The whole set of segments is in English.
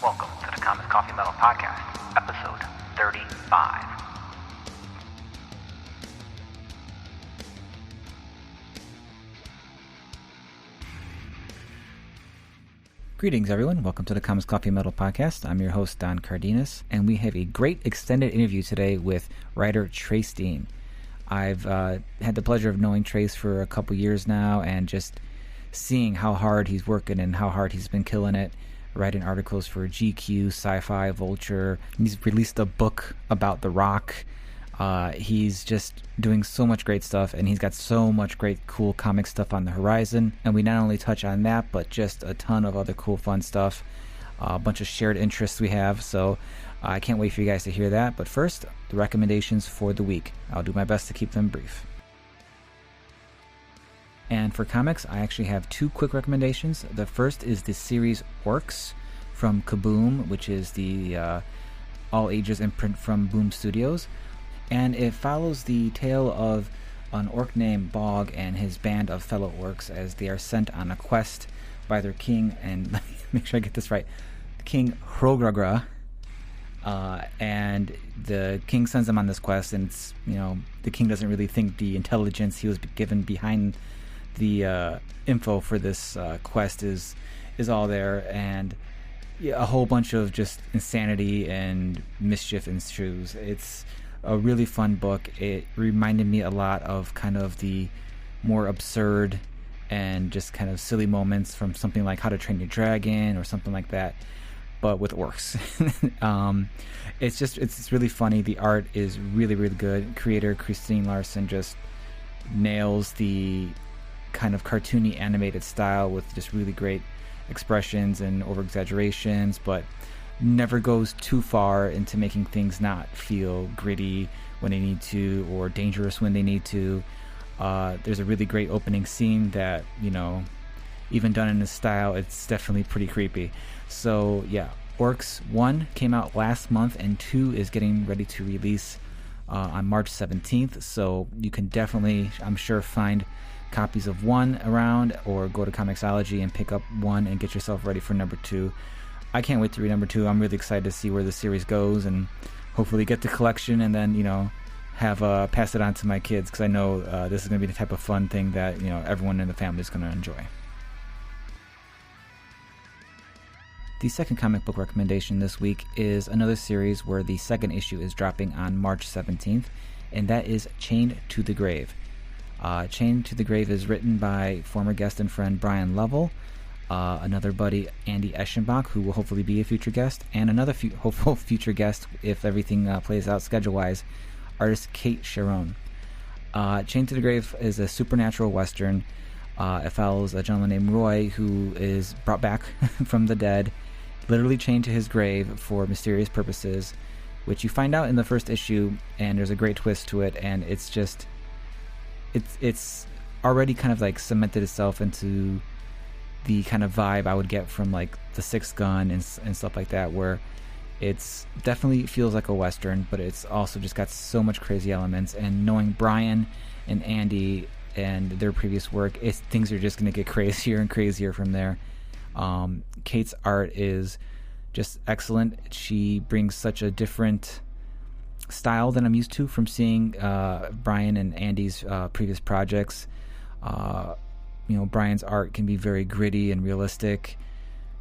Welcome to the Comics Coffee Metal Podcast, episode 35. Greetings, everyone. Welcome to the Comics Coffee Metal Podcast. I'm your host, Don Cardenas, and we have a great extended interview today with writer Trace Dean. I've had the pleasure of knowing Trace for a couple years now and just seeing how hard he's working and how hard he's been killing it, writing articles for GQ, SYFY, Vulture. He's released a book about The Rock. He's just doing so much great stuff, and he's got so much great, cool comic stuff on the horizon. And we not only touch on that, but just a ton of other cool, fun stuff. A bunch of shared interests we have, so I can't wait for you guys to hear that. But first, the recommendations for the week. I'll do my best to keep them brief. And for comics, I actually have two quick recommendations. The first is the series Orcs from Kaboom, which is the all-ages imprint from Boom Studios. And it follows the tale of an orc named Bog and his band of fellow orcs as they are sent on a quest by their king, and let me make sure I get this right, King Hrogragra. And the king sends them on this quest, and it's, the king doesn't really think the intelligence he was given behind the info for this quest is all there, and a whole bunch of just insanity and mischief ensues. It's a really fun book. It reminded me a lot of kind of the more absurd and just kind of silly moments from something like How to Train Your Dragon or something like that, but with orcs. It's really funny. The art is really, really good. Creator Christine Larson just nails the kind of cartoony animated style with just really great expressions and over exaggerations, but never goes too far into making things not feel gritty when they need to or dangerous when they need to. There's a really great opening scene that, even done in this style, it's definitely pretty creepy. So yeah, Orcs 1 came out last month, and 2 is getting ready to release on March 17th. So you can definitely, I'm sure, find copies of 1 around, or go to Comixology and pick up 1 and get yourself ready for number 2. I can't wait to read number 2. I'm really excited to see where the series goes and hopefully get the collection and then, have pass it on to my kids, because I know this is going to be the type of fun thing that, everyone in the family is going to enjoy. The second comic book recommendation this week is another series where the second issue is dropping on March 17th, and that is Chained to the Grave. Chained to the Grave is written by former guest and friend Brian Lovell, another buddy Andy Eschenbach, who will hopefully be a future guest, and another hopeful future guest if everything plays out schedule-wise, artist Kate Sharon. Chained to the Grave is a supernatural western. It follows a gentleman named Roy who is brought back from the dead, literally chained to his grave for mysterious purposes, which you find out in the first issue, and there's a great twist to it, and it's just it's already kind of like cemented itself into the kind of vibe I would get from like The Sixth Gun and stuff like that, where it's definitely feels like a western, but it's also just got so much crazy elements. And knowing Brian and Andy and their previous work, things are just going to get crazier and crazier from there. Kate's art is just excellent. She brings such a different style than I'm used to from seeing Brian and Andy's previous projects. Brian's art can be very gritty and realistic,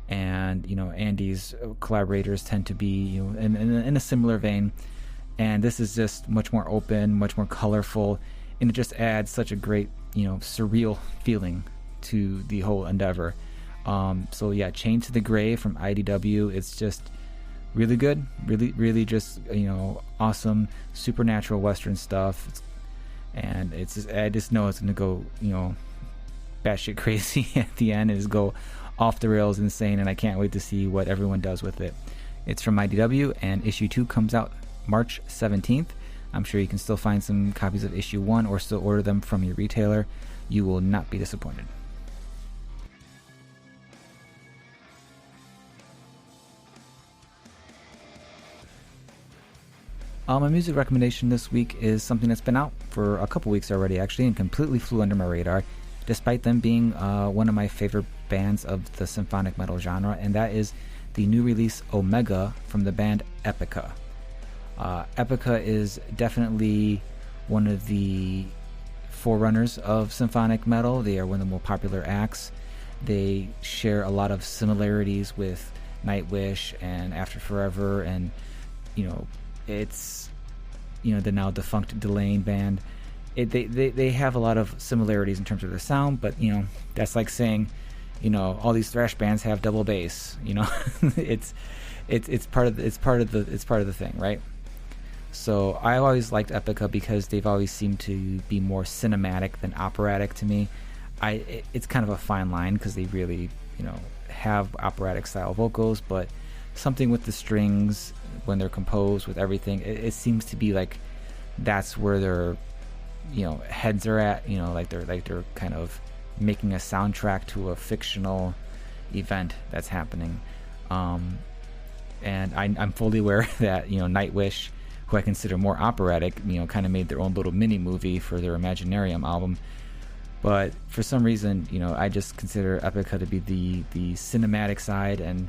and Andy's collaborators tend to be in a similar vein, and this is just much more open, much more colorful, and it just adds such a great surreal feeling to the whole endeavor. So yeah, Chained to the Grave from IDW, it's just really good, really just awesome supernatural western stuff, and I just know it's gonna go batshit crazy at the end and just go off the rails insane, and I can't wait to see what everyone does with it. It's from IDW, and issue 2 comes out March 17th. I'm sure you can still find some copies of issue 1 or still order them from your retailer. You will not be disappointed. My music recommendation this week is something that's been out for a couple weeks already, actually, and completely flew under my radar, despite them being one of my favorite bands of the symphonic metal genre, and that is the new release Omega from the band Epica. Epica is definitely one of the forerunners of symphonic metal. They are one of the more popular acts. They share a lot of similarities with Nightwish and After Forever, and it's the now defunct DWAYNE band. They have a lot of similarities in terms of their sound, but that's like saying all these thrash bands have double bass. It's part of the thing, right? So I always liked Epica because they've always seemed to be more cinematic than operatic to me. It's kind of a fine line because they really have operatic style vocals, but something with the strings when they're composed with everything, it seems to be like that's where their heads are at. They're kind of making a soundtrack to a fictional event that's happening. And I'm fully aware that Nightwish, who I consider more operatic, kind of made their own little mini movie for their Imaginarium album. But for some reason, I just consider Epica to be the cinematic side and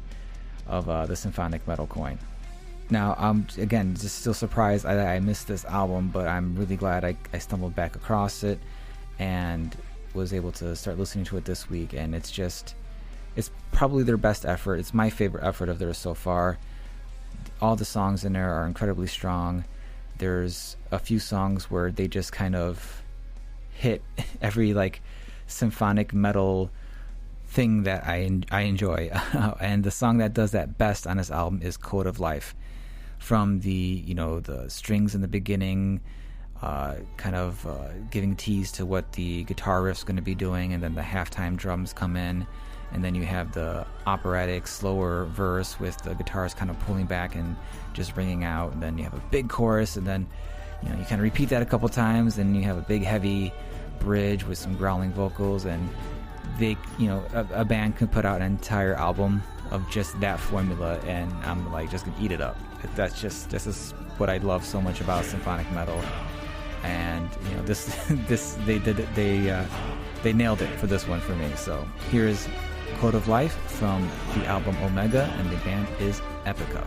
of the symphonic metal coin. Now, I'm again just still surprised I missed this album, but I'm really glad I stumbled back across it and was able to start listening to it this week. And it's probably their best effort. It's my favorite effort of theirs so far. All the songs in there are incredibly strong. There's a few songs where they just kind of hit every symphonic metal thing that I enjoy. And the song that does that best on this album is Code of Life. From the the strings in the beginning, giving tease to what the guitar riff's going to be doing, and then the halftime drums come in, and then you have the operatic slower verse with the guitars kind of pulling back and just ringing out, and then you have a big chorus, and then you kind of repeat that a couple times, and you have a big heavy bridge with some growling vocals. And they a band can put out an entire album of just that formula, and I'm just gonna eat it up. This is what I love so much about symphonic metal. And they nailed it for this one for me. So here's Code of Life from the album Omega, and the band is Epica.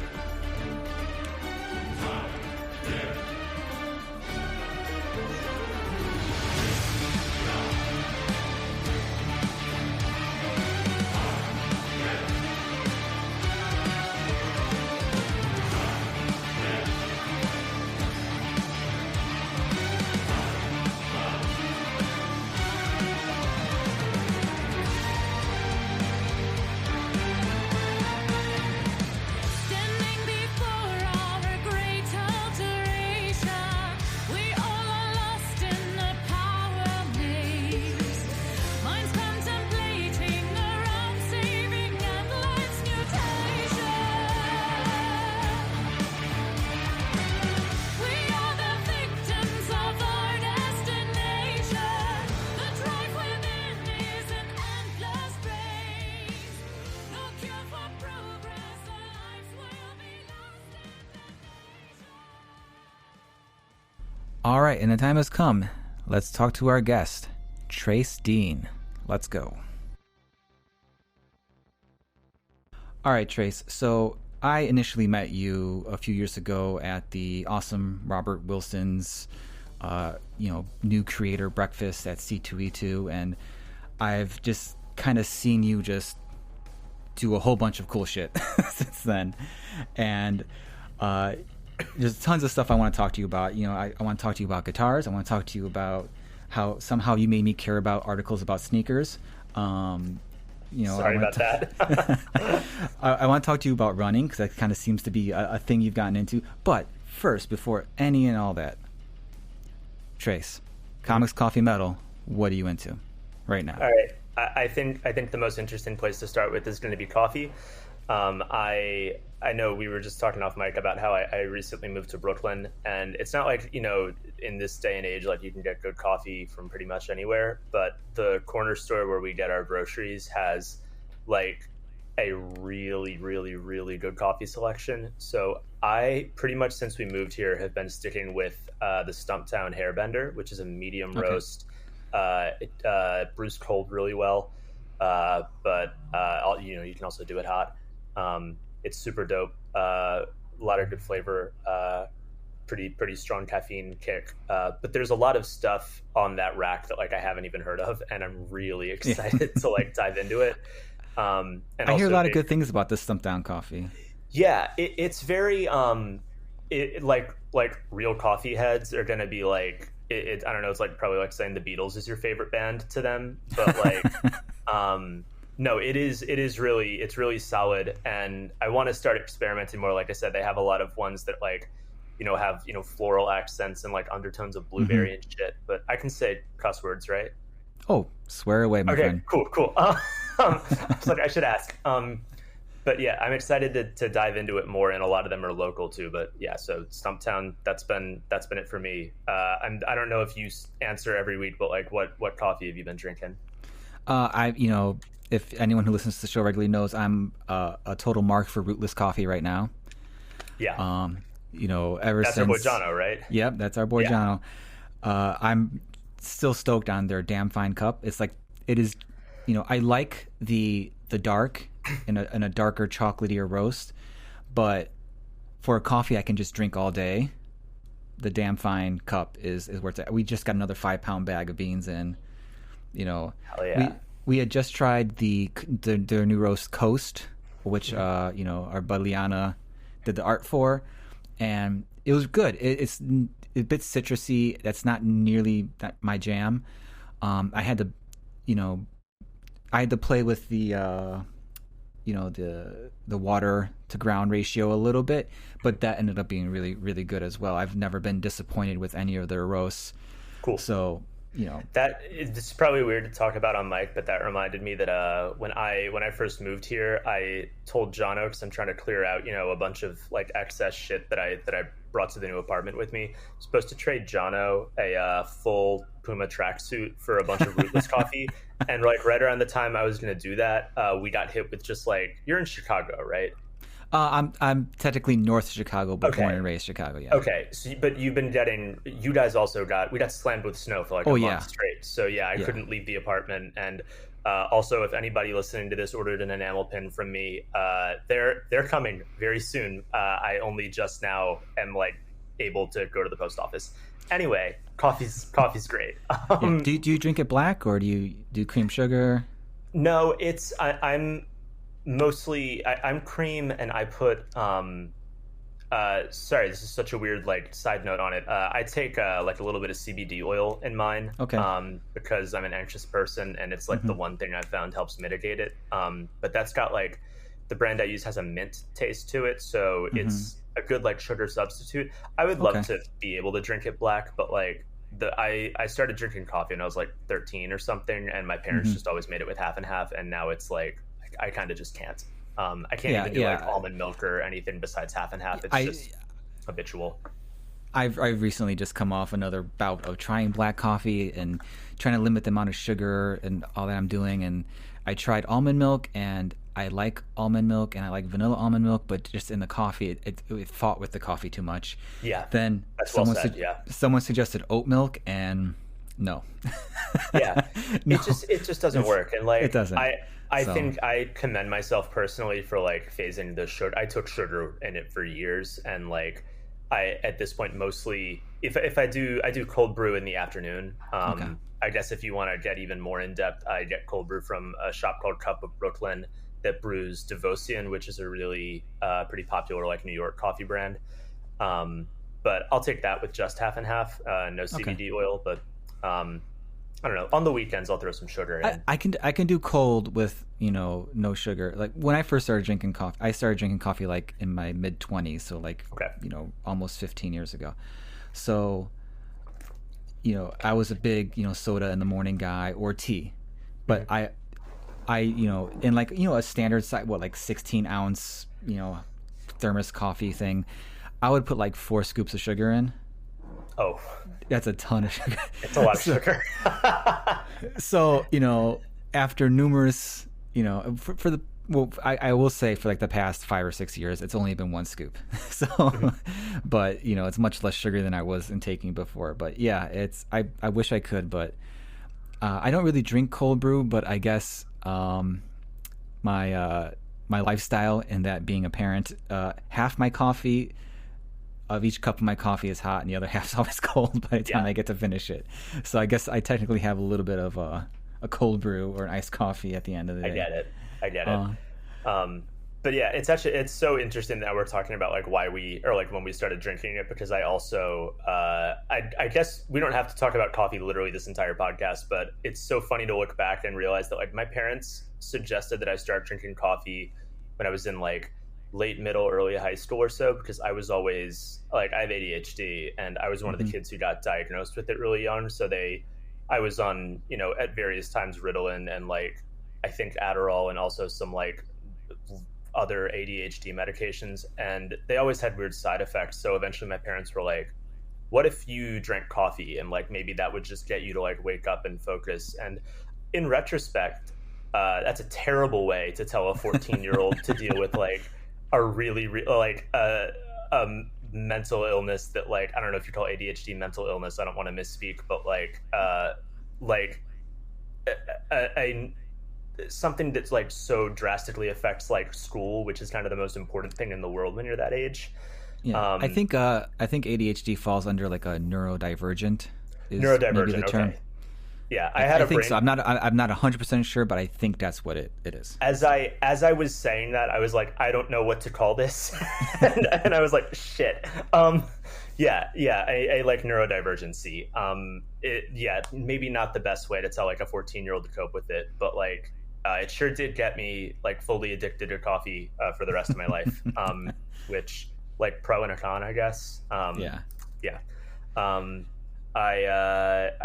All right, and the time has come. Let's talk to our guest, Trace Dean. Let's go. All right, Trace. So I initially met you a few years ago at the awesome Robert Wilson's, new creator breakfast at C2E2, and I've just kind of seen you just do a whole bunch of cool shit since then, and there's tons of stuff I want to talk to you about. I want to talk to you about guitars. I want to talk to you about how somehow you made me care about articles about sneakers. Sorry about that. I want to talk to you about running, because that kind of seems to be a thing you've gotten into. But first, before any and all that, Trace, comics, coffee, metal, what are you into right now? All right. I think the most interesting place to start with is going to be coffee. I know we were just talking off mic about how I recently moved to Brooklyn, and it's not like, in this day and age, you can get good coffee from pretty much anywhere, but the corner store where we get our groceries has a really, really, really good coffee selection. So I pretty much, since we moved here, have been sticking with the Stumptown Hairbender, which is a medium roast. It brews cold really well, but you can also do it hot. It's super dope. A lot of good flavor. Pretty strong caffeine kick. But there's a lot of stuff on that rack that like I haven't even heard of, and I'm really excited to like dive into it. And I hear a lot of good things about this Stump Down coffee. Yeah, it's very like real coffee heads are gonna be like it. I don't know. It's like probably like saying the Beatles is your favorite band to them, but like no, it's really solid, and I want to start experimenting more. Like I said, they have a lot of ones that like have floral accents and like undertones of blueberry and shit. But I can say cuss words, right? Oh, swear away, my friend. Okay, cool. I was like, I should ask. But yeah, I'm excited to dive into it more, and a lot of them are local too. But yeah, so Stumptown, that's been it for me. I don't know if you answer every week, but like, what coffee have you been drinking? If anyone who listens to the show regularly knows, I'm a total mark for rootless coffee right now. Yeah. Ever that's since our boy Jono, right? Yep, that's our boy Jono. I'm still stoked on their damn fine cup. It's like it is. I like the dark in a darker chocolatier roast, but for a coffee I can just drink all day, the damn fine cup is where it's at. We just got another 5-pound bag of beans in. Hell yeah. We had just tried their new roast Coast, which our bud Liana did the art for, and it was good. It's a bit citrusy. That's not nearly my jam. I had to play with the water to ground ratio a little bit, but that ended up being really, really good as well. I've never been disappointed with any of their roasts. Cool. So, it's probably weird to talk about on mic, but that reminded me that when I first moved here, I told Jono, because I'm trying to clear out a bunch of like excess shit that I brought to the new apartment with me. I'm supposed to trade Jono a full Puma tracksuit for a bunch of rootless coffee, and like right around the time I was going to do that, we got hit with just like, you're in Chicago, right? I'm technically North Chicago, but born and raised Chicago. Yeah. Okay. So, but you guys also we got slammed with snow for like a month straight. So yeah, I couldn't leave the apartment. And also, if anybody listening to this ordered an enamel pin from me, they're coming very soon. I only just now am like able to go to the post office. Anyway, coffee's great. Do you drink it black, or do you do cream sugar? No, I'm mostly I'm cream, and I put sorry, this is such a weird like side note on it. I take like a little bit of CBD oil in mine. Okay. Because I'm an anxious person, and it's like the one thing I've found helps mitigate it. But that's got like, the brand I use has a mint taste to it, so it's a good like sugar substitute. I would love to be able to drink it black, but like I started drinking coffee when I was like 13 or something, and my parents just always made it with half and half, and now it's like I kind of just can't. I can't even do like almond milk or anything besides half and half. It's just habitual. I've recently just come off another bout of trying black coffee and trying to limit the amount of sugar and all that I'm doing. And I tried almond milk, and I like almond milk, and I like vanilla almond milk, but just in the coffee, it fought with the coffee too much. Yeah. Then that's someone suggested oat milk, and no. Yeah. No. It just doesn't work. And like, it doesn't. I think I commend myself personally for like phasing the sugar. I took sugar in it for years, and like I at this point mostly if I do cold brew in the afternoon. I guess if you want to get even more in depth, I get cold brew from a shop called Cup of Brooklyn that brews Devotion, which is a really pretty popular like New York coffee brand. But I'll take that with just half and half, no CBD oil, but I don't know. On the weekends, I'll throw some sugar in. I can do cold with no sugar. Like when I first started drinking coffee, I started drinking coffee like in my mid-20s, so like almost 15 years ago. So I was a big soda in the morning guy or tea, but I in like a standard size, like 16-ounce thermos coffee thing, I would put like 4 scoops of sugar in. Oh, that's a ton of sugar. It's a lot of sugar. So, after numerous, I will say for like the past 5 or 6 years, it's only been 1 scoop. So, but it's much less sugar than I was taking before. But yeah, I wish I could, but I don't really drink cold brew. But I guess my my lifestyle, and that being a parent, half my coffee of each cup of my coffee is hot and the other half's always cold by the time I get to finish it. So I guess I technically have a little bit of a cold brew or an iced coffee at the end of the day. I get it. But yeah, it's so interesting that we're talking about like why when we started drinking it, because I also I guess we don't have to talk about coffee literally this entire podcast, but it's so funny to look back and realize that like my parents suggested that I start drinking coffee when I was in like late middle, early high school or so, because I was always like, I have ADHD and I was one of the kids who got diagnosed with it really young. So I was on, at various times Ritalin and like, I think Adderall and also some like other ADHD medications, and they always had weird side effects. So eventually my parents were like, what if you drank coffee and like maybe that would just get you to like wake up and focus? And in retrospect, that's a terrible way to tell a 14-year-old to deal with like a really mental illness that like, I don't know if you call ADHD mental illness, I don't want to misspeak, but something that's like so drastically affects like school, which is kind of the most important thing in the world when you're that age. Yeah, I think ADHD falls under like a neurodivergent. Neurodivergent, maybe the term. Okay. Yeah, I think so. I'm not 100% sure, but I think that's what it is. As I was saying that, I was like, I don't know what to call this, and I was like, shit. I like neurodivergency. Maybe not the best way to tell like a 14-year-old to cope with it, but like it sure did get me like fully addicted to coffee for the rest of my life. Which like pro and a con, I guess. I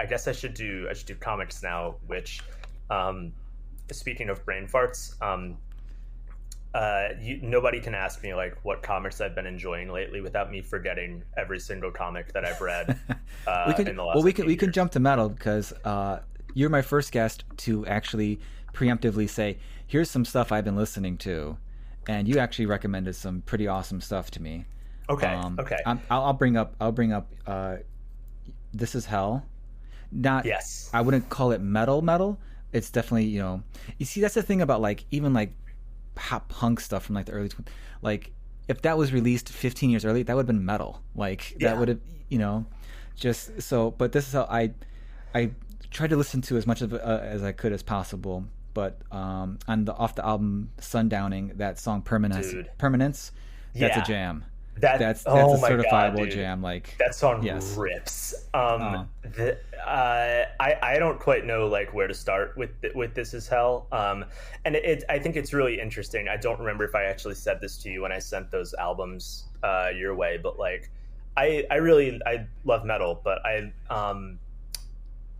guess I should do comics now, which speaking of brain farts, nobody can ask me like what comics I've been enjoying lately without me forgetting every single comic that I've read in the last we can jump to metal, because you're my first guest to actually preemptively say, here's some stuff I've been listening to, and you actually recommended some pretty awesome stuff to me. Okay. I'll bring up This Is Hell. Yes. I wouldn't call it metal. It's definitely, you see, that's the thing about like even like pop punk stuff from like the early like if that was released 15 years early, that would have been metal. Like that would have, just so. But This Is Hell, I tried to listen to as much of it as I could as possible. But off the album Sundowning, that song Permanence, that's a jam. That's a certifiable jam. Like that song rips. I don't quite know like where to start with This Is Hell. And I think it's really interesting. I don't remember if I actually said this to you when I sent those albums your way, but like I love metal, but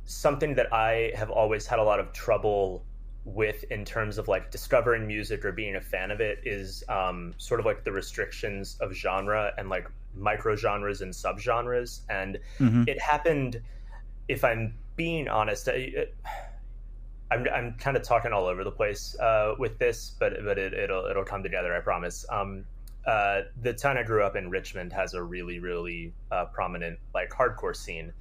something that I have always had a lot of trouble with in terms of like discovering music or being a fan of it is sort of like the restrictions of genre and like micro genres and subgenres. And it happened, if I'm being honest, I'm kind of talking all over the place with this, but it'll come together, I promise. The town I grew up in, Richmond, has a really, really prominent like hardcore scene.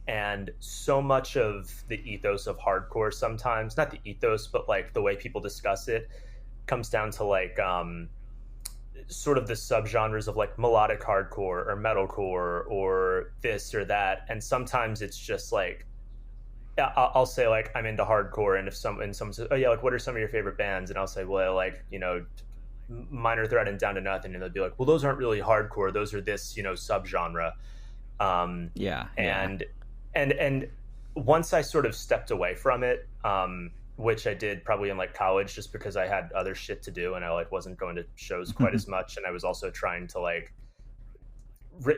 And so much of the ethos of hardcore, sometimes not the ethos, but like the way people discuss it, comes down to like sort of the subgenres of like melodic hardcore or metalcore or this or that. And sometimes it's just like, I'll say like I'm into hardcore, and if someone says, oh yeah, like what are some of your favorite bands, and I'll say, well, like Minor Threat and Down to Nothing, and they'll be like, well, those aren't really hardcore, those are this subgenre. And once I sort of stepped away from it, which I did probably in like college, just because I had other shit to do and I like wasn't going to shows quite as much, and I was also trying to like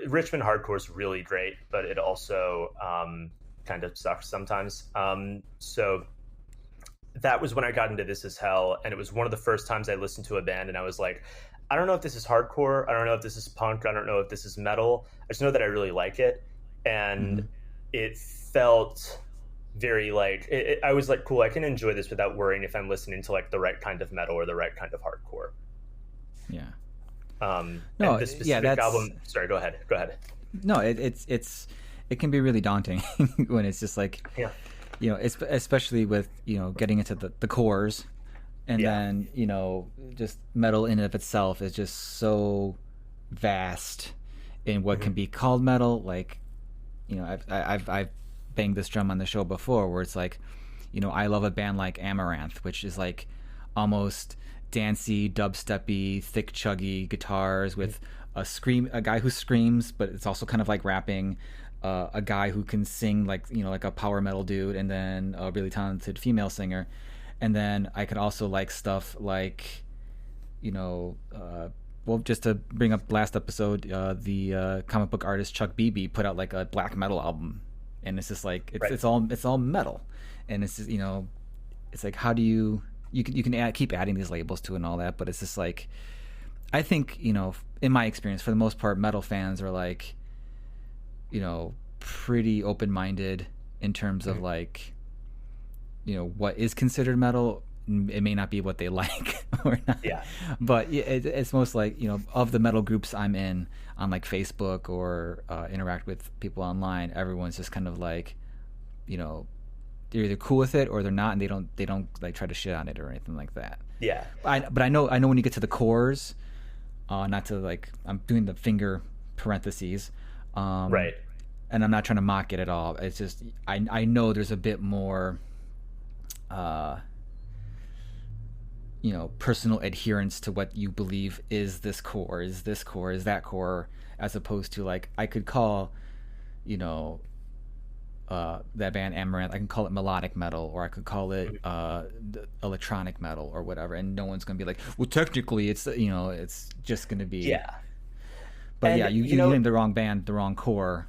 Richmond Hardcore is really great, but it also kind of sucks sometimes. So that was when I got into This Is Hell, and it was one of the first times I listened to a band, and I was like, I don't know if this is hardcore, I don't know if this is punk, I don't know if this is metal, I just know that I really like it. And it felt very like I was like, cool, I can enjoy this without worrying if I'm listening to like the right kind of metal or the right kind of hardcore. No, this specific album, sorry, go ahead. No, it can be really daunting when it's just like, especially with getting into the cores And then, you know, just metal in and of itself is just so vast in what can be called metal. Like, you know, I've banged this drum on the show before, where it's like, you know, I love a band like Amaranth, which is like almost dancey, dubsteppy, thick, chuggy guitars with a guy who screams, but it's also kind of like rapping. A guy who can sing like, you know, like a power metal dude, and then a really talented female singer. And then I could also like stuff like, you know, well, just to bring up last episode, the comic book artist Chuck Beebe put out like a black metal album, and it's just like it's all metal, and it's just, you know, it's like, how do you can keep adding these labels to it and all that, but it's just like, I think, you know, in my experience, for the most part, metal fans are like, you know, pretty open-minded in terms of like, you know, what is considered metal. It may not be what they like or not. Yeah. But it's most like, you know, of the metal groups I'm in on like Facebook or interact with people online, everyone's just kind of like, you know, they're either cool with it or they're not, and they don't like try to shit on it or anything like that. Yeah. But I know when you get to the cores, not to like, I'm doing the finger parentheses. Right. And I'm not trying to mock it at all. It's just, I know there's a bit more, you know, personal adherence to what you believe is this core, is that core, as opposed to like, I could call, you know, that band Amaranth, I can call it melodic metal, or I could call it electronic metal or whatever, and no one's going to be like, well, technically it's, you know, it's just going to be. Yeah. But and, yeah, you named the wrong band, the wrong core.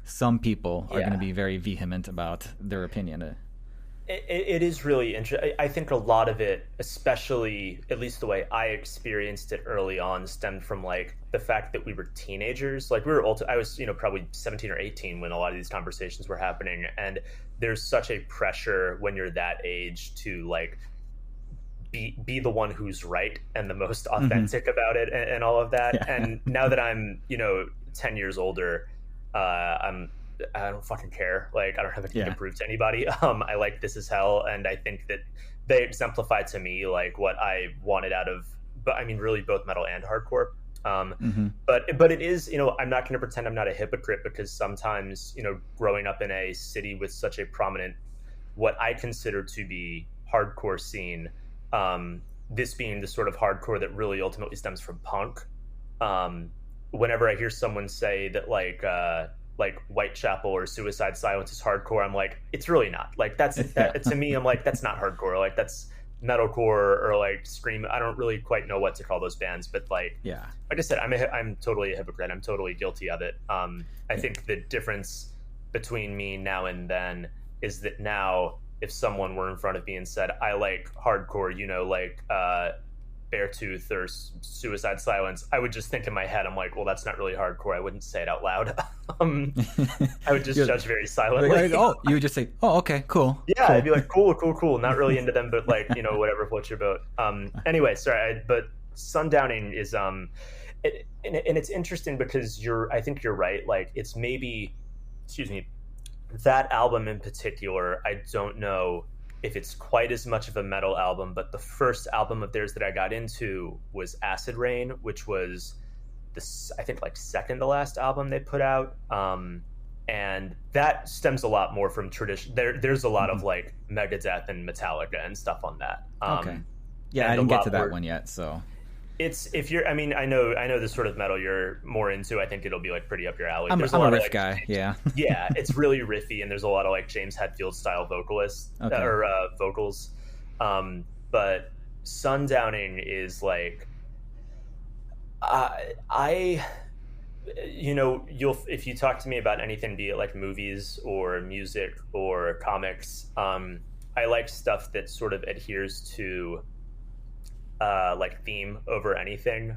Some people are going to be very vehement about their opinion. It is really interesting. I think a lot of it, especially at least the way I experienced it early on, stemmed from like the fact that we were teenagers. Like I was, you know, probably 17 or 18 when a lot of these conversations were happening. And there's such a pressure when you're that age to like be the one who's right and the most authentic about it and all of that. Yeah. And now that I'm, you know, 10 years older, I don't fucking care. Like, I don't have anything to prove to anybody. I like This Is Hell, and I think that they exemplify to me like what I wanted out of, but I mean, really both metal and hardcore. But it is, you know, I'm not going to pretend I'm not a hypocrite, because sometimes, you know, growing up in a city with such a prominent, what I consider to be hardcore scene, this being the sort of hardcore that really ultimately stems from punk. Whenever I hear someone say that like Whitechapel or Suicide Silence is hardcore, I'm like, it's really not. Like that to me, I'm like, that's not hardcore. Like that's metalcore or like scream. I don't really quite know what to call those bands, but like I said, I'm totally a hypocrite. I'm totally guilty of it. I think the difference between me now and then is that now, if someone were in front of me and said, I like hardcore, you know, like Beartooth or Suicide Silence, I would just think in my head, I'm like, well, that's not really hardcore. I wouldn't say it out loud. I would just judge very silently. Like, oh, you would just say, oh, okay, cool. Yeah, cool. I'd be like, cool. Not really into them, but like, you know, whatever floats your boat. Anyway, sorry, but Sundowning is and it's interesting because I think you're right. Like, it's maybe, that album in particular, I don't know if it's quite as much of a metal album, but the first album of theirs that I got into was Acid Rain, which was I think like second to last album they put out. And that stems a lot more from tradition. There's a lot of like Megadeth and Metallica and stuff on that. Okay. Yeah, I didn't get to that one yet, so. It's, if you're, I mean, I know the sort of metal you're more into. I think it'll be like pretty up your alley. I'm a riff guy, yeah. Yeah, it's really riffy, and there's a lot of like James Hetfield style vocals. But Sundowning is like, if you talk to me about anything, be it like movies or music or comics, I like stuff that sort of adheres to like theme over anything,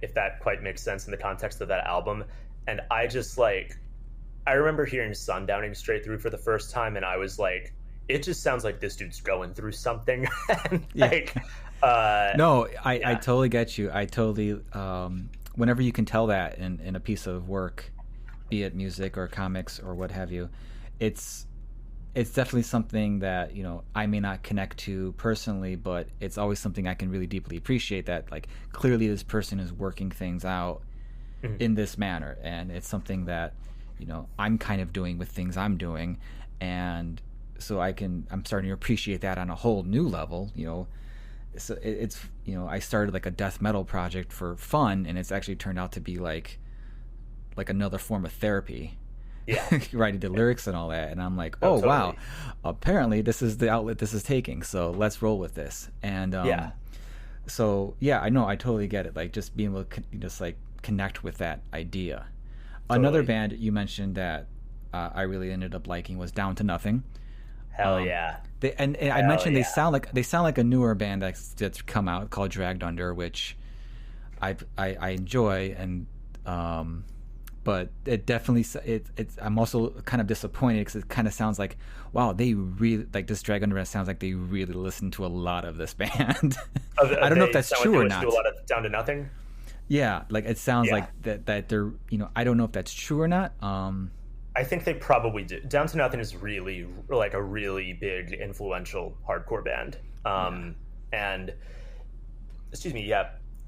if that quite makes sense in the context of that album. And I remember hearing Sundowning straight through for the first time, and I was like, it just sounds like this dude's going through something. And I totally get you. I totally whenever you can tell that in a piece of work, be it music or comics or what have you, it's it's definitely something that, you know, I may not connect to personally, but it's always something I can really deeply appreciate, that like clearly this person is working things out in this manner, and it's something that, you know, I'm kind of doing with things I'm doing, and so I'm starting to appreciate that on a whole new level, you know. So it's, you know, I started like a death metal project for fun, and it's actually turned out to be like another form of therapy. Yeah. Writing the lyrics and all that, and I'm like, oh totally. Wow, apparently this is the outlet this is taking, so let's roll with this. And so yeah, I know, I totally get it, like just being able to just like connect with that idea. Totally. Another band you mentioned that I really ended up liking was Down to Nothing. Hell yeah. I mentioned they sound like a newer band that's come out called Dragged Under, which I enjoy, and but it definitely I'm also kind of disappointed because it kind of sounds like, wow, they really like this Dragged Under. Sounds like they really listen to a lot of this band. I don't know if that's true or not. Do a lot of Down to Nothing. Yeah, like it sounds like that they're, you know, I don't know if that's true or not. I think they probably do. Down to Nothing is really like a really big, influential hardcore band. And excuse me,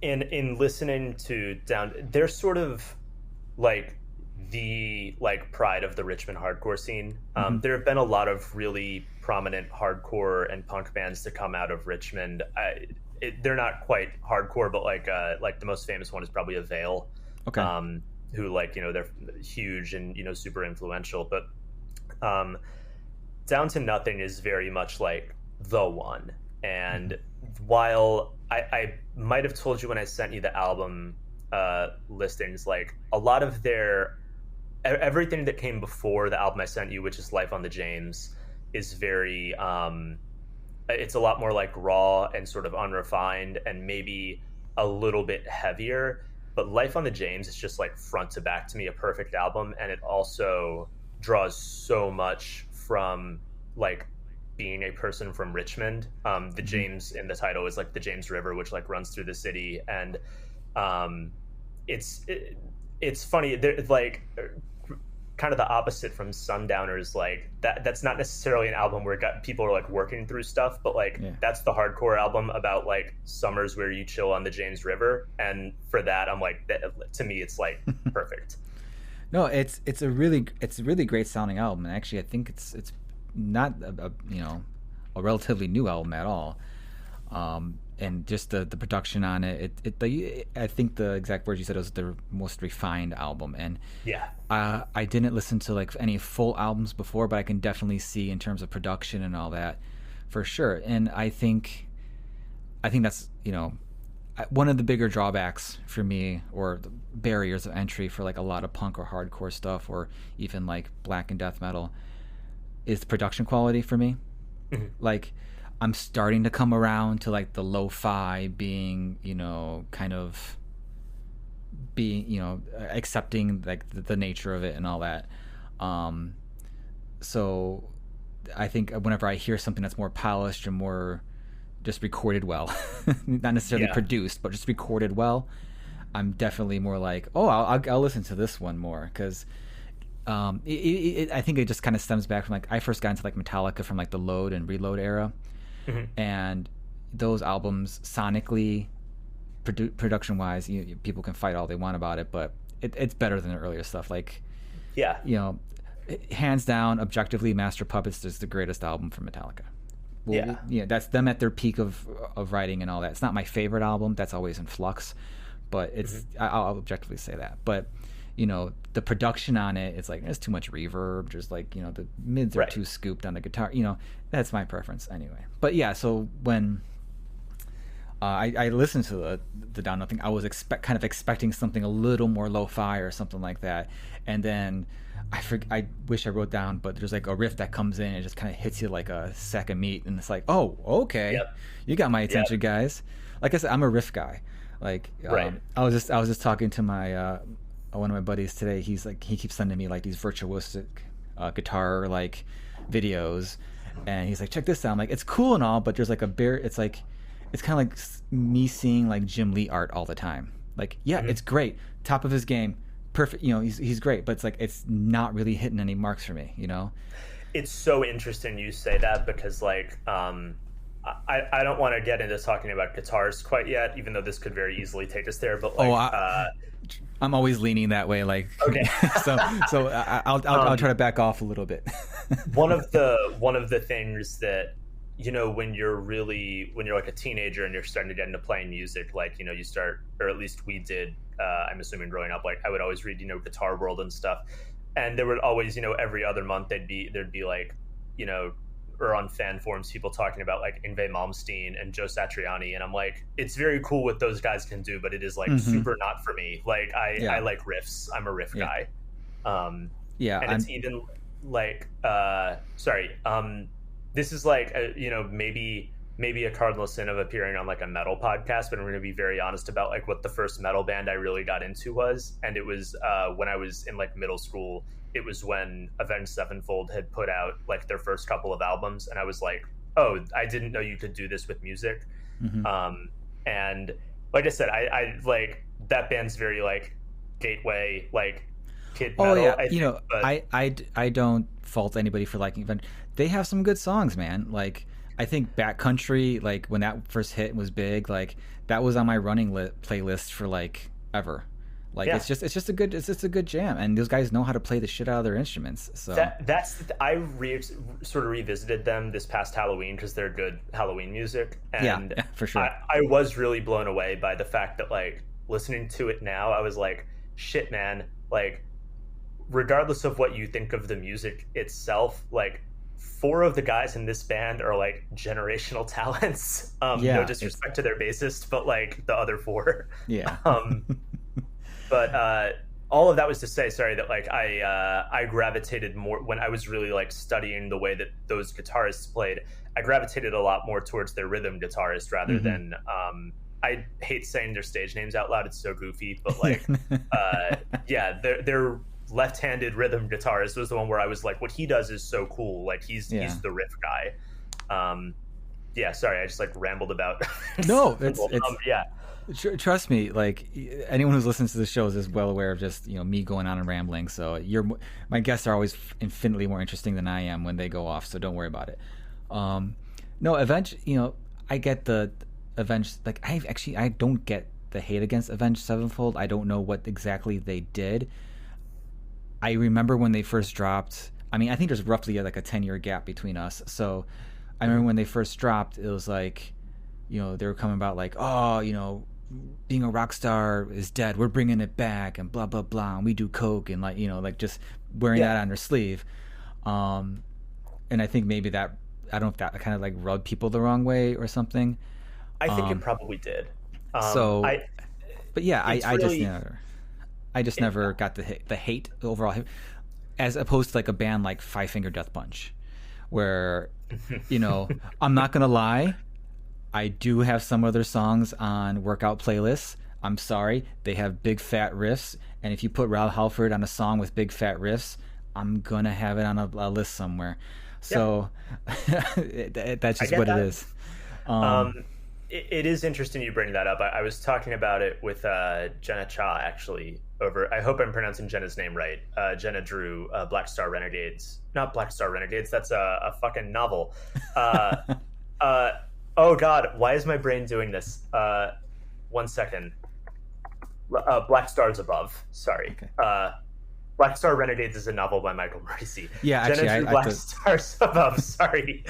in listening to Down, they're sort of like the pride of the Richmond hardcore scene. There have been a lot of really prominent hardcore and punk bands to come out of Richmond. They're not quite hardcore, but like the most famous one is probably Avail. Okay. Who, like, you know, they're huge and, you know, super influential, but Down to Nothing is very much like the one. And while I might have told you when I sent you the album listings, like a lot of everything that came before the album I sent you, which is Life on the James, is very it's a lot more like raw and sort of unrefined and maybe a little bit heavier. But Life on the James is just like front to back to me a perfect album, and it also draws so much from like being a person from Richmond. The James in the title is like the James River, which like runs through the city, and it's funny. It's like kind of the opposite from Sundowners. Like that's not necessarily an album where people are like working through stuff, but like that's the hardcore album about like summers where you chill on the James River. And for that, I'm like, to me, it's like perfect. No, it's a really great sounding album. And actually, I think it's not a relatively new album at all. And just the production on it, I think the exact words you said was the most refined album. And I didn't listen to like any full albums before, but I can definitely see in terms of production and all that for sure. And I think that's, you know, one of the bigger drawbacks for me, or the barriers of entry for like a lot of punk or hardcore stuff, or even like black and death metal, is the production quality for me. Like, I'm starting to come around to like the lo-fi being, you know, kind of being, you know, accepting like the nature of it and all that. So I think whenever I hear something that's more polished and more just recorded well, not necessarily produced, but just recorded well, I'm definitely more like, oh, I'll listen to this one more, because I think it just kind of stems back from like, I first got into like Metallica from like the Load and Reload era. And those albums sonically, production wise, people can fight all they want about it, but it's better than the earlier stuff. Like, you know, hands down, objectively, Master Puppets is the greatest album from Metallica. Well, that's them at their peak of writing and all that. It's not my favorite album. That's always in flux, but it's I'll objectively say that. But you know, the production on it, it's like there's too much reverb. There's like, you know, the mids are too scooped on the guitar. You know, that's my preference anyway. But yeah, so when I listened to the Down Nothing, I was kind of expecting something a little more lo-fi or something like that, and then I wish I wrote down, but there's like a riff that comes in and it just kind of hits you like a sack of meat, and it's like, oh, okay, you got my attention, guys. Like I said, I'm a riff guy. Like, I was just talking to my one of my buddies today. He's like, he keeps sending me like these virtuosic guitar like videos, and he's like, check this out. I'm like, it's cool and all, but there's like it's like, it's kind of like me seeing like Jim Lee art all the time. Like, it's great, top of his game, perfect, you know, he's great, but it's like, it's not really hitting any marks for me, you know. it's so interesting you say that, because like I don't want to get into talking about guitars quite yet, even though this could very easily take us there. But like, I'm always leaning that way. Like, okay, so I'll try to back off a little bit. one of the things that, you know, when you're like a teenager and you're starting to get into playing music, like, you know, you start, or at least we did. I'm assuming growing up, like I would always read, you know, Guitar World and stuff, and there would always, you know, every other month there'd be like, you know, or on fan forums, people talking about like Yngwie Malmsteen and Joe Satriani, and I'm like, it's very cool what those guys can do, but it is like super not for me. Like I like riffs. I'm a riff guy. And it's even like this is like you know, maybe a cardinal sin of appearing on like a metal podcast, but I'm going to be very honest about like what the first metal band I really got into was, and it was when I was in like middle school. It was when Avenged Sevenfold had put out like their first couple of albums, and I was like, oh, I didn't know you could do this with music. And like I said, I like that band's very like gateway, like kid metal. Oh yeah, I think, you know, but... I don't fault anybody for liking Avenged. They have some good songs, man. Like I think Backcountry, like when that first hit was big, like that was on my running playlist for like ever. Like it's just a good jam, and those guys know how to play the shit out of their instruments. So I sort of revisited them this past Halloween because they're good Halloween music, and yeah, for sure. I was really blown away by the fact that like listening to it now, I was like, shit, man, like regardless of what you think of the music itself, like 4 of the guys in this band are like generational talents. No disrespect to their bassist, but like the other 4. Yeah. But all of that was to say, sorry, that like I gravitated more when I was really like studying the way that those guitarists played. I gravitated a lot more towards their rhythm guitarist rather than I hate saying their stage names out loud. It's so goofy, but like their left-handed rhythm guitarist was the one where I was like, what he does is so cool. Like he's the riff guy. Sorry, I just like rambled about. No, it's trust me, like anyone who's listened to the shows is well aware of just, you know, me going on and rambling. So my guests are always infinitely more interesting than I am when they go off. So don't worry about it. No, Avenged, you know, I get the Avenged. Like I don't get the hate against Avenged Sevenfold. I don't know what exactly they did. I remember when they first dropped. I mean, I think there's roughly like a 10-year gap between us. So I remember when they first dropped, it was like, you know, they were coming about like, oh, you know, being a rock star is dead. We're bringing it back and blah, blah, blah. And we do coke and like, you know, like just wearing that on their sleeve. And I think maybe that, I don't know if that kind of like rubbed people the wrong way or something. I think it probably did. I just never got the hate overall, as opposed to like a band like Five Finger Death Punch, where, you know, I'm not gonna lie, I do have some of their songs on workout playlists. I'm sorry, they have big fat riffs, and if you put Rob Halford on a song with big fat riffs, I'm gonna have it on a list somewhere. So that's just what it is. It is interesting you bring that up. I was talking about it with Jenna Cha, actually, over, I hope I'm pronouncing Jenna's name right. Jenna drew Black Star Renegades. Not Black Star Renegades, that's a fucking novel. Oh God, why is my brain doing this? 1 second. Black Stars Above, sorry. Okay. Black Star Renegades is a novel by Michael Morrissey. Yeah, actually, Jenna drew Black Stars Above, sorry.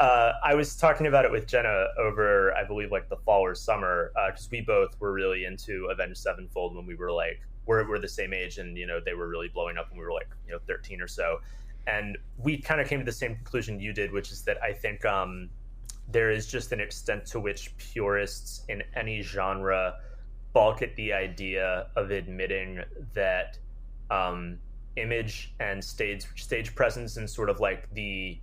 I was talking about it with Jenna over, I believe, like the fall or summer, because we both were really into Avenged Sevenfold when we were like, we're the same age, and you know, they were really blowing up when we were like, you know, 13 or so, and we kind of came to the same conclusion you did, which is that I think there is just an extent to which purists in any genre balk at the idea of admitting that image and stage presence and sort of like the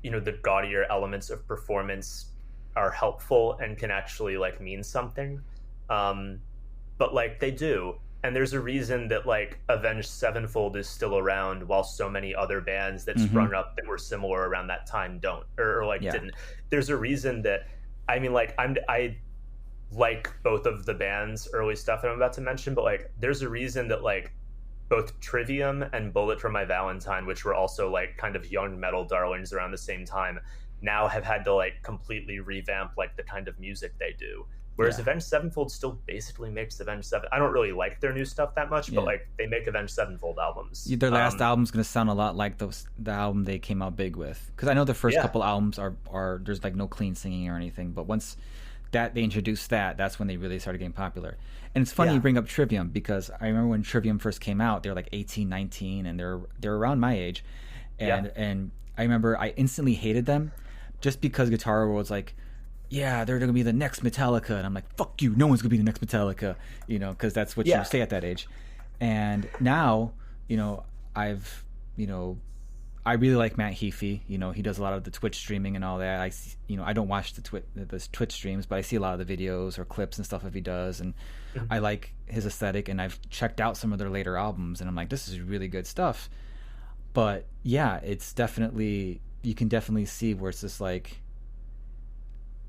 you know, the gaudier elements of performance are helpful and can actually like mean something, but like they do, and there's a reason that like Avenged Sevenfold is still around while so many other bands that sprung up that were similar around that time don't, or like didn't. There's a reason that, I mean, like I like both of the band's early stuff that I'm about to mention, but like there's a reason that like both Trivium and Bullet for My Valentine, which were also like kind of young metal darlings around the same time, now have had to like completely revamp like the kind of music they do. Whereas Avenged Sevenfold still basically makes Avenged Seven. I don't really like their new stuff that much, but like they make Avenged Sevenfold albums. Their last album's going to sound a lot like the album they came out big with. Because I know the first couple albums are there's like no clean singing or anything, but once that they introduced that's when they really started getting popular. And it's funny you bring up Trivium, because I remember when Trivium first came out, they were like 18, 19, and they're around my age. And I remember I instantly hated them just because Guitar World was like, yeah, they're going to be the next Metallica. And I'm like, fuck you, no one's going to be the next Metallica, because that's what you say at that age. And now, I really like Matt Heafy. He does a lot of the Twitch streaming and all that. I don't watch the Twitch streams, but I see a lot of the videos or clips and stuff if he does. And I like his aesthetic, and I've checked out some of their later albums, and I'm like, this is really good stuff. But yeah, it's definitely, you can definitely see where it's just like,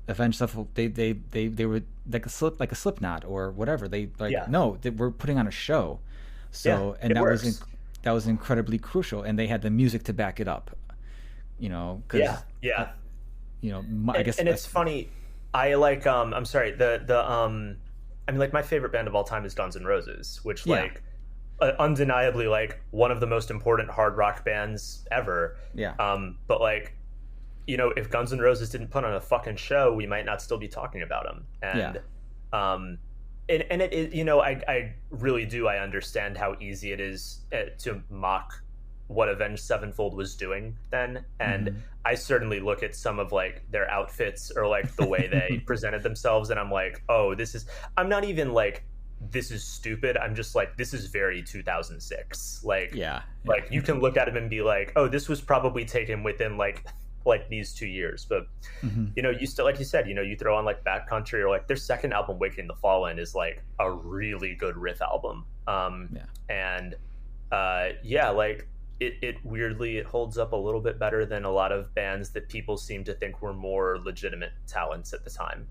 Avenged Sevenfold, they were like a Slipknot or whatever. We're putting on a show. So and that was incredibly crucial, and they had the music to back it up. I guess. And it's funny. I like. I'm sorry. I mean, like my favorite band of all time is Guns N' Roses, which undeniably like one of the most important hard rock bands ever. Yeah. But like, if Guns N' Roses didn't put on a fucking show, we might not still be talking about them. And, and it is, I really do. I understand how easy it is to mock what Avenged Sevenfold was doing then. And I certainly look at some of like their outfits or like the way they presented themselves, and I'm like, I'm not even like, this is stupid. I'm just like, this is very 2006. Like, like you can look at them and be like, oh, this was probably taken within like these 2 years. But you still, like you said, you throw on like Backcountry, or like their second album, Waking the Fallen, is like a really good riff album. And like it weirdly, it holds up a little bit better than a lot of bands that people seem to think were more legitimate talents at the time.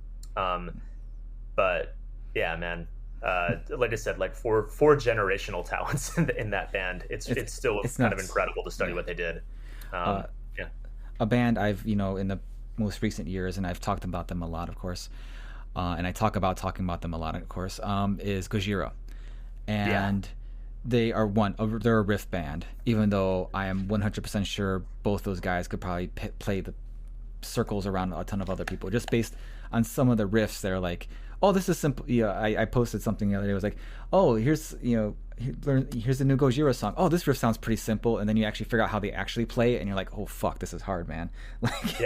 But yeah, man, like I said, like for generational talents in that band, it's still kind of incredible to study what they did. A band I've, in the most recent years, and I've talked about them a lot, of course, and I talking about them a lot, of course, is Gojira. And they're a riff band, even though I am 100% sure both those guys could probably play the circles around a ton of other people, just based on some of the riffs. They're like, oh, this is simple. I posted something the other day. It was like, oh, here's the new Gojira song. Oh, this riff sounds pretty simple, and then you actually figure out how they actually play it, and you're like, oh fuck, this is hard, man. Like,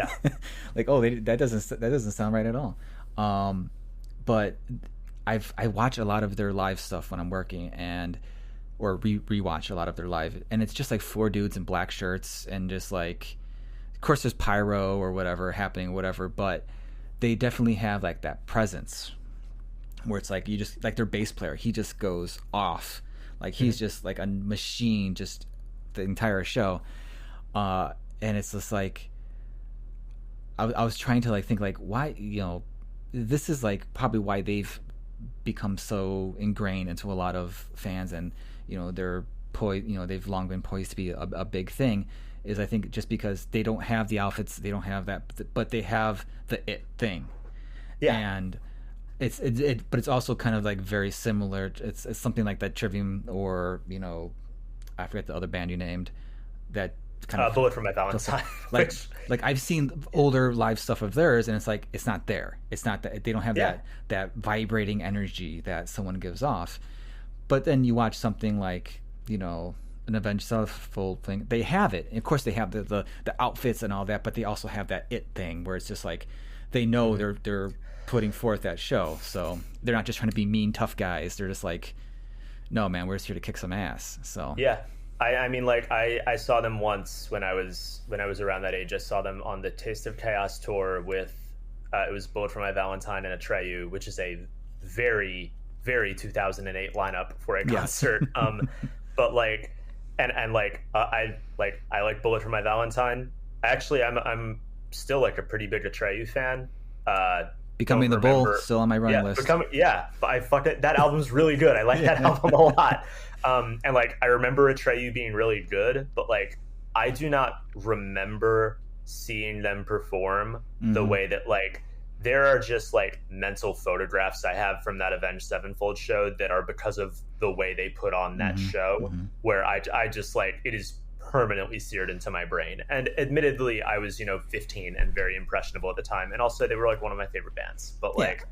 like, oh, that doesn't sound right at all. But I watch a lot of their live stuff when I'm working, or rewatch a lot of their live, and it's just like four dudes in black shirts, and just like, of course there's pyro or whatever happening, but they definitely have like that presence where it's like, you just like their bass player, he just goes off. Like he's just like a machine, just the entire show. And it's just like, I was trying to like think like, why, this is like probably why they've become so ingrained into a lot of fans, and they've long been poised to be a big thing, is I think just because they don't have the outfits, they don't have that, but they have the it thing. And but it's also kind of like very similar. It's something like that Trivium, or I forget the other band you named, that kind of Bullet for My Valentine. Like I've seen older live stuff of theirs, and it's like, it's not there. It's not that they don't have that vibrating energy that someone gives off. But then you watch something like an Avenged Sevenfold thing, they have it. And of course they have the outfits and all that, but they also have that it thing where it's just like, they know they're putting forth that show, so they're not just trying to be mean tough guys. They're just like, no man, we're just here to kick some ass. So I mean, like I saw them once when I was around that age. I saw them on the Taste of Chaos tour with it was Bullet for My Valentine and Atreyu, which is a very, very 2008 lineup for a concert. But like, and like I like Bullet for My Valentine. Actually, I'm still like a pretty big Atreyu fan. Becoming the Bull, still on my running list. I fucked it. That album's really good. I like that album a lot. And like I remember Atreyu being really good, but like I do not remember seeing them perform the way that like there are just like mental photographs I have from that Avenged Sevenfold show that are because of the way they put on that show, where I just like it is permanently seared into my brain. And admittedly, I was 15 and very impressionable at the time, and also they were like one of my favorite bands. But like,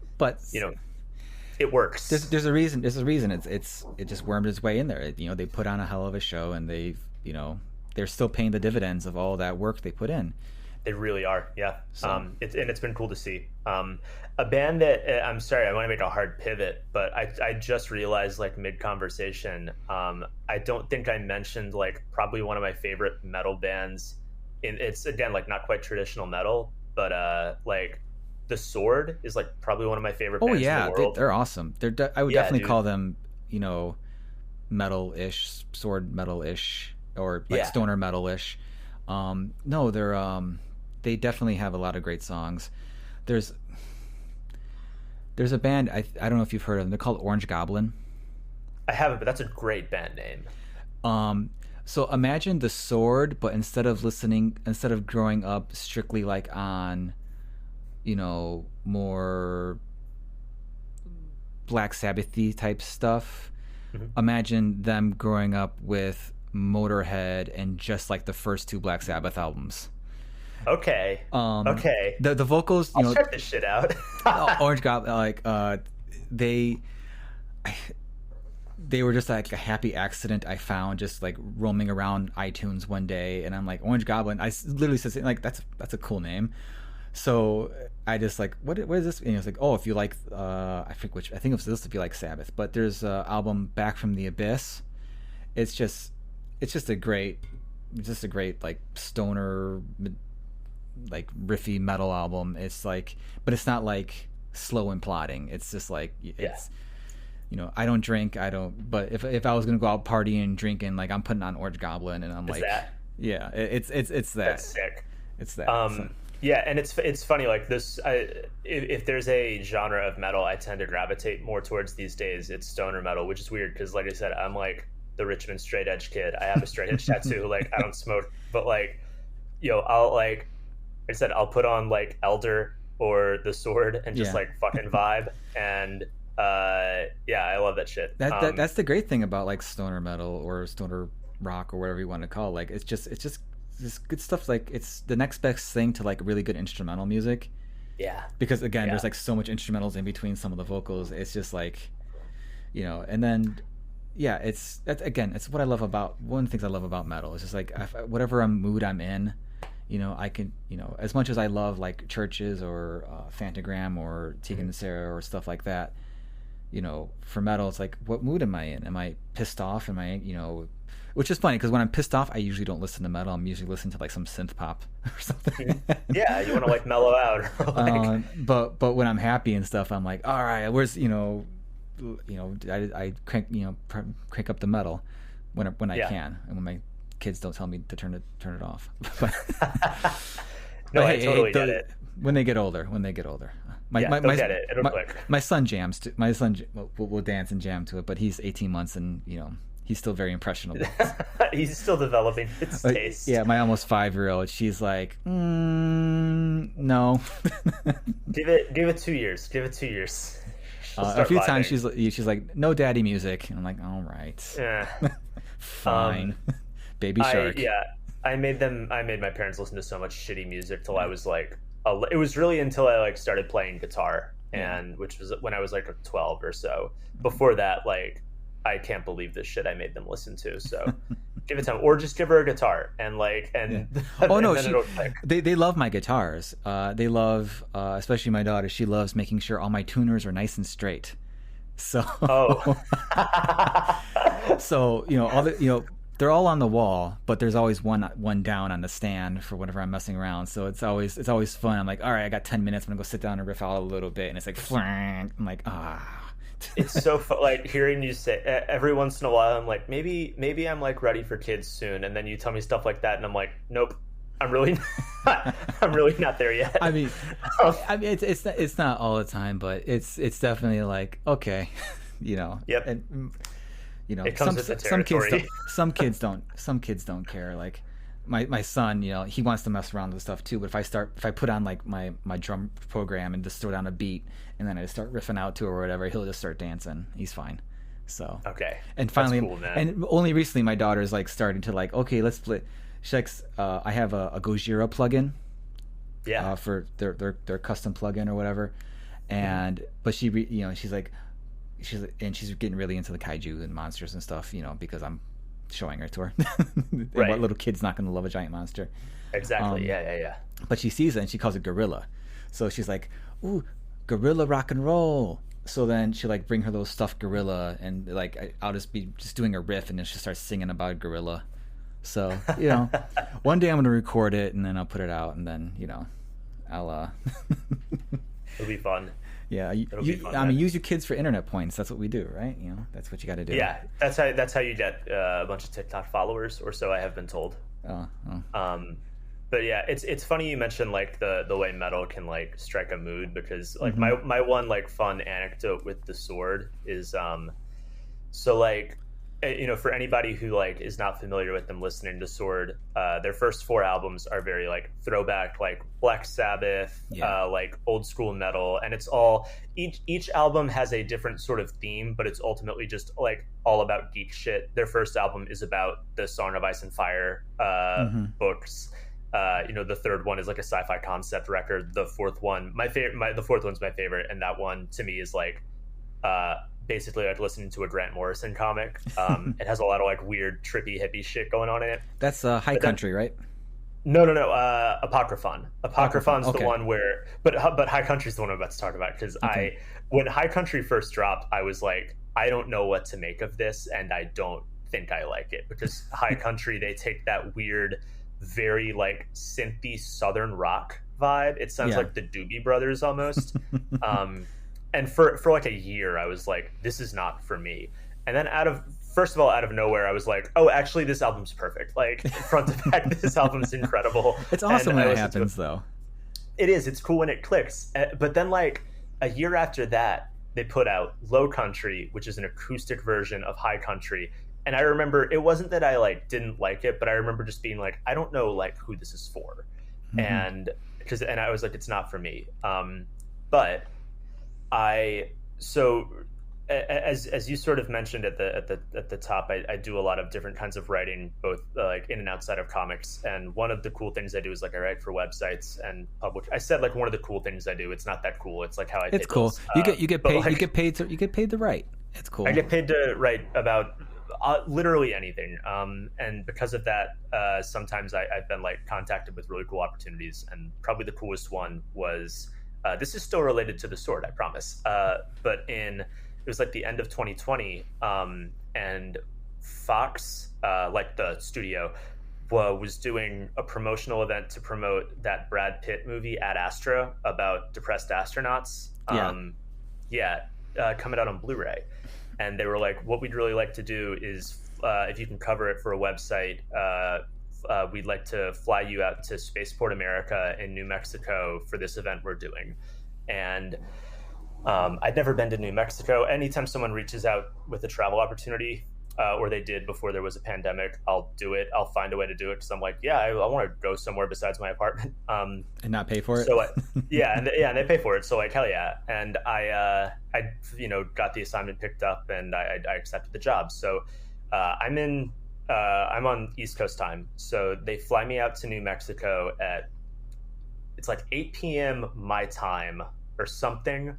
it works. There's a reason. It just wormed its way in there. They put on a hell of a show, and they're still paying the dividends of all that work they put in. They really are, yeah. So. It's been cool to see. A band that I'm sorry, I want to make a hard pivot, but I just realized like mid conversation, I don't think I mentioned like probably one of my favorite metal bands. It's again like not quite traditional metal, but like The Sword is like probably one of my favorite bands in the world. They're awesome. I would definitely call them metal-ish, sword metal-ish, or like stoner metal-ish. No, they definitely have a lot of great songs. There's a band, I don't know if you've heard of them. They're called Orange Goblin. I haven't, but that's a great band name. So imagine The Sword, but instead of growing up strictly like on, more Black Sabbath-y type stuff, imagine them growing up with Motorhead and just like the first two Black Sabbath albums. Okay. Okay. The vocals, I'll check this shit out. Orange Goblin, like they were just like a happy accident I found just like roaming around iTunes one day, and I'm like, Orange Goblin. I literally said like that's a cool name. So I just like what is this? And it's like, oh, if you like I think it was this if you like Sabbath, but there's an album Back from the Abyss. It's just a great like stoner like riffy metal album. It's like, but it's not like slow and plodding. It's just like it's I don't drink, but if I was gonna go out partying and drinking, like I'm putting on Orange Goblin and I'm like that? Yeah, it's that. That's sick. It's that. Yeah, and it's funny like this. If there's a genre of metal I tend to gravitate more towards these days, it's stoner metal, which is weird because like I said, I'm like the Richmond straight edge kid. I have a straight edge tattoo. Like I don't smoke, but like I'll like I said, I'll put on like Elder or The Sword and just like fucking vibe. And I love that shit. That's the great thing about like stoner metal or stoner rock or whatever you want to call it. Like it's just this good stuff. Like it's the next best thing to like really good instrumental music. Yeah. Because again, there's like so much instrumentals in between some of the vocals. It's just like, and then it's what I love about one of the things I love about metal. It's just like whatever mood I'm in. I can, as much as I love like Churches or Phantogram or Tegan and Sarah or stuff like that, for metal, it's like, what mood am I in? Am I pissed off? Am I, which is funny because when I'm pissed off, I usually don't listen to metal. I'm usually listening to like some synth pop or something. Yeah, you want to like mellow out. But when I'm happy and stuff, I'm like, all right, where's, I crank up the metal when I can, and when my kids don't tell me to turn it off. No, I totally get it. When they get older. They'll get it. It'll click. My son jams. My son will dance and jam to it, but he's 18 months and he's still very impressionable. He's still developing his taste. Yeah, my almost 5-year-old. She's like, no. Give it 2 years. Give it 2 years. A few times she's like, no daddy music, and I'm like, all right, fine. Baby Shark. I made my parents listen to so much shitty music till I was like, it was really until I like started playing guitar, and which was when I was like 12 or so. Before that, like, I can't believe the shit I made them listen to. So give it time, or just give her a guitar and oh no, they love my guitars. They love, especially my daughter. She loves making sure all my tuners are nice and straight. So so all the they're all on the wall, but there's always one down on the stand for whenever I'm messing around. So it's always fun. I'm like, all right, I got 10 minutes. I'm gonna go sit down and riff out a little bit, and it's like, I'm like, It's so fun, like hearing you say every once in a while. I'm like, maybe I'm like ready for kids soon, and then you tell me stuff like that, and I'm like, nope, I'm really not there yet. I mean, it's not all the time, but it's definitely like, okay, Yep. And You know, it comes with the some territory. Some kids don't care. Like my son, you know, he wants to mess around with stuff too. But if I put on like my drum program and just throw down a beat and then I start riffing out to it or whatever, he'll just start dancing. He's fine. So Okay. And finally, That's cool, man. and only recently my daughter's like starting to like, okay, let's split. She likes, I have a Gojira plugin. Yeah. For their custom plugin or whatever, and but she's getting really into the kaiju and monsters and stuff, you know, because I'm showing her to her. Right. What little kid's not going to love a giant monster? Exactly. Yeah. But she sees it and she calls it gorilla, so she's like, "Ooh, gorilla rock and roll." So then she like bring her little stuffed gorilla, and like I'll just be doing a riff, and then she starts singing about gorilla. So, you know, one day I'm going to record it and then I'll put it out, and then, you know, I'll It'll be fun. Yeah, I mean, use your kids for internet points. That's what we do, right? You know, that's what you got to do. Yeah, that's how you get a bunch of TikTok followers, or so I have been told. Oh. But yeah, it's funny you mentioned like the way metal can like strike a mood, because like my one like fun anecdote with the Sword is so like, you know, for anybody who like is not familiar with them listening to Sword, their first 4 albums are very like throwback, like Black Sabbath, like old school metal, and it's all each album has a different sort of theme, but it's ultimately just like all about geek shit. Their first album is about the Song of Ice and Fire books. You know, the third one is like a sci-fi concept record. The fourth one, the fourth one's my favorite, and that one to me is like basically like listening to a Grant Morrison comic. It has a lot of like weird, trippy, hippie shit going on in it. That's High Country, right? No. Apocryphon. Apocryphon's okay. the one where, but High Country's the one I'm about to talk about, because when High Country first dropped, I was like, I don't know what to make of this, and I don't think I like it, because High Country, they take that weird, very like synthy Southern rock vibe. It sounds like the Doobie Brothers almost. And for like a year, I was like, this is not for me. And then out of nowhere, I was like, oh, actually, this album's perfect. Like front to back, this album's incredible. It's awesome when it happens, though. It is. It's cool when it clicks. But then like a year after that, they put out Low Country, which is an acoustic version of High Country. And I remember it wasn't that I like didn't like it, but I remember just being like, I don't know like who this is for. And I was like, it's not for me. But as you sort of mentioned at the top, I do a lot of different kinds of writing, both like in and outside of comics. And one of the cool things I do is like I write for websites and publish. I said like one of the cool things I do. It's not that cool. It's like how I. It's cool. Bills. You get paid. Like, you get paid to write. It's cool. I get paid to write about literally anything. And because of that, sometimes I've been like contacted with really cool opportunities. And probably the coolest one was. This is still related to the Sword, I promise. But it was like the end of 2020, and Fox, like the studio, was doing a promotional event to promote that Brad Pitt movie Ad Astra about depressed astronauts. Coming out on Blu-ray. And they were like, what we'd really like to do is, if you can cover it for a website, we'd like to fly you out to Spaceport America in New Mexico for this event we're doing. And I'd never been to New Mexico. Anytime someone reaches out with a travel opportunity, or they did before there was a pandemic, I'll do it. I'll find a way to do it, because I'm like, I want to go somewhere besides my apartment. And not pay for it? So and they pay for it. So like, hell yeah. And I got the assignment picked up, and I accepted the job. So I'm on East Coast time, so they fly me out to New Mexico it's like 8 p.m. my time or something.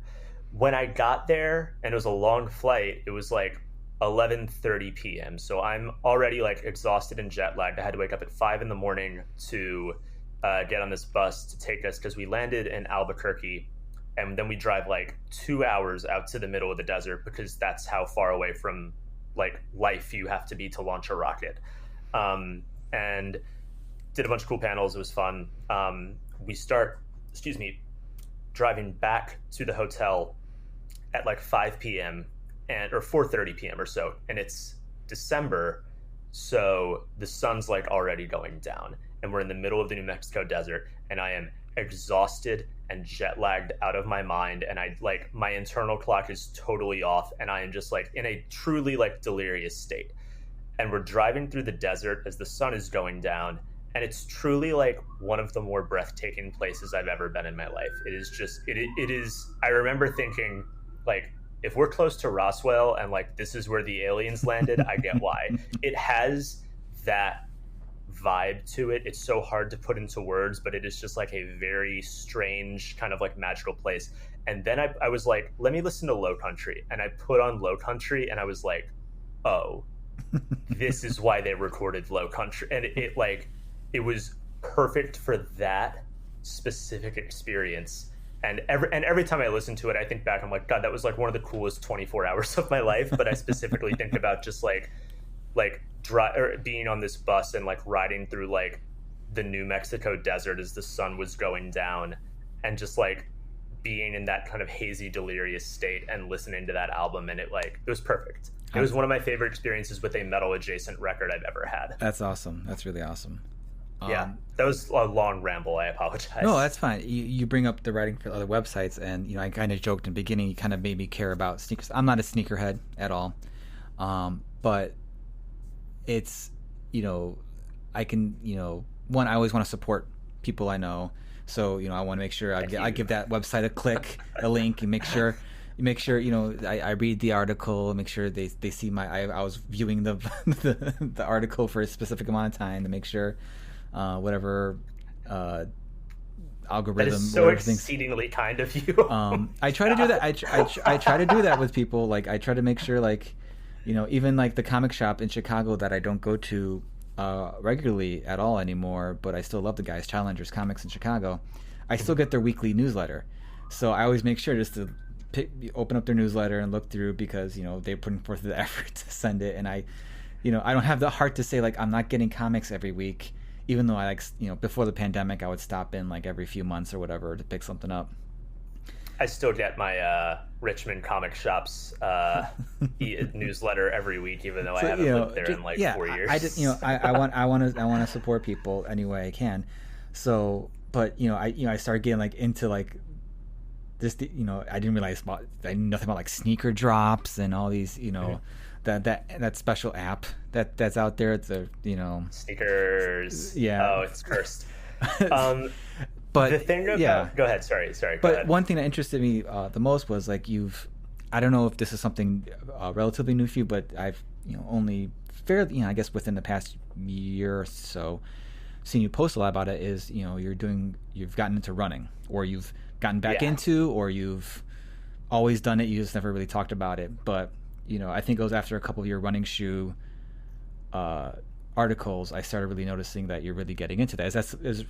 When I got there, and it was a long flight, it was like 11:30 p.m. So I'm already like exhausted and jet lagged. I had to wake up at 5 a.m. to get on this bus to take us, because we landed in Albuquerque, and then we drive like 2 hours out to the middle of the desert, because that's how far away from like life you have to be to launch a rocket. And did a bunch of cool panels. It was fun. We start driving back to the hotel at like 5 p.m. or 4:30 p.m. or so, and it's December, so the sun's like already going down, and we're in the middle of the New Mexico desert, and I am exhausted and jet lagged out of my mind, and I like my internal clock is totally off, and I am just like in a truly like delirious state. And we're driving through the desert as the sun is going down, and it's truly like one of the more breathtaking places I've ever been in my life. It is just it is. I remember thinking like, if we're close to Roswell and like this is where the aliens landed, I get why. It has that vibe to it. It's so hard to put into words, but it is just like a very strange kind of like magical place. And then I was like, let me listen to Low Country, and I put on Low Country, and I was like, oh, this is why they recorded Low Country. And it was perfect for that specific experience. And every time I listen to it, I think back, I'm like, God, that was like one of the coolest 24 hours of my life. But I specifically think about just like being on this bus and like riding through like the New Mexico desert as the sun was going down, and just like being in that kind of hazy, delirious state and listening to that album. And it was perfect. It was one of my favorite experiences with a metal adjacent record I've ever had. That's awesome. That's really awesome. Yeah, that was a long ramble. I apologize. No, that's fine. You bring up the writing for other websites, and I kind of joked in the beginning. You kind of made me care about sneakers. I'm not a sneakerhead at all, but it's I can one, I always want to support people I know, so I want to make sure I give that website a click, a link, and make sure I read the article, make sure they see I was viewing the article for a specific amount of time to make sure whatever algorithm. That is so exceedingly kind of you. I try to do that. I try to do that with people. Like I try to make sure, like even like the comic shop in Chicago that I don't go to regularly at all anymore, but I still love the guys, Challengers Comics in Chicago. I still get their weekly newsletter, so I always make sure just to open up their newsletter and look through, because they're putting forth the effort to send it, and I don't have the heart to say like I'm not getting comics every week. Even though I before the pandemic, I would stop in like every few months or whatever to pick something up. I still get my Richmond comic shop's newsletter every week, even though I haven't lived there in like 4 years. I want to support people any way I can. So, but I started getting like into like this. I didn't realize I knew nothing about like sneaker drops and all these. That special app that's out there. It's sneakers. Yeah. Oh, it's cursed. But the thing about, go ahead. Sorry. Go ahead. One thing that interested me the most was like I don't know if this is something relatively new for you, but I've only fairly I guess within the past year or so seen you post a lot about it. Is you've gotten into running, or you've gotten back into, or you've always done it. You just never really talked about it, but. I think it was after a couple of your running shoe articles, I started really noticing that you're really getting into that.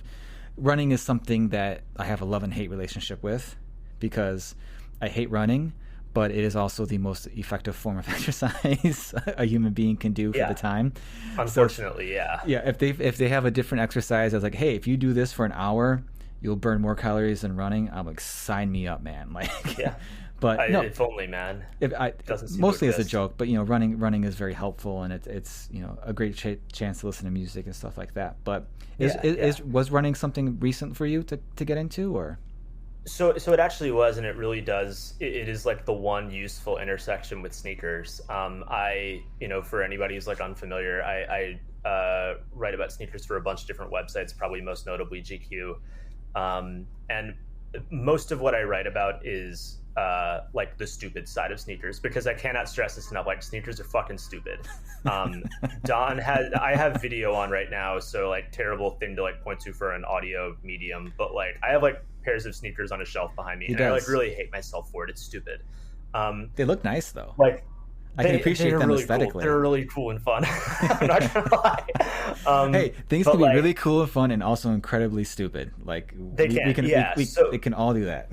Running is something that I have a love and hate relationship with, because I hate running, but it is also the most effective form of exercise a human being can do for the time. Unfortunately, Yeah, if they have a different exercise, I was like, hey, if you do this for an hour, you'll burn more calories than running. I'm like, sign me up, man. Like, yeah. But if only, man. Mostly as a joke, but running is very helpful, and it's a great chance to listen to music and stuff like that. But was running something recent for you to get into, or? So it actually was, and it really does. It is like the one useful intersection with sneakers. For anybody who's like unfamiliar, I write about sneakers for a bunch of different websites, probably most notably GQ, and most of what I write about is like the stupid side of sneakers, because I cannot stress this enough. Like, sneakers are fucking stupid. I have video on right now, so like terrible thing to like point to for an audio medium, but like I have like pairs of sneakers on a shelf behind me, and I like really hate myself for it. It's stupid. They look nice though. Like I can appreciate them really aesthetically. Cool. They're really cool and fun. I'm not gonna lie. Hey, things can be really cool and fun, and also incredibly stupid. Like they can all do that.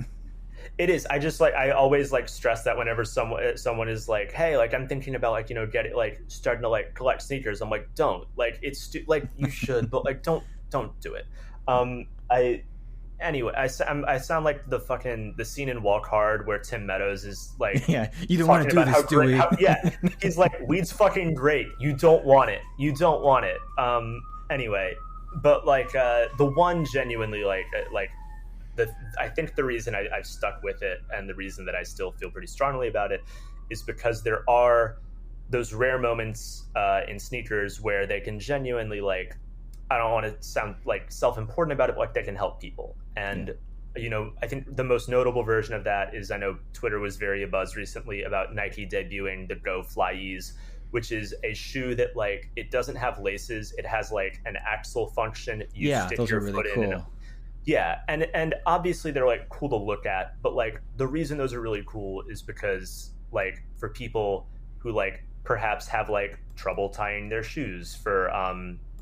It is. I always like stress that whenever someone is like, hey, like I'm thinking about like starting to like collect sneakers. I'm like, don't, like it's like you should, but like don't do it. I sound like the scene in Walk Hard where Tim Meadows is like, yeah, you don't want to do this, do we? He's like, weed's fucking great. You don't want it. Anyway, but like the one genuinely like I think the reason I've stuck with it, and the reason that I still feel pretty strongly about it, is because there are those rare moments in sneakers where they can genuinely, like, I don't want to sound like self-important about it, but like they can help people. And I think the most notable version of that is, I know Twitter was very abuzz recently about Nike debuting the Go Flyes, which is a shoe that, like, it doesn't have laces. It has like an axle function. You stick those your are really foot cool. in. And obviously they're like cool to look at, but like the reason those are really cool is because, like, for people who like perhaps have like trouble tying their shoes, for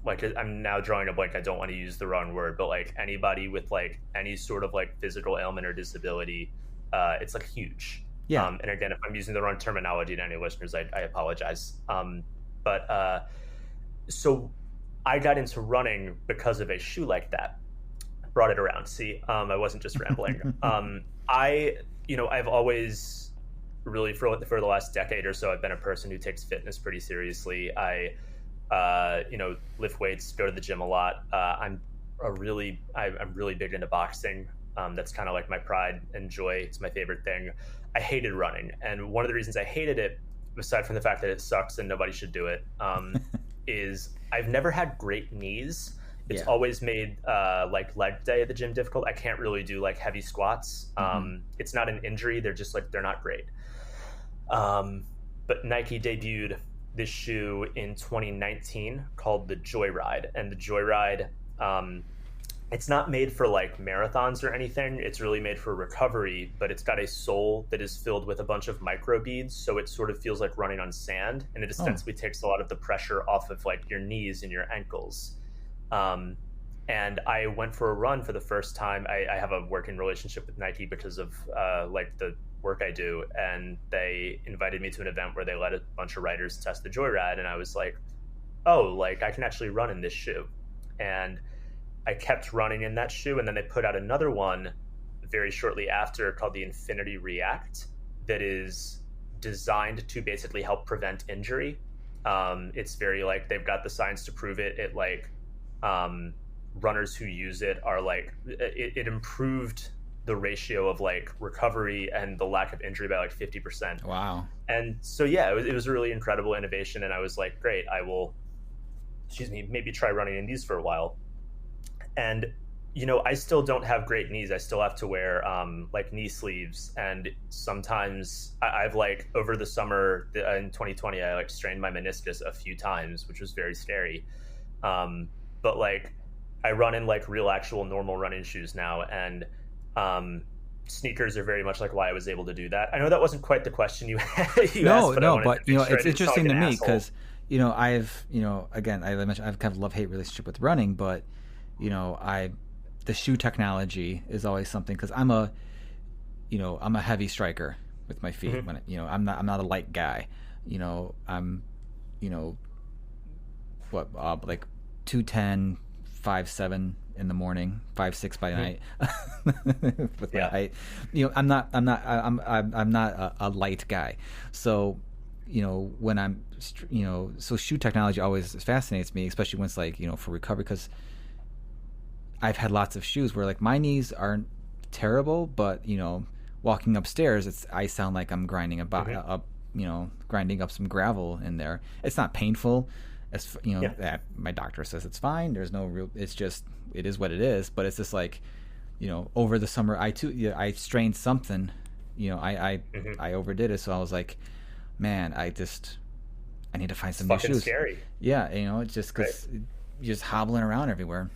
like, I'm now drawing a blank, I don't want to use the wrong word, but like anybody with like any sort of like physical ailment or disability, it's like huge. And again, if I'm using the wrong terminology to any listeners, I apologize. So I got into running because of a shoe like that. Brought it around. See, I wasn't just rambling. I've always really, for the last decade or so, I've been a person who takes fitness pretty seriously. I lift weights, go to the gym a lot. I'm really big into boxing. That's kind of like my pride and joy. It's my favorite thing. I hated running, and one of the reasons I hated it, aside from the fact that it sucks and nobody should do it, is I've never had great knees. It's always made like leg day at the gym difficult. I can't really do like heavy squats. It's not an injury. They're just like, they're not great. But Nike debuted this shoe in 2019 called the Joyride. And the Joyride, it's not made for like marathons or anything. It's really made for recovery, but it's got a sole that is filled with a bunch of micro beads. So it sort of feels like running on sand, and it ostensibly takes a lot of the pressure off of like your knees and your ankles. And I went for a run for the first time. I have a working relationship with Nike because of like the work I do, and they invited me to an event where they let a bunch of riders test the Joyride, and I was like, oh, like I can actually run in this shoe. And I kept running in that shoe, and then they put out another one very shortly after called the Infinity React that is designed to basically help prevent injury. It's very like, they've got the science to prove it. It like runners who use it are like, it improved the ratio of like recovery and the lack of injury by like 50%. Wow. And so, yeah, it was a really incredible innovation. And I was like, great, I will, maybe try running in these for a while. And, I still don't have great knees. I still have to wear like knee sleeves. And sometimes I've like over the summer in 2020, I like strained my meniscus a few times, which was very scary. But like I run in like real actual normal running shoes now. And sneakers are very much like why I was able to do that. I know that wasn't quite the question you asked. But it's interesting to me because, I've, again, I mentioned I've kind of love-hate relationship with running, but, the shoe technology is always something, because I'm a heavy striker with my feet. When I'm not a light guy. I'm, like 210, 5'7" in the morning, 5'6" by night. With my height, I'm not a light guy. So, when I'm, so shoe technology always fascinates me, especially when it's like, for recovery, because I've had lots of shoes where like my knees aren't terrible, but walking upstairs, I sound like I'm grinding grinding up some gravel in there. It's not painful. As my doctor says it's fine. There's no real. It's just, it is what it is. But it's just like, over the summer I strained something. I overdid it. So I was like, man, I need to find some new shoes. Scary. Yeah, it's just because you're just hobbling around everywhere.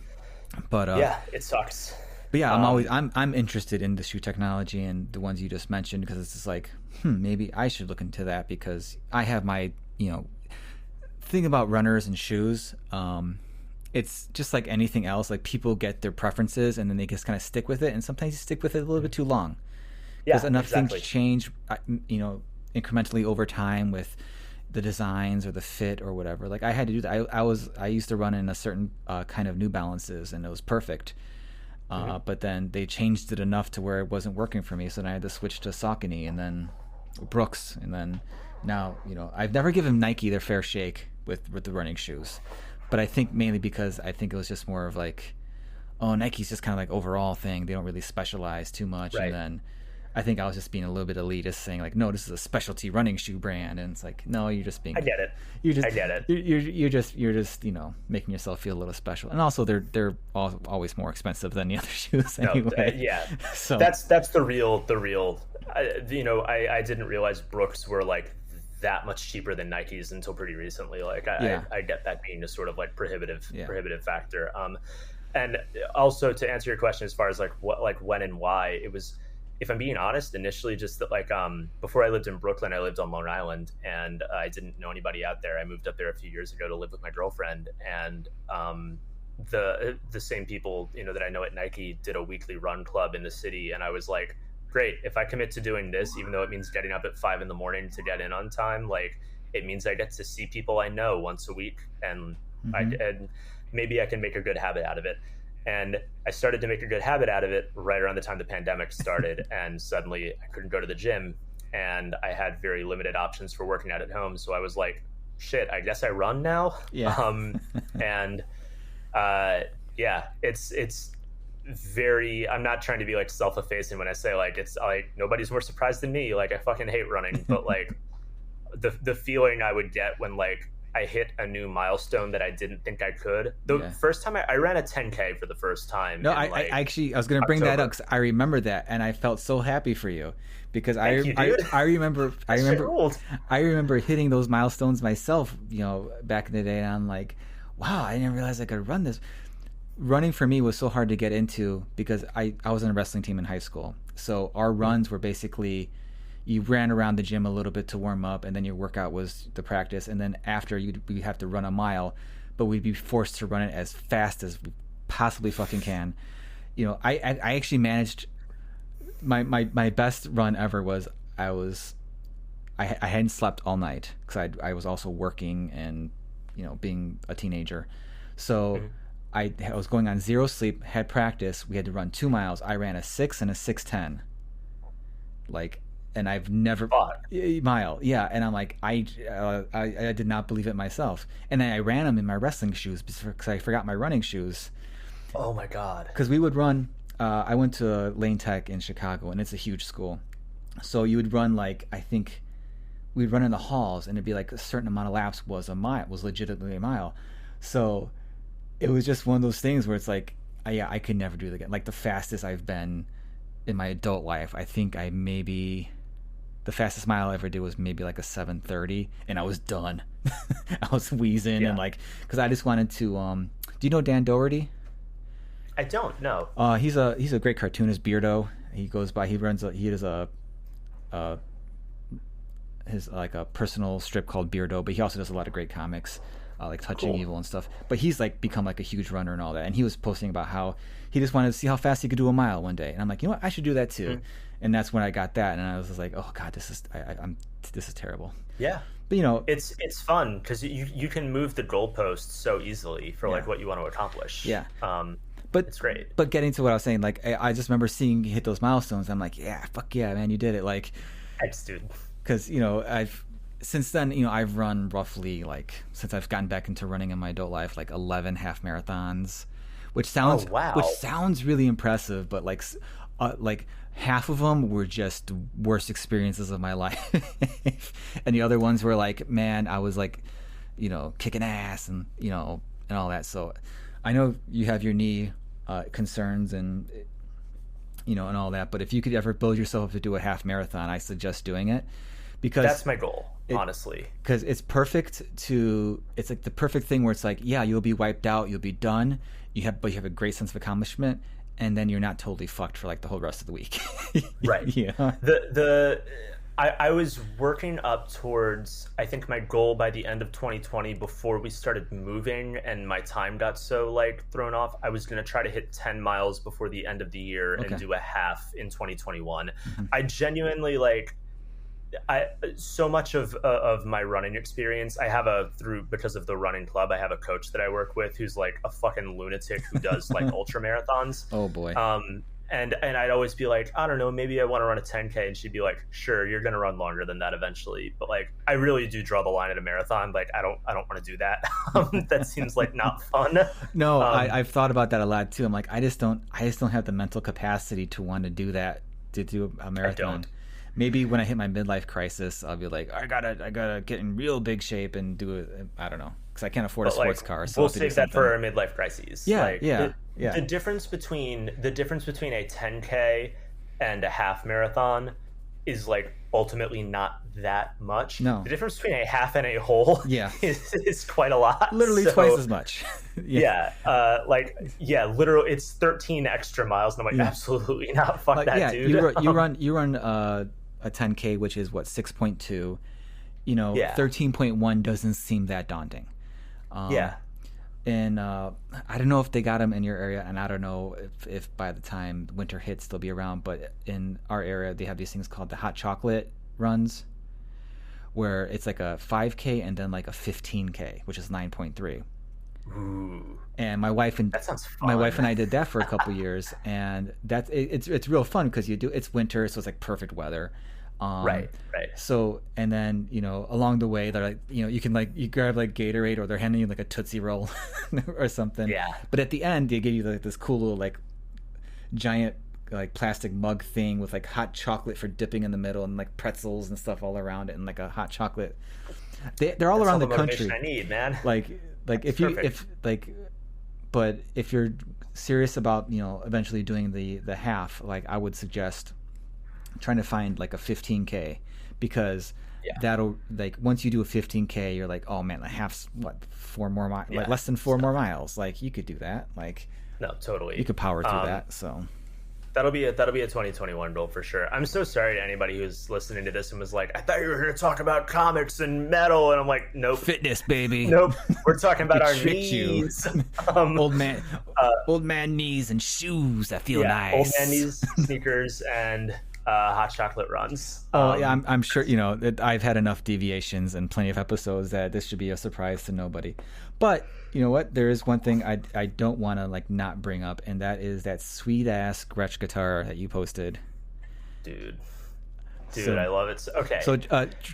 But it sucks. But yeah, I'm interested in the shoe technology and the ones you just mentioned, because it's just like, maybe I should look into that, because I have my thing about runners and shoes. It's just like anything else. Like, people get their preferences and then they just kind of stick with it, and sometimes you stick with it a little bit too long. Because enough things change, incrementally over time with the designs or the fit or whatever. Like, I had to do that. I used to run in a certain kind of New Balances, and it was perfect. But then they changed it enough to where it wasn't working for me, so then I had to switch to Saucony and then Brooks, and then now I've never given Nike their fair shake with the running shoes, but I think mainly because I think it was just more of like, oh, Nike's just kind of like overall thing. They don't really specialize too much. Right. And then I think I was just being a little bit elitist, saying like, no, this is a specialty running shoe brand. And it's like, no, you're just being. I get it. I get it. You're just making yourself feel a little special. And also, they're always more expensive than the other shoes anyway. Yeah. So that's the real. I didn't realize Brooks were like that much cheaper than Nikes until pretty recently. Like I get that being a sort of like prohibitive factor. And also to answer your question as far as like what, like when and why, it was, if I'm being honest, initially just that like before I lived in Brooklyn, I lived on Long Island, and I didn't know anybody out there. I moved up there a few years ago to live with my girlfriend, and the same people that I know at Nike did a weekly run club in the city, and I was like, great, if I commit to doing this, even though it means getting up at 5 a.m. to get in on time, like it means I get to see people I know once a week, and and maybe I can make a good habit out of it. And I started to make a good habit out of it right around the time the pandemic started, and suddenly I couldn't go to the gym, and I had very limited options for working out at home. So I was like, shit, I guess I run now. It's very, I'm not trying to be like self-effacing when I say like, it's like nobody's more surprised than me. Like I fucking hate running, but like the feeling I would get when like I hit a new milestone that I didn't think I could. The first time I ran a 10K for the first time. No, I was going to bring that up because I remember that, and I felt so happy for you because I remember hitting those milestones myself, back in the day, and I'm like, wow, I didn't realize I could run this. Running for me was so hard to get into because I was on a wrestling team in high school, so our runs were basically, you ran around the gym a little bit to warm up, and then your workout was the practice, and then after we have to run a mile, but we'd be forced to run it as fast as we possibly fucking can. I actually managed my best run ever was I hadn't slept all night because I was also working and being a teenager, so I was going on 0 sleep, had practice, we had to run 2 miles. I ran a 6 and a 6:10, like. And I've never mile, and I'm like, I did not believe it myself. And then I ran them in my wrestling shoes because I forgot my running shoes. Oh my god! Because we would run. I went to Lane Tech in Chicago, and it's a huge school. So you would run like, I think we'd run in the halls, and it'd be like a certain amount of laps was legitimately a mile. So it was just one of those things where it's like, I could never do it again. Like the fastest I've been in my adult life, I think the fastest mile I ever did was maybe like a 7:30, and I was done. I was wheezing and like, because I just wanted to. Do you know Dan Doherty? I don't know. He's a great cartoonist, Beardo. He does his like a personal strip called Beardo, but he also does a lot of great comics, like Touching Evil and stuff. But he's like become like a huge runner and all that. And he was posting about how he just wanted to see how fast he could do a mile one day. And I'm like, you know what, I should do that too. And that's when I got that, and I was just like, oh god, this is terrible. Yeah. But it's fun because you can move the goalposts so easily for like what you want to accomplish. Yeah. But it's great. But getting to what I was saying, like I just remember seeing you hit those milestones. I'm like, yeah, fuck yeah, man, you did it. Like, thanks, dude. Because since then, I've run roughly, like, since I've gotten back into running in my adult life, like 11 half marathons, which sounds really impressive, but like half of them were just the worst experiences of my life. And the other ones were like, man, I was like, kicking ass and, and all that. So I know you have your knee concerns and, and all that, but if you could ever build yourself up to do a half marathon, I suggest doing it, because that's my goal, honestly. Because it's perfect it's like the perfect thing where it's like, yeah, you'll be wiped out, you'll be done, but you have a great sense of accomplishment, and then you're not totally fucked for like the whole rest of the week. Right. Yeah. I was working up towards, I think, my goal by the end of 2020, before we started moving and my time got so like thrown off. I was going to try to hit 10 miles before the end of the year and do a half in 2021. I genuinely so much of my running experience, I have because of the running club, I have a coach that I work with who's like a fucking lunatic who does like ultra marathons. Oh boy. and I'd always be like, I don't know, maybe I want to run a 10K, and she'd be like, sure, you're gonna run longer than that eventually, but like I really do draw the line at a marathon. Like I don't want to do that. That seems like not fun. No, I've thought about that a lot too. I'm like, I just don't have the mental capacity to want to do that, to do a marathon. Maybe when I hit my midlife crisis, I'll be like, I gotta get in real big shape and do it. I don't know, because I can't afford a sports car. So we'll save that for our midlife crises. Yeah, The difference between a 10K and a half marathon is like ultimately not that much. No, the difference between a half and a whole is quite a lot. Literally twice as much. Literally, it's 13 extra miles, and I'm like, absolutely not. Fuck that, dude. You run a 10K, which is what, 6.2. 13.1 doesn't seem that daunting. And I don't know if they got them in your area, and I don't know if by the time winter hits they'll be around, but in our area they have these things called the hot chocolate runs, where it's like a 5K and then like a 15K, which is 9.3. Ooh. And my wife and I did that for a couple years, and it's real fun because it's winter, so it's like perfect weather. Right. So, and then, along the way, they're like, you grab like Gatorade, or they're handing you like a Tootsie Roll or something. Yeah. But at the end, they give you like this cool little like giant like plastic mug thing with like hot chocolate for dipping in the middle, and like pretzels and stuff all around it, and like a hot chocolate. They're all around the country. I need, man. But if you're serious about eventually doing the half, like I would suggest trying to find like a 15K, because that'll, like, once you do a 15K, you're like, oh man, the half's what, 4 more miles, like less than 4 more miles. Like you could do that. Like, no, totally. You could power through that. So that'll be a 2021 goal for sure. I'm so sorry to anybody who's listening to this and was like, I thought you were here to talk about comics and metal, and I'm like, nope, fitness, baby. Nope, we're talking about our knees. Old man knees and shoes that feel nice. Old man knees, sneakers, and hot chocolate runs. I'm sure I've had enough deviations and plenty of episodes that this should be a surprise to nobody. But you know what? There is one thing I don't want to like not bring up, and that is that sweet ass Gretsch guitar that you posted. Dude, I love it. Okay. So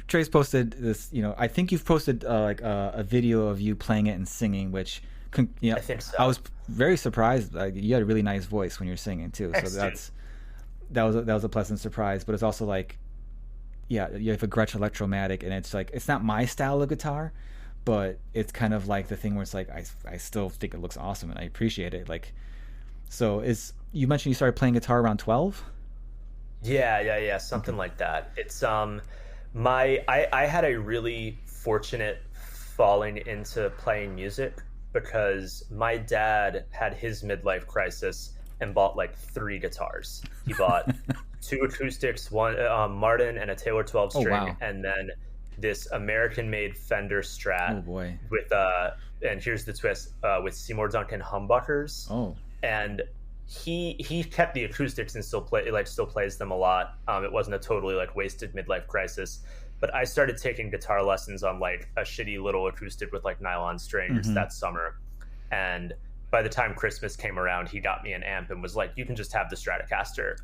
Trace posted this. I think you've posted like a video of you playing it and singing, which I think so. I was very surprised. You had a really nice voice when you're singing too. Thanks, so that was a pleasant surprise. But it's also like, you have a Gretsch Electromatic, and it's like, it's not my style of guitar, but it's kind of like the thing where it's like, I still think it looks awesome and I appreciate it. Like, so you mentioned you started playing guitar around 12? Yeah, something like that. It's I had a really fortunate falling into playing music, because my dad had his midlife crisis and bought like 3 guitars. He bought 2 acoustics, one Martin and a Taylor 12 string, wow. and then this American-made Fender Strat. Oh boy! With and here's the twist, with Seymour Duncan humbuckers. Oh. And he kept the acoustics and still plays them a lot. It wasn't a totally like wasted midlife crisis. But I started taking guitar lessons on like a shitty little acoustic with like nylon strings that summer, and by the time Christmas came around, he got me an amp and was like, "You can just have the Stratocaster,"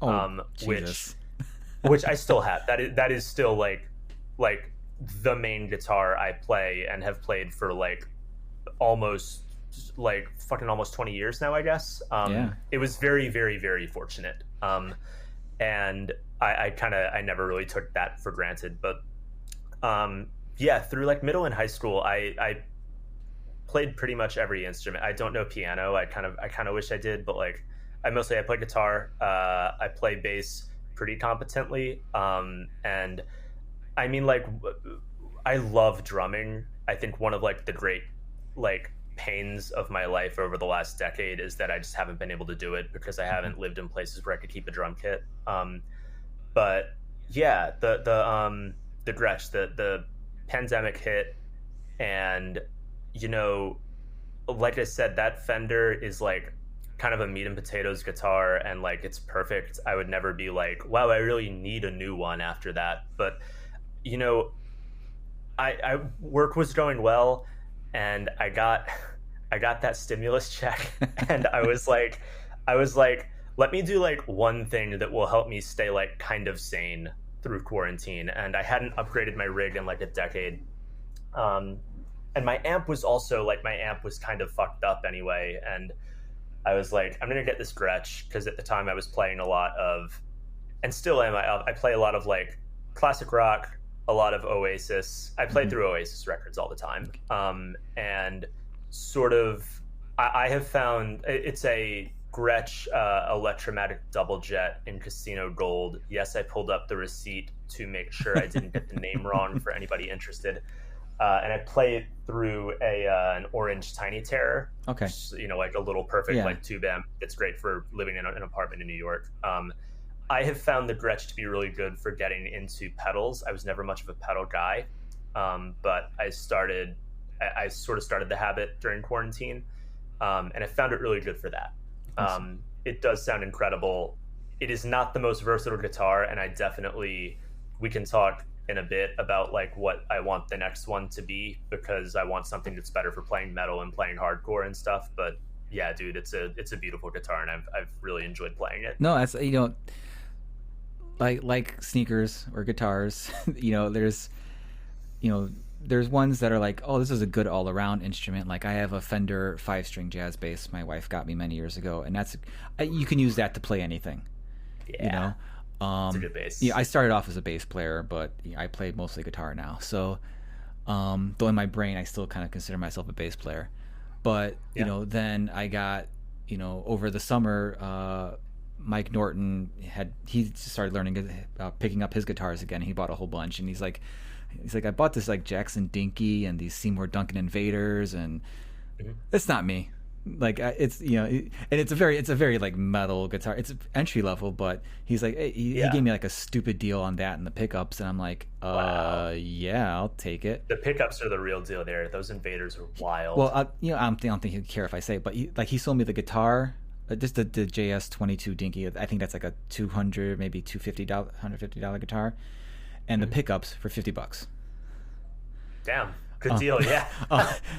which I still have. That is still like the main guitar I play and have played for like almost 20 years now, I guess. It was very, very, very fortunate, and I never really took that for granted. But through like middle and high school, I played pretty much every instrument. I don't know piano. I kind of wish I did, but like I play guitar. I play bass pretty competently. And I mean, like, I love drumming. I think one of like the great like pains of my life over the last decade is that I just haven't been able to do it because I haven't lived in places where I could keep a drum kit. But yeah, the Gretsch, the pandemic hit, and like I said, that Fender is like kind of a meat and potatoes guitar, and like it's perfect. I would never be like, wow, I really need a new one after that. But I work was going well, and I got that stimulus check, and I was like, let me do like one thing that will help me stay like kind of sane through quarantine. And I hadn't upgraded my rig in like a decade. And my amp was also like, my amp was kind of fucked up anyway. And I was like, I'm going to get this Gretsch, because at the time I was playing a lot of, and still am, I play a lot of like classic rock, a lot of Oasis. I play through Oasis records all the time. And sort of, I have found, it's a Gretsch Electromatic Double Jet in Casino Gold. Yes, I pulled up the receipt to make sure I didn't get the name wrong for anybody interested. And I play it through an orange Tiny Terror. Okay. Which, like a little perfect like tube amp. It's great for living in an apartment in New York. I have found the Gretsch to be really good for getting into pedals. I was never much of a pedal guy, but I sort of started the habit during quarantine, and I found it really good for that. It does sound incredible. It is not the most versatile guitar, and we can talk in a bit about like what I want the next one to be, because I want something that's better for playing metal and playing hardcore and stuff. But yeah, dude, it's a beautiful guitar, and I've really enjoyed playing it. No, that's like sneakers or guitars, there's ones that are like, oh, this is a good all-around instrument. Like I have a Fender 5-string jazz bass my wife got me many years ago, and you can use that to play anything. Yeah. It's a good bass. Yeah, I started off as a bass player, but I play mostly guitar now. So, though in my brain I still kind of consider myself a bass player. But then I got, over the summer, Mike Norton he started learning picking up his guitars again. He bought a whole bunch, and he's like, I bought this like Jackson Dinky and these Seymour Duncan Invaders, and it's not me. Like it's and it's a very like metal guitar. It's entry level, but he's like, hey, he gave me like a stupid deal on that and the pickups, and I'm like, wow. Yeah, I'll take it. The pickups are the real deal there. Those Invaders are wild. Well, I don't think he'd care if I say it, but he sold me the guitar, just the JS22 Dinky. I think that's like a $200, maybe $150 guitar, and the pickups for $50. Damn. Good deal, yeah.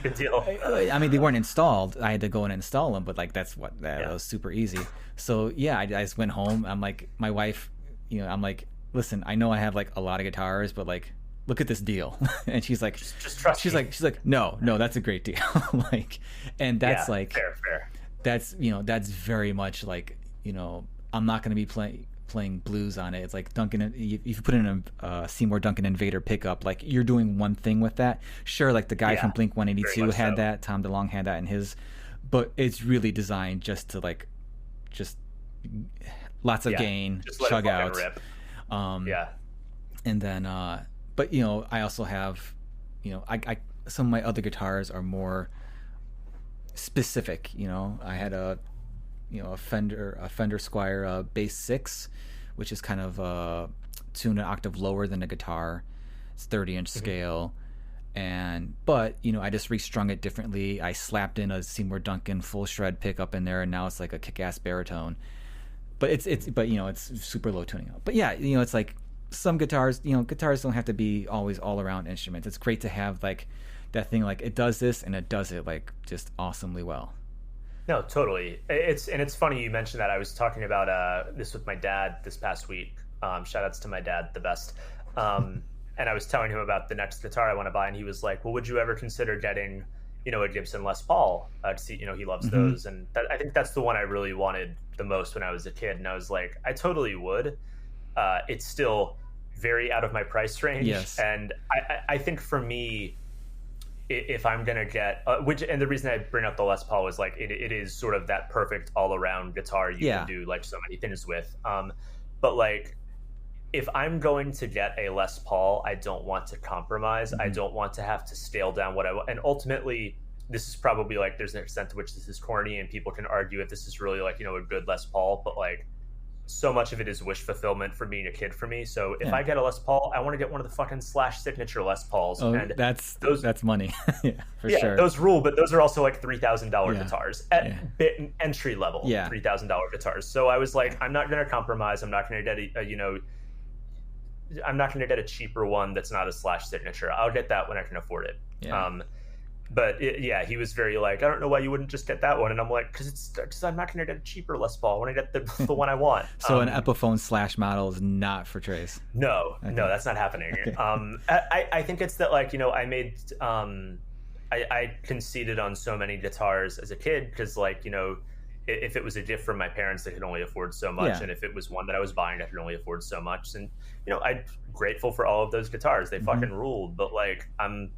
Good deal. I mean, they weren't installed. I had to go and install them, but like that was super easy. So yeah, I just went home. I'm like, my wife, I'm like, listen, I know I have like a lot of guitars, but like, look at this deal. And she's like, just trust me. She's like, no, that's a great deal. Like, and that's like fair. That's that's very much like, I'm not going to be playing blues on it. It's like Duncan, if you put in a Seymour Duncan Invader pickup, like you're doing one thing with that. Sure, like the guy from Blink 182 had that, Tom DeLonge had that in his, but it's really designed just to like, just lots of gain, just let chug it out. Rip. And then but I also have I some of my other guitars are more specific. I had a Fender Squier Bass 6, which is kind of tuned an octave lower than a guitar. It's 30-inch scale, but I just restrung it differently. I slapped in a Seymour Duncan full shred pickup in there, and now it's like a kick-ass baritone. But it's super low tuning up. But yeah, it's like some guitars. Guitars don't have to be always all-around instruments. It's great to have like that thing, like it does this and it does it like just awesomely well. No, totally. It's funny you mentioned that. I was talking about this with my dad this past week. Shout outs to my dad, the best. And I was telling him about the next guitar I want to buy, and he was like, well, would you ever consider getting, a Gibson Les Paul? He loves those. And I think that's the one I really wanted the most when I was a kid. And I was like, I totally would. It's still very out of my price range. Yes. And I think for me, if I'm gonna get and the reason I bring up the Les Paul was like it is sort of that perfect all around guitar you can do like so many things with. But like if I'm going to get a Les Paul, I don't want to compromise. I don't want to have to scale down what I want. And ultimately, this is probably like there's an extent to which this is corny, and people can argue if this is really like a good Les Paul. But like so much of it is wish fulfillment for being a kid for me. So if I get a Les Paul, I want to get one of the fucking Slash signature Les Pauls. Oh, and that's money. For sure. Those rule, but those are also like $3,000 guitars at entry level. $3,000 guitars. So I was like, I'm not going to compromise. I'm not going to get I'm not going to get a cheaper one that's not a Slash signature. I'll get that when I can afford it. yeah, he was very like, I don't know why you wouldn't just get that one. And I'm like, because I'm not going to get a cheaper Les Paul. I want to get the one I want. So an Epiphone Slash model is not for Trace. No, Okay. no, that's not happening. Okay. I think it's that, like, I made, I conceded on so many guitars as a kid because, like, if it was a gift from my parents, they could only afford so much. Yeah. And if it was one that I was buying, I could only afford so much. And, I'm grateful for all of those guitars. They fucking ruled. But, like, I'm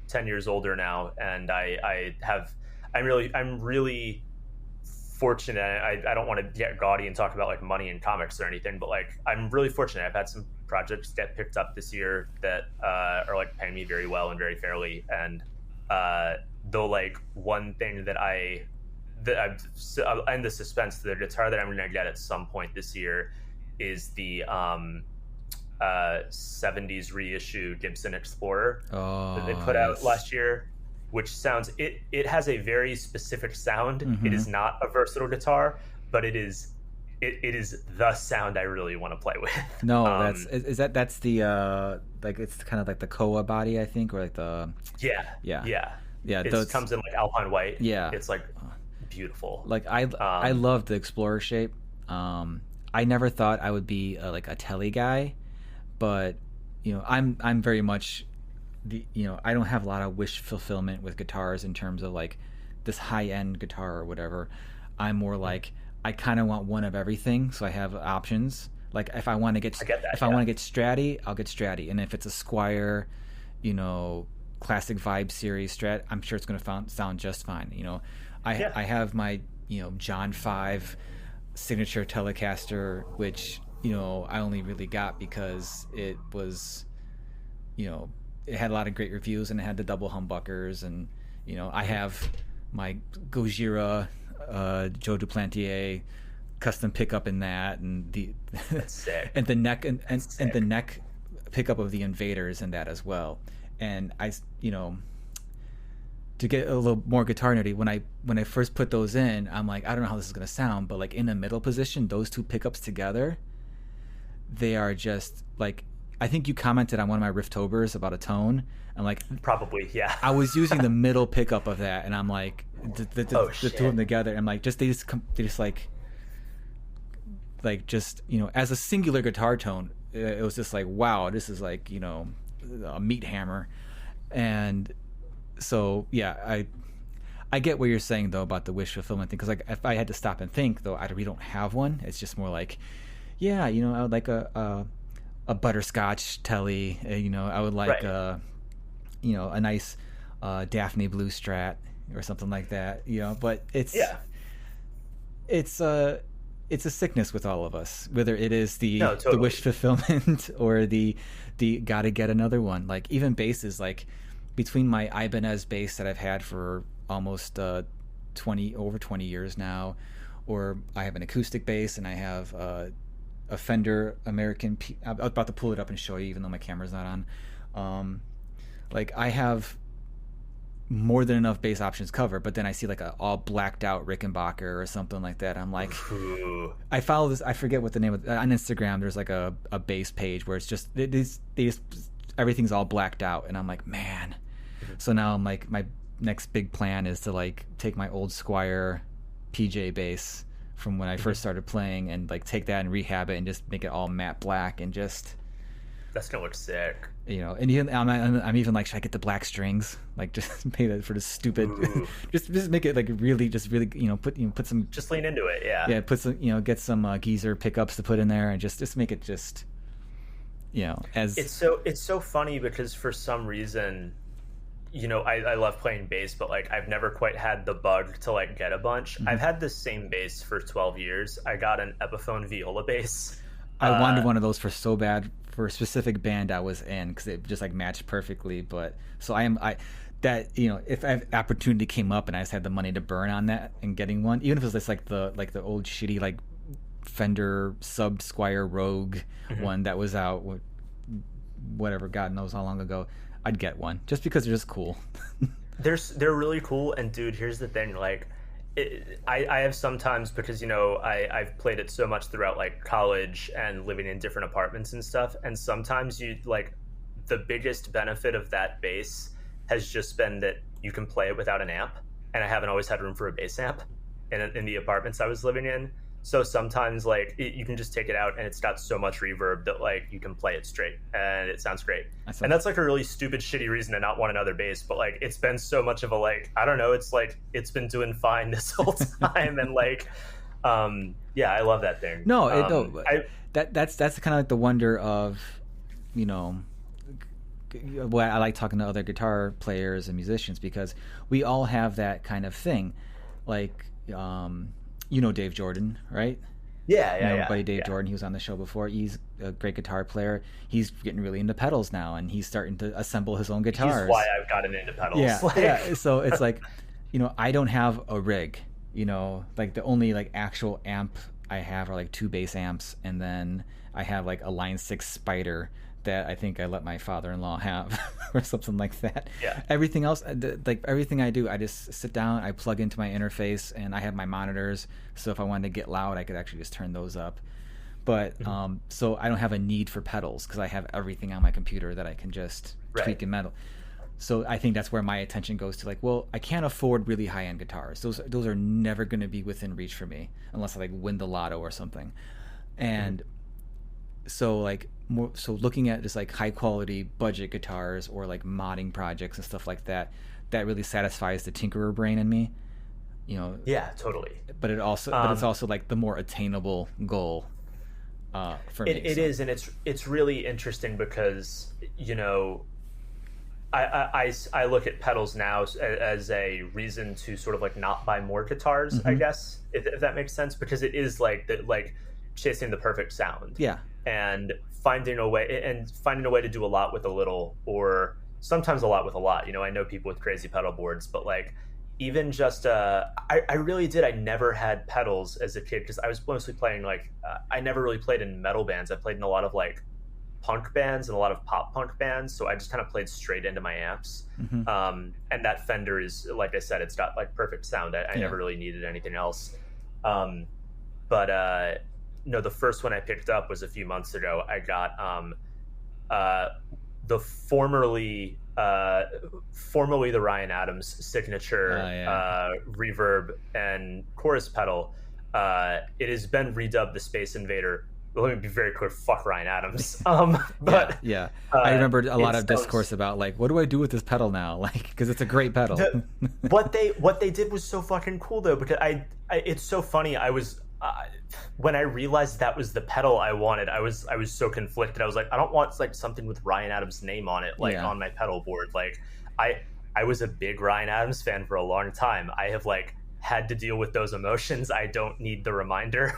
10 years older now, and I'm really fortunate. I don't want to get gaudy and talk about like money in comics or anything, but like I'm really fortunate. I've had some projects get picked up this year that are like paying me very well and very fairly. And though, like, one thing I'll end the suspense, the guitar that I'm going to get at some point this year is the 70s reissue Gibson Explorer that they put out last year, which sounds, it has a very specific sound. It is not a versatile guitar, but it is the sound I really want to play with. No, that's the like, it's kind of like the Koa body, I think, or like the yeah. It comes in like Alpine white. Yeah, it's like beautiful. Like I love the Explorer shape. I never thought I would be like a Tele guy, but I'm very much I don't have a lot of wish fulfillment with guitars in terms of like this high end guitar or whatever. I'm more like, I kind of want one of everything, so I have options. Like if I want to get I want to get Stratty, I'll get Stratty, and if it's a Squier, classic vibe series Strat, I'm sure it's going to sound just fine. I have my John 5 signature Telecaster, which I only really got because it was it had a lot of great reviews, and it had the double humbuckers, and I have my Gojira Joe Duplantier custom pickup in that, and the and the neck and the neck pickup of the Invaders in that as well. And I to get a little more guitar nerdy, when I first put those in, I'm like, I don't know how this is gonna sound, but like in the middle position, those two pickups together, they are just like, I think you commented on one of my Riftobers about a tone. I'm like, probably, yeah. I was using the middle pickup of that, and I'm like, the two of them together. I'm like, they just just as a singular guitar tone, it was just like, wow, this is like a meat hammer. And so yeah, I get what you're saying though about the wish fulfillment thing, because like if I had to stop and think though, I really don't have one. It's just more like, yeah, I would like a butterscotch Tele, I would like a nice Daphne Blue Strat or something like that, but it's a sickness with all of us, whether it is the wish fulfillment or the gotta get another one. Like even basses, like between my Ibanez bass that I've had for almost over 20 years now, or I have an acoustic bass, and I have a Fender American I'm about to pull it up and show you, even though my camera's not on. Like I have more than enough bass options covered, but then I see like a all blacked out Rickenbacker or something like that. I'm like, ooh. I follow this, I forget what the name of on Instagram, there's like a bass page where it's just everything's all blacked out, and I'm like, man. So now I'm like, my next big plan is to like take my old Squier PJ bass from when I first started playing, and like take that and rehab it and just make it all matte black, and just, that's gonna look sick. And even I'm even like, should I get the black strings? Like just pay that for the stupid, just make it like really, put some, just lean into it, yeah. Yeah, put some, get some geezer pickups to put in there, and just make it just, as it's so funny because for some reason, I love playing bass, but like I've never quite had the bug to like get a bunch. I've had the same bass for 12 years. I got an Epiphone viola bass. I wanted one of those for so bad, for a specific band I was in, because it just like matched perfectly. But so if opportunity came up and I just had the money to burn on that and getting one, even if it was just like the old shitty like Fender sub Squier Rogue one that was out, whatever, God knows how long ago, I'd get one just because they're just cool. They're really cool. And dude, here's the thing, like I have sometimes, because I've played it so much throughout like college and living in different apartments and stuff, and sometimes you like, the biggest benefit of that bass has just been that you can play it without an amp, and I haven't always had room for a bass amp in the apartments I was living in. So sometimes like you can just take it out and it's got so much reverb that like you can play it straight and it sounds great. And that's like a really stupid, shitty reason to not want another bass, but like it's been so much of a like, I don't know, it's like it's been doing fine this whole time. And like yeah, I love that thing. That's kind of like the wonder of, you know, well, I like talking to other guitar players and musicians because we all have that kind of thing. Like you know Dave Jordan, right? Yeah, buddy Dave Jordan, he was on the show before. He's a great guitar player. He's getting really into pedals now, and he's starting to assemble his own guitars. He's why I've gotten into pedals. Yeah. So it's like, you know, I don't have a rig. You know, like the only like actual amp I have are like 2 bass amps, and then I have like a Line 6 Spider that I think I let my father-in-law have or something like that. Yeah. Everything else, like everything I do, I just sit down, I plug into my interface, and I have my monitors. So if I wanted to get loud, I could actually just turn those up. But so I don't have a need for pedals because I have everything on my computer that I can just tweak and metal. So I think that's where my attention goes to, like, well, I can't afford really high-end guitars. Those are never going to be within reach for me unless I like win the lotto or something. And so like looking at just like high quality budget guitars or like modding projects and stuff like that, that really satisfies the tinkerer brain in me, you know. Yeah, totally. But it's also like the more attainable goal for me. It is, and it's really interesting because, you know, I look at pedals now as a reason to sort of like not buy more guitars, I guess, if that makes sense, because it is like chasing the perfect sound. Yeah. And finding a way to do a lot with a little, or sometimes a lot with a lot. You know, I know people with crazy pedal boards, but like even just I really did. I never had pedals as a kid because I was mostly playing like I never really played in metal bands. I played in a lot of like punk bands and a lot of pop punk bands, so I just kind of played straight into my amps. And that Fender is, like I said, it's got like perfect sound. I never really needed anything else. But no, the first one I picked up was a few months ago. I got the formerly the Ryan Adams signature reverb and chorus pedal. It has been redubbed the Space Invader. Let me be very clear, fuck Ryan Adams. But I remember a lot of discourse about like, what do I do with this pedal now? Like, because it's a great pedal. What they did was so fucking cool though, because it's so funny. I was when I realized that was the pedal I wanted, I was so conflicted. I was like, I don't want like something with Ryan Adams' name on it, like on my pedal board. Like I was a big Ryan Adams fan for a long time. I have like had to deal with those emotions. I don't need the reminder.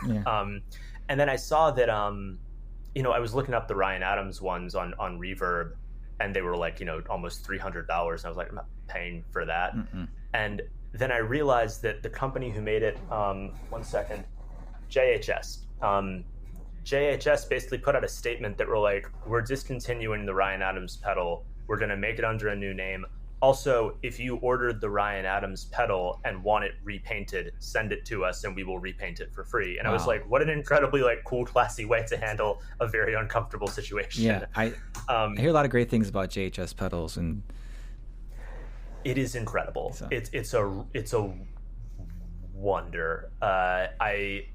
And then I saw that you know, I was looking up the Ryan Adams ones on Reverb, and they were like, you know, almost $300. And I was like, I'm not paying for that. And then I realized that the company who made it, one second, JHS. JHS basically put out a statement that were like, we're discontinuing the Ryan Adams pedal. We're going to make it under a new name. Also, if you ordered the Ryan Adams pedal and want it repainted, send it to us and we will repaint it for free. And I was like, what an incredibly like cool, classy way to handle a very uncomfortable situation. Yeah, I hear a lot of great things about JHS pedals, and it is incredible. So. It's a wonder. I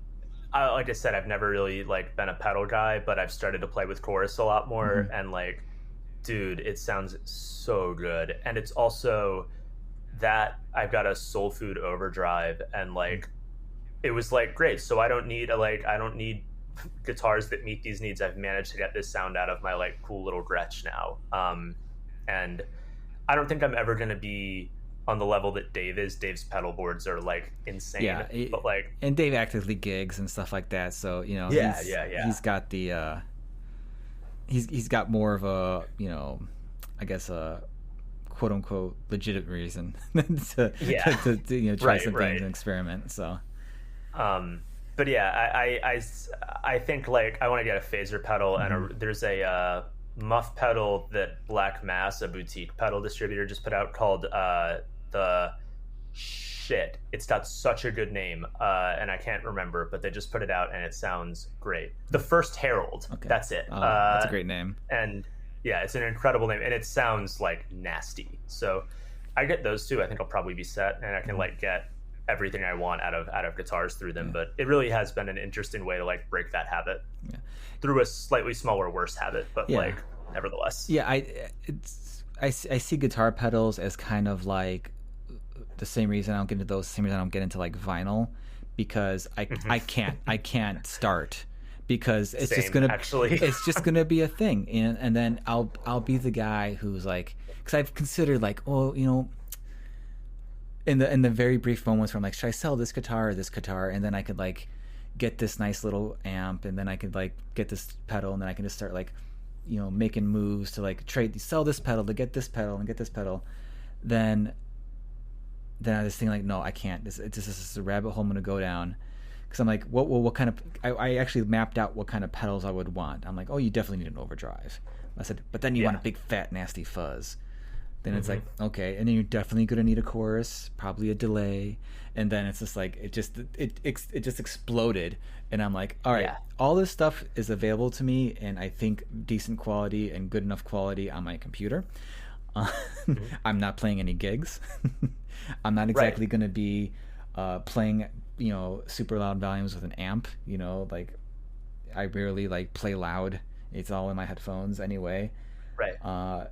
like I said, I've never really like been a pedal guy, but I've started to play with chorus a lot more, and like, dude, it sounds so good. And it's also that I've got a Soul Food overdrive, and like it was like great. So I don't need guitars that meet these needs. I've managed to get this sound out of my like cool little Gretsch now. And I don't think I'm ever going to be on the level that Dave is. Dave's pedal boards are like insane. Yeah, but like, and Dave actively gigs and stuff like that. So you know, he's got the he's got more of a, you know, I guess a quote unquote legitimate reason to you know, try some things and experiment. So, but yeah, I think like I want to get a phaser pedal, and there's a muff pedal that Black Mass, a boutique pedal distributor, just put out called it's got such a good name, and I can't remember, but they just put it out and it sounds great. The First Herald. Okay. That's it. That's a great name. And yeah, it's an incredible name, and it sounds like nasty. So I get those too. I think I'll probably be set, and I can like get everything I want out of guitars through them. But it really has been an interesting way to like break that habit through a slightly smaller, worse habit, but like nevertheless. Yeah, I see guitar pedals as kind of like the same reason I don't get into those, same reason I don't get into like vinyl, because I can't start, because it's just gonna be a thing, and then I'll be the guy who's like, because I've considered like, oh, you know, in the very brief moments where I'm like, should I sell this guitar or this guitar, and then I could like get this nice little amp, and then I could like get this pedal, and then I can just start like, you know, making moves to like sell this pedal to get this pedal and get this pedal, then I just think like, no, I can't. This is a rabbit hole I'm gonna go down, because I'm like, what kind of, I actually mapped out what kind of pedals I would want. I'm like, oh, you definitely need an overdrive. I said, but then you want a big fat nasty fuzz. Then it's like, okay, and then you're definitely gonna need a chorus, probably a delay, and then it's just like it just exploded, and I'm like, all right, all this stuff is available to me, and I think decent quality and good enough quality on my computer. I'm not playing any gigs. I'm not exactly gonna be playing, you know, super loud volumes with an amp. You know, like I rarely like play loud. It's all in my headphones anyway. Right.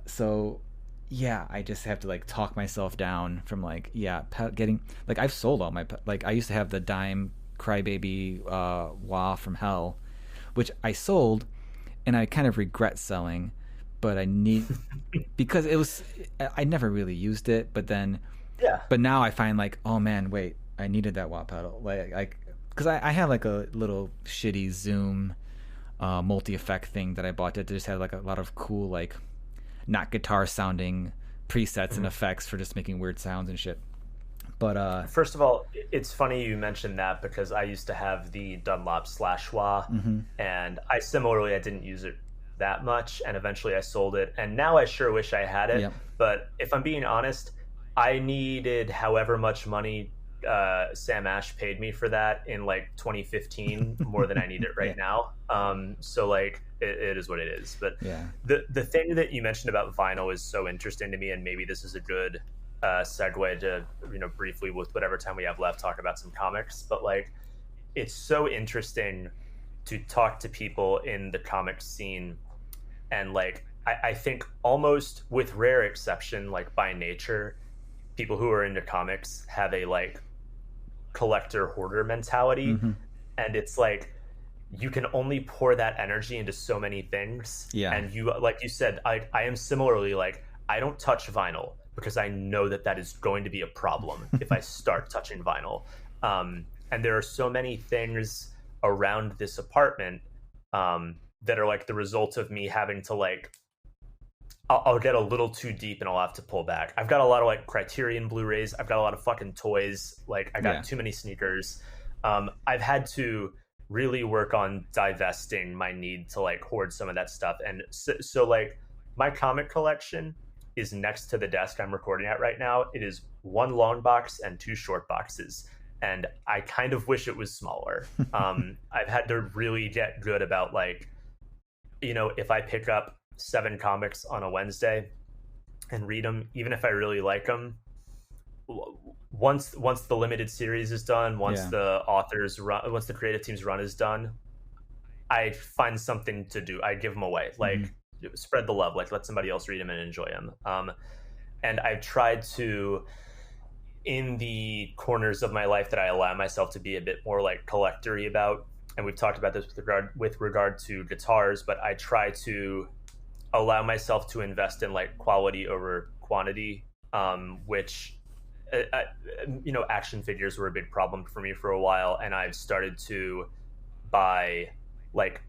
So. Yeah, I just have to like talk myself down from like getting like, I've sold all my, like I used to have the dime Crybaby wah from hell, which I sold, and I kind of regret selling, but I need because I never really used it, but now I find like, oh man, wait, I needed that wah pedal, like because I have like a little shitty Zoom multi-effect thing that I bought that just had like a lot of cool like not guitar sounding presets and effects for just making weird sounds and shit. But first of all, it's funny you mentioned that, because I used to have the Dunlop /wah, and I didn't use it that much, and eventually I sold it, and now I sure wish I had it. But if I'm being honest, I needed however much money Sam Ash paid me for that in like 2015 more than I need it right now. So like it is what it is. But the thing that you mentioned about vinyl is so interesting to me, and maybe this is a good segue to, you know, briefly with whatever time we have left talk about some comics. But like, it's so interesting to talk to people in the comic scene, and like I think almost with rare exception, like by nature, people who are into comics have a like collector hoarder mentality, and it's like you can only pour that energy into so many things. And you, like you said, I am similarly like, I don't touch vinyl because I know that is going to be a problem if I start touching vinyl. And there are so many things around this apartment that are like the result of me having to like, I'll get a little too deep and I'll have to pull back. I've got a lot of like Criterion Blu-rays. I've got a lot of fucking toys. Like I got too many sneakers. I've had to really work on divesting my need to like hoard some of that stuff. And so like my comic collection is next to the desk I'm recording at right now. It is one long box and two short boxes, and I kind of wish it was smaller. I've had to really get good about like, you know, if I pick up 7 comics on a Wednesday and read them, even if I really like them, once the limited series is done, once the authors run, once the creative team's run is done, I find something to do. I give them away, like spread the love, like let somebody else read them and enjoy them. And I've tried to, in the corners of my life that I allow myself to be a bit more like collector-y about, and we've talked about this with regard to guitars, but I try to allow myself to invest in like quality over quantity, which you know, action figures were a big problem for me for a while, and I've started to buy like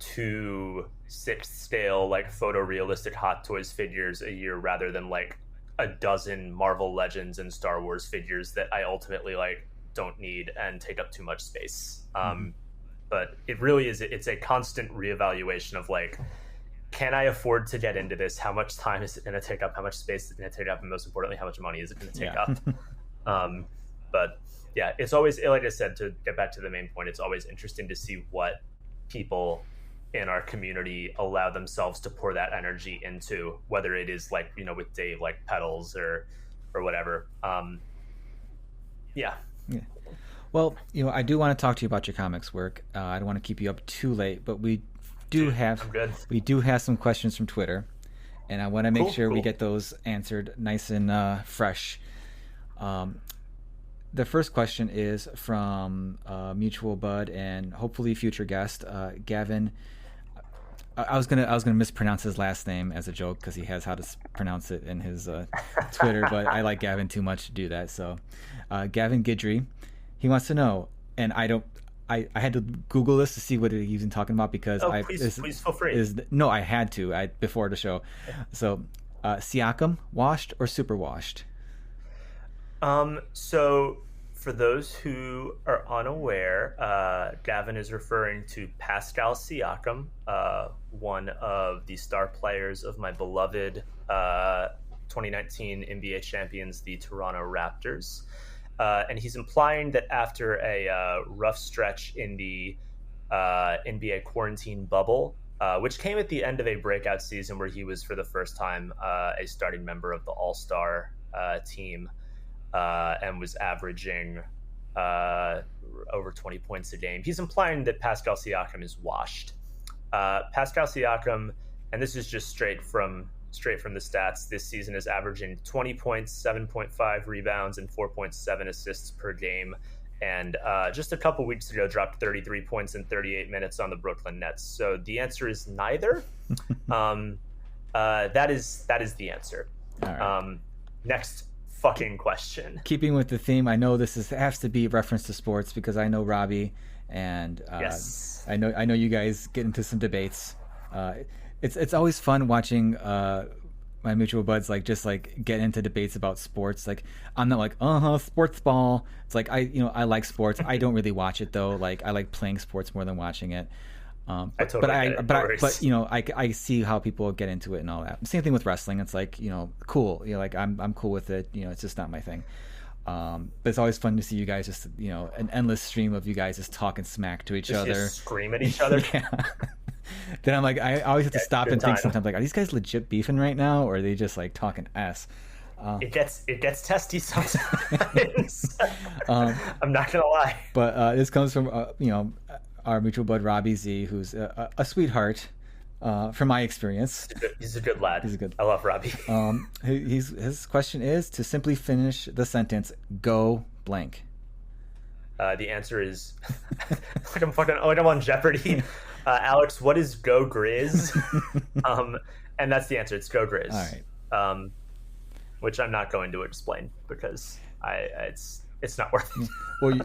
2 6th scale like photorealistic Hot Toys figures a year rather than like a dozen Marvel Legends and Star Wars figures that I ultimately like don't need and take up too much space. But it really is, it's a constant reevaluation of like, can I afford to get into this? How much time is it going to take up? How much space is it going to take up? And most importantly, how much money is it going to take up? But yeah, it's always, like I said, to get back to the main point, it's always interesting to see what people in our community allow themselves to pour that energy into, whether it is like, you know, with Dave, like pedals or or whatever. Yeah. Well, I do want to talk to you about your comics work. I don't want to keep you up too late, but we do have some questions from Twitter, and I want to make sure we get those answered nice and fresh. The first question is from mutual bud and hopefully future guest Gavin. I was gonna mispronounce his last name as a joke because he has how to pronounce it in his Twitter, but I like Gavin too much to do that. So, Gavin Guidry, he wants to know, and I had to Google this to see what he's been talking about because please feel free. I had to before the show. So, Siakam, washed or super washed? So for those who are unaware, Gavin is referring to Pascal Siakam, one of the star players of my beloved 2019 NBA champions, the Toronto Raptors. And he's implying that after a rough stretch in the NBA quarantine bubble, which came at the end of a breakout season where he was for the first time a starting member of the All-Star team, and was averaging over 20 points a game. He's implying that Pascal Siakam is washed. Pascal Siakam, and this is just straight from the stats, this season is averaging 20 points, 7.5 rebounds, and 4.7 assists per game. And just a couple weeks ago, dropped 33 points in 38 minutes on the Brooklyn Nets. So the answer is neither. That is the answer. All right. Next fucking question. Keeping with the theme, I know this has to be reference to sports because I know Robbie, and yes. I know you guys get into some debates. It's always fun watching my mutual buds just get into debates about sports. Like, I'm not like sports ball. It's like I like sports. I don't really watch it though. Like, I like playing sports more than watching it. But I see how people get into it and all that. Same thing with wrestling. It's like, cool. I'm cool with it. It's just not my thing. But it's always fun to see you guys just, an endless stream of you guys just talking smack to each other. Just scream at each other. Yeah. Then I'm like, I always have to stop and think sometimes, like, are these guys legit beefing right now, or are they just talking ass? It gets testy sometimes. I'm not gonna lie. But this comes from our mutual bud Robbie Z, who's a sweetheart, from my experience. He's a good lad. I love Robbie. His question is to simply finish the sentence, go blank. The answer is I'm on Jeopardy. Alex, what is go Grizz? And that's the answer. It's go Grizz. All right. Which I'm not going to explain because it's not worth it. Well,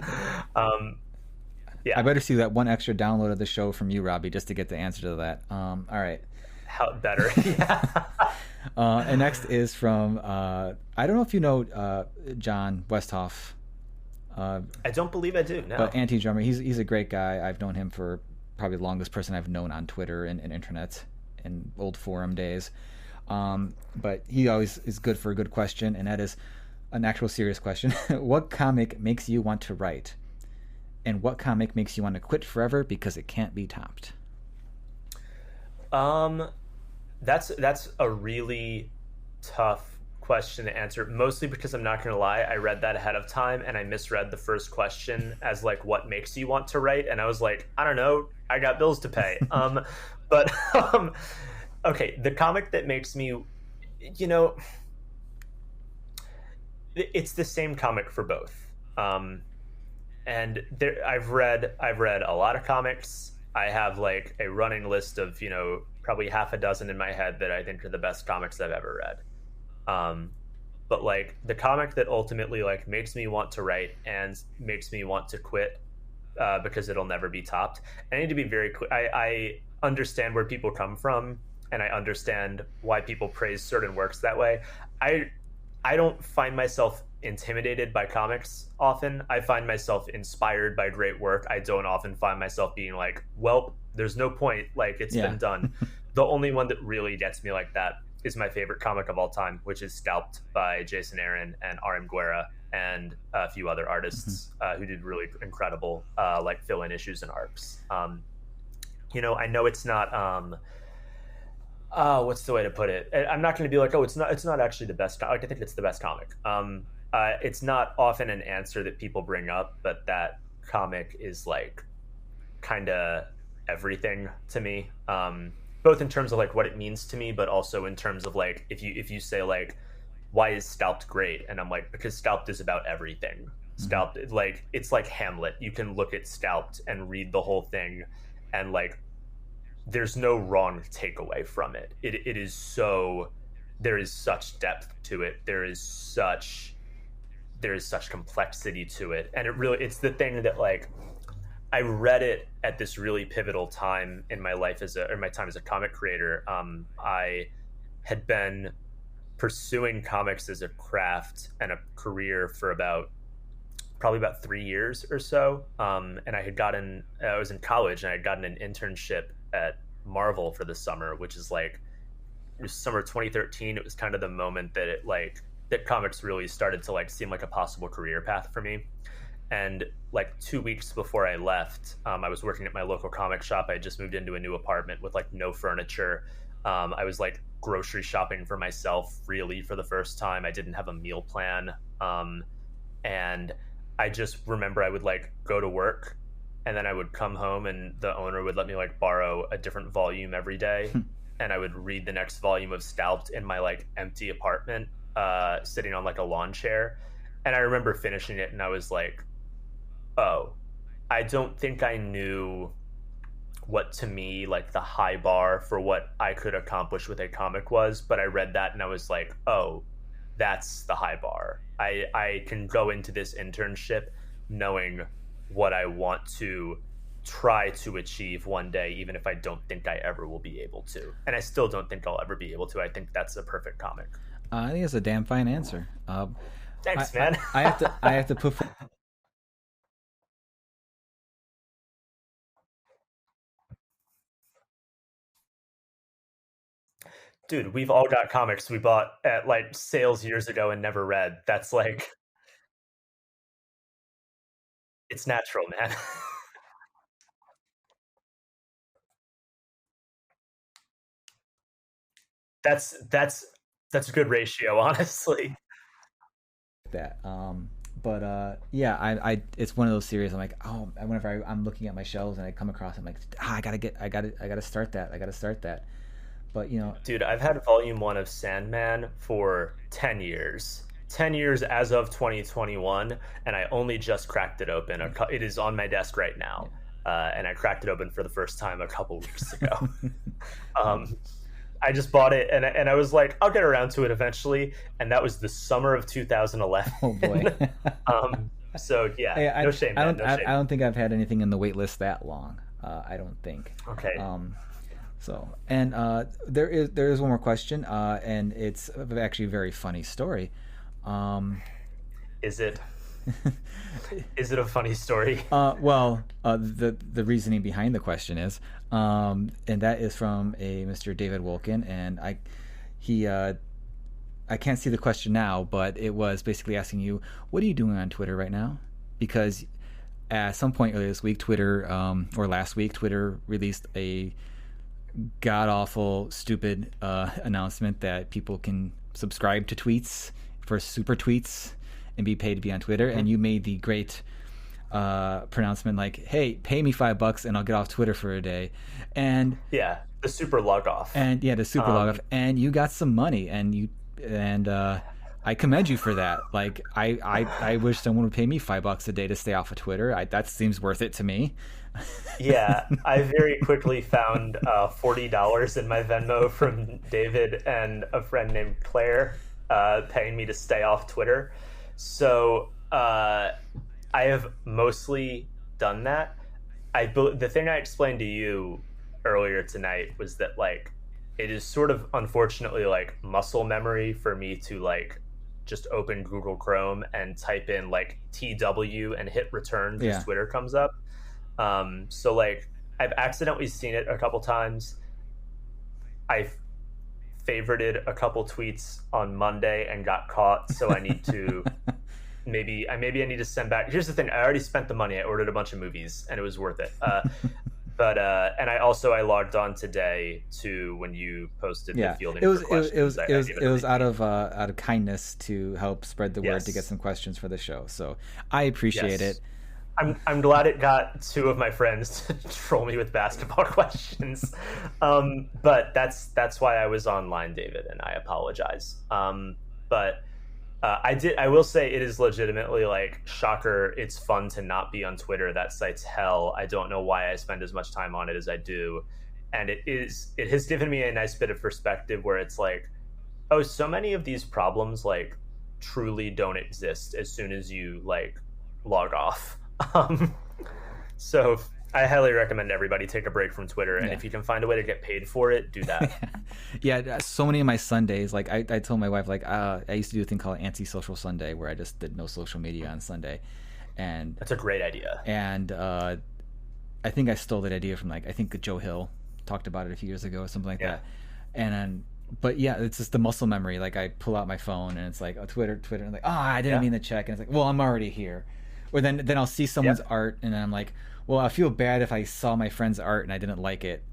yeah. I better see that one extra download of the show from you, Robbie, just to get the answer to that. All right. How better? Yeah. And next is from I don't know if you know John Westhoff. I don't believe I do. No. But anti-drummer. He's a great guy. I've known him for probably the longest person I've known on Twitter and internet in old forum days. But he always is good for a good question, and that is an actual serious question. What comic makes you want to write? And what comic makes you want to quit forever because it can't be topped? That's a really tough question to answer, mostly because I'm not going to lie, I read that ahead of time and I misread the first question as what makes you want to write, and I was like, I don't know, I got bills to pay. Okay, the comic that makes me, it's the same comic for both. And I've read a lot of comics. I have a running list of probably half a dozen in my head that I think are the best comics I've ever read. But the comic that ultimately makes me want to write and makes me want to quit because it'll never be topped. I need to be very clear. I understand where people come from, and I understand why people praise certain works that way. I don't find myself intimidated by comics often. I find myself inspired by great work. I don't often find myself being well, there's no point, it's been done. The only one that really gets me like that is my favorite comic of all time, which is Scalped by Jason Aaron and R.M. Guerra and a few other artists who did really incredible fill-in issues and arcs. I know it's not What's the way to put it? I'm not going to be like, oh, it's not actually the best. Like, I think it's the best comic. It's not often an answer that people bring up, but that comic is like kind of everything to me. Both in terms of like what it means to me, but also in terms of like if you say like, why is Stalped great? And I'm like, because Stalped is about everything. Stalped, like, it's like Hamlet. You can look at Stalped and read the whole thing, and like, there's no wrong takeaway from it. It is so, there is such depth to it. There is such complexity to it, and it's the thing that like, I read it at this really pivotal time in my life or my time as a comic creator. I had been pursuing comics as a craft and a career for probably about 3 years or so. And I was in college and I had gotten an internship at Marvel for the summer, which is like, it was summer 2013. It was kind of the moment that that comics really started to like seem like a possible career path for me. And like 2 weeks before I left, I was working at my local comic shop. I had just moved into a new apartment with like no furniture. I was like grocery shopping for myself really for the first time. I didn't have a meal plan. And I just remember I would like go to work, and then I would come home and the owner would let me like borrow a different volume every day. And I would read the next volume of Stalped in my like empty apartment, sitting on like a lawn chair. And I remember finishing it and I was like, oh, I don't think I knew what to me like the high bar for what I could accomplish with a comic was, but I read that and I was like, oh, that's the high bar. I can go into this internship knowing what I want to try to achieve one day, even if I don't think I ever will be able to. And I still don't think I'll ever be able to. I think that's a perfect comic. I think it's a damn fine answer. Thanks, man. I have to put. Dude, we've all got comics we bought at like sales years ago and never read. That's like, it's natural, man. That's a good ratio, honestly. That. But yeah, I it's one of those series. I'm like, oh, whenever I'm looking at my shelves and I come across, I'm like, I gotta start that. I gotta start that. But you know, Dude, I've had volume 1 of Sandman for 10 years. 10 years as of 2021, and I only just cracked it open. It is on my desk right now, and I cracked it open for the first time a couple weeks ago. I just bought it, and I was like, I'll get around to it eventually, and that was the summer of 2011. Oh boy. So yeah, Hey, no shame, man. No shame. I don't think I've had anything in the wait list that long. I don't think. Okay. So, and there is one more question, and it's actually a very funny story. Is it? Is it a funny story? Well, the reasoning behind the question is, and that is from a Mr. David Wolkin, and I can't see the question now, but it was basically asking you, what are you doing on Twitter right now? Because at some point earlier this week, Twitter, or last week, Twitter released a god-awful, stupid announcement that people can subscribe to tweets for super tweets and be paid to be on Twitter. Mm-hmm. And you made the great pronouncement like, hey, pay me $5 and I'll get off Twitter for a day. And yeah, the super log off. And yeah, the super log off. And you got some money, and I commend you for that. Like, I wish someone would pay me $5 a day to stay off of Twitter. That seems worth it to me. Yeah, I very quickly found $40 in my Venmo from David and a friend named Claire, paying me to stay off Twitter. So I have mostly done that. The thing I explained to you earlier tonight was that like it is sort of unfortunately like muscle memory for me to like just open Google Chrome and type in like TW and hit return because Twitter comes up. So like I've accidentally seen it a couple times. I've favorited a couple tweets on Monday and got caught, so I need to maybe I need to send back. Here's the thing, I already spent the money. I ordered a bunch of movies and it was worth it. But and I logged on today to when you posted the fielding for questions. It was out of kindness to help spread the word to get some questions for the show. So I appreciate it. I'm glad it got two of my friends to troll me with basketball questions. But that's why I was online, David, and I apologize. But I will say it is legitimately, like, shocker, it's fun to not be on Twitter. That site's hell. I don't know why I spend as much time on it as I do. And it has given me a nice bit of perspective where it's like, oh, so many of these problems, like, truly don't exist as soon as you, like, log off. So I highly recommend everybody take a break from Twitter, and if you can find a way to get paid for it, do that. Yeah, so many of my Sundays, like I told my wife, like I used to do a thing called Anti-Social Sunday, where I just did no social media on Sunday, and that's a great idea. And I think I stole that idea from, like, I think Joe Hill talked about it a few years ago or something like that. And then, but yeah, it's just the muscle memory. Like, I pull out my phone and it's like, oh, Twitter, and I'm like, oh, I didn't mean to check, and it's like, well, I'm already here. Or then I'll see someone's art and I'm like, well, I feel bad if I saw my friend's art and I didn't like it.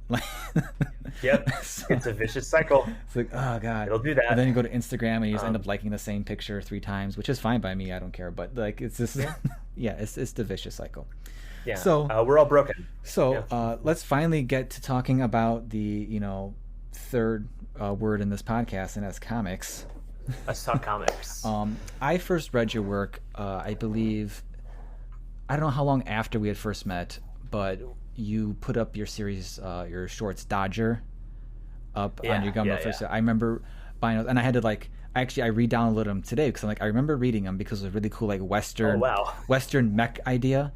So, it's a vicious cycle. It's like, oh God, it'll do that. And then you go to Instagram and you just end up liking the same picture 3 times, which is fine by me. I don't care. But, like, it's just, it's the vicious cycle. Yeah. So we're all broken. So let's finally get to talking about the, third word in this podcast, and that's comics. Let's talk comics. I first read your work, I believe, I don't know how long after we had first met, but you put up your series, your shorts, Dodger, up on your Gumroad first. I remember buying those, and I had to, like, I re-downloaded them today because I'm like, I remember reading them because it was a really cool, like, Western mech idea,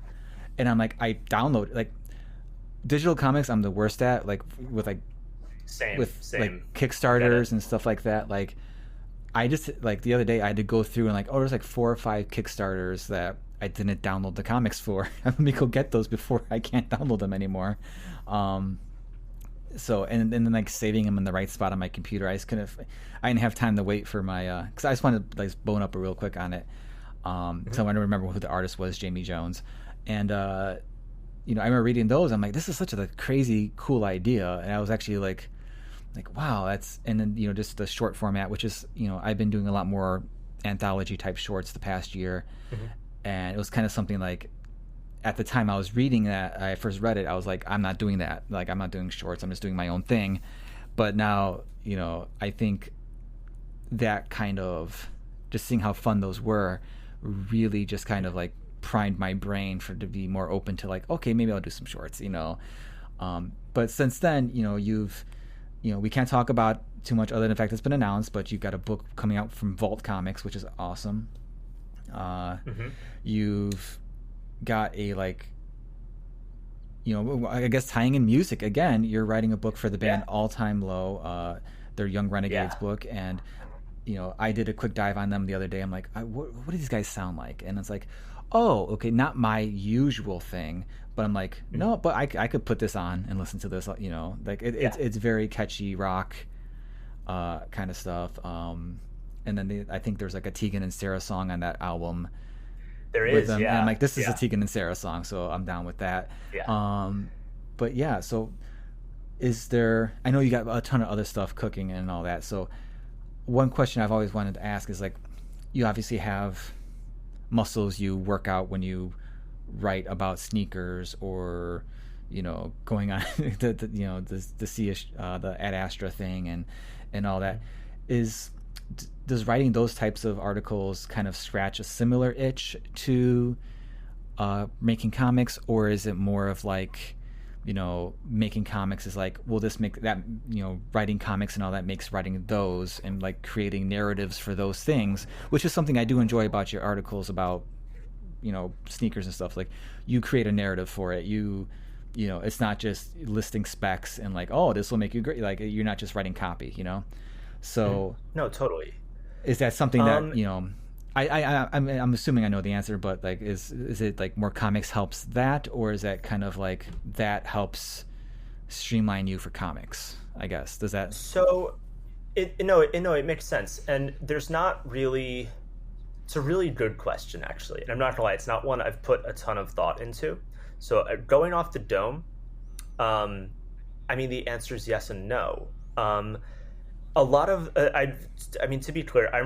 and I'm like, I download, like, digital comics I'm the worst at, like, with, like, same like Kickstarters and stuff like that. Like, I just, like, the other day I had to go through and, like, there's like 4 or 5 Kickstarters that I didn't download the comics for. Let me go get those before I can't download them anymore. So and then, like, saving them in the right spot on my computer. I didn't have time to wait for my because I just wanted to, like, bone up real quick on it. So I want to remember who the artist was, Jamie Jones, and I remember reading those. I'm like, this is such a crazy cool idea, and I was actually like wow, that's, and then just the short format, which is I've been doing a lot more anthology type shorts the past year. And it was kind of something, like, at the time I was reading that, I first read it, I was like, I'm not doing that. Like, I'm not doing shorts. I'm just doing my own thing. But now, I think that kind of, just seeing how fun those were, really just kind of, like, primed my brain to be more open to, like, okay, maybe I'll do some shorts, But since then, you've, we can't talk about too much other than the fact it's been announced, but you've got a book coming out from Vault Comics, which is awesome. You've got a, like, I guess tying in music again, you're writing a book for the band All Time Low, their Young Renegades book, and I did a quick dive on them the other day. I'm like, what do these guys sound like? And it's like, oh, okay, not my usual thing, but I'm like, no, but I could put this on and listen to this, like it's very catchy rock kind of stuff. And then I think there's, like, a Tegan and Sarah song on that album. There is, them. And I'm like, this is a Tegan and Sarah song, so I'm down with that. But yeah, so is there, I know you got a ton of other stuff cooking and all that, so one question I've always wanted to ask is, like, you obviously have muscles you work out when you write about sneakers or, going on the Ad Astra thing and all that. Does writing those types of articles kind of scratch a similar itch to making comics, or is it more of, like, making comics is like, well, this make that, writing comics and all that makes writing those and, like, creating narratives for those things, which is something I do enjoy about your articles about, sneakers and stuff. Like, you create a narrative for it. It's not just listing specs and, like, oh, this will make you great. Like, you're not just writing copy, So no, totally. Is that something that I'm assuming I know the answer, but, like, is it, like, more comics helps that, or is that kind of, like, that helps streamline you for comics? I guess, does that? So, it makes sense, and there's not really. It's a really good question, actually, and I'm not gonna lie, it's not one I've put a ton of thought into. So, going off the dome, I mean, the answer is yes and no. A lot of I mean, to be clear, I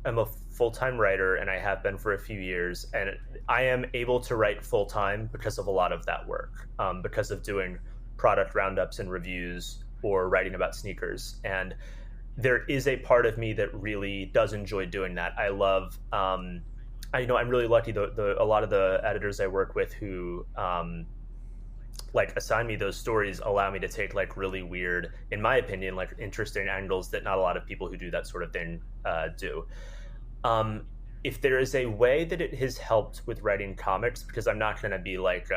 am a full-time writer, and I have been for a few years, and I am able to write full-time because of a lot of that work, because of doing product roundups and reviews or writing about sneakers. And there is a part of me that really does enjoy doing that. I love I'm really lucky. A lot of the editors I work with who like assign me those stories allow me to take like really weird, in my opinion, like interesting angles that not a lot of people who do that sort of thing do. If there is a way that it has helped with writing comics, because I'm not going to be like,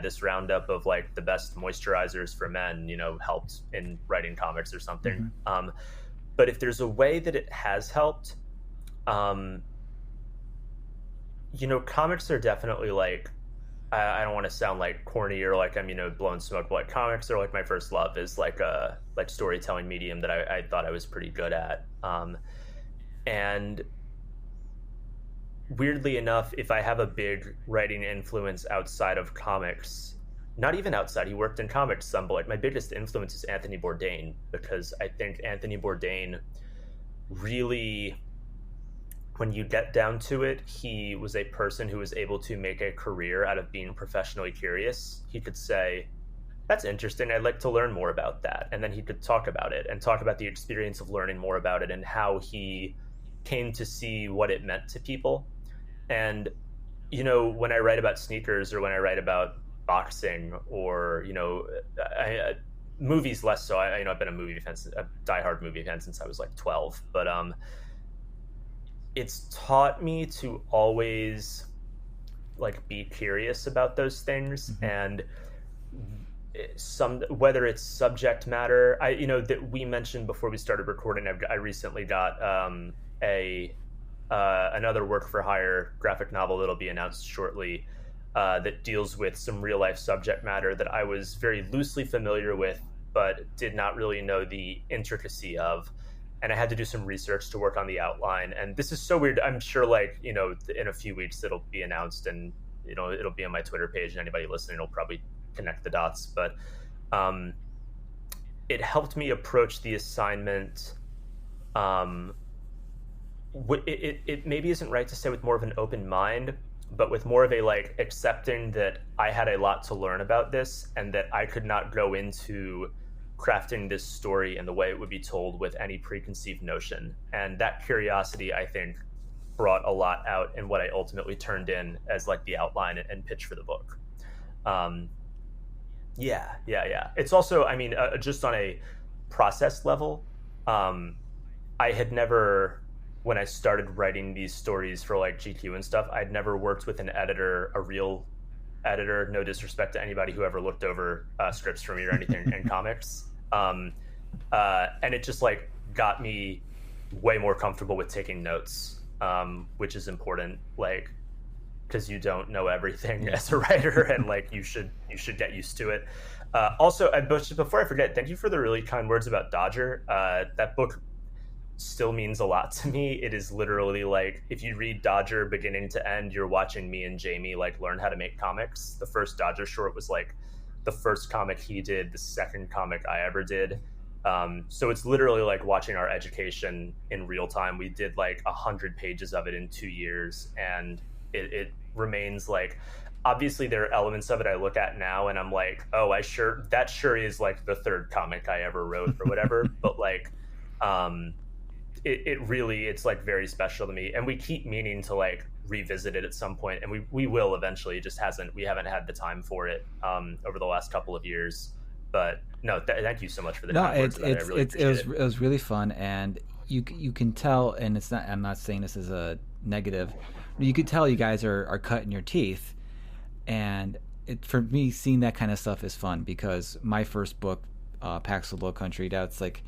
this roundup of like the best moisturizers for men, helped in writing comics or something. Mm-hmm. But if there's a way that it has helped, comics are definitely like, I don't want to sound like corny or like I'm, blowing smoke, but like comics are like my first love, is like a storytelling medium that I thought I was pretty good at. And weirdly enough, if I have a big writing influence outside of comics, not even outside, he worked in comics some, but like my biggest influence is Anthony Bourdain, because I think Anthony Bourdain really, when you get down to it, he was a person who was able to make a career out of being professionally curious. He could say, that's interesting, I'd like to learn more about that. And then he could talk about it and talk about the experience of learning more about it and how he came to see what it meant to people. And, when I write about sneakers or when I write about boxing or, movies less so. I've been a diehard movie fan since I was like 12, but it's taught me to always like be curious about those things. Mm-hmm. And whether it's subject matter, that we mentioned before we started recording, I recently got another work for hire graphic novel that'll be announced shortly, that deals with some real life subject matter that I was very loosely familiar with, but did not really know the intricacy of. And I had to do some research to work on the outline. And this is so weird. I'm sure in a few weeks it'll be announced, and it'll be on my Twitter page, and anybody listening will probably connect the dots. But it helped me approach the assignment. It maybe isn't right to say with more of an open mind, but with more of a like accepting that I had a lot to learn about this, and that I could not go into crafting this story in the way it would be told with any preconceived notion. And that curiosity, I think, brought a lot out in what I ultimately turned in as like the outline and pitch for the book. Yeah. It's also, just on a process level, I had never, when I started writing these stories for like GQ and stuff, I'd never worked with an editor, a real editor, no disrespect to anybody who ever looked over scripts for me or anything in comics. And it just like got me way more comfortable with taking notes, which is important, like, because you don't know everything as a writer, and like you should get used to it. Also, before I forget, thank you for the really kind words about Dodger. That book still means a lot to me. It is literally like, if you read Dodger beginning to end, you're watching me and Jamie like learn how to make comics. The first Dodger short was like the first comic he did, the second comic I ever did. So it's literally like watching our education in real time. We did like 100 pages of it in 2 years, and it remains like, obviously there are elements of it I look at now and I'm like, oh, that sure is like the third comic I ever wrote or whatever. But like, it's like very special to me, and we keep meaning to like revisit it at some point, and we will eventually. It just we haven't had the time for it over the last couple of years. But no, thank you so much for the kind words. It was really fun, and you can tell, and it's not, I'm not saying this is a negative, you could tell you guys are cutting your teeth, and for me, seeing that kind of stuff is fun, because my first book, Pax of Low Country, that's like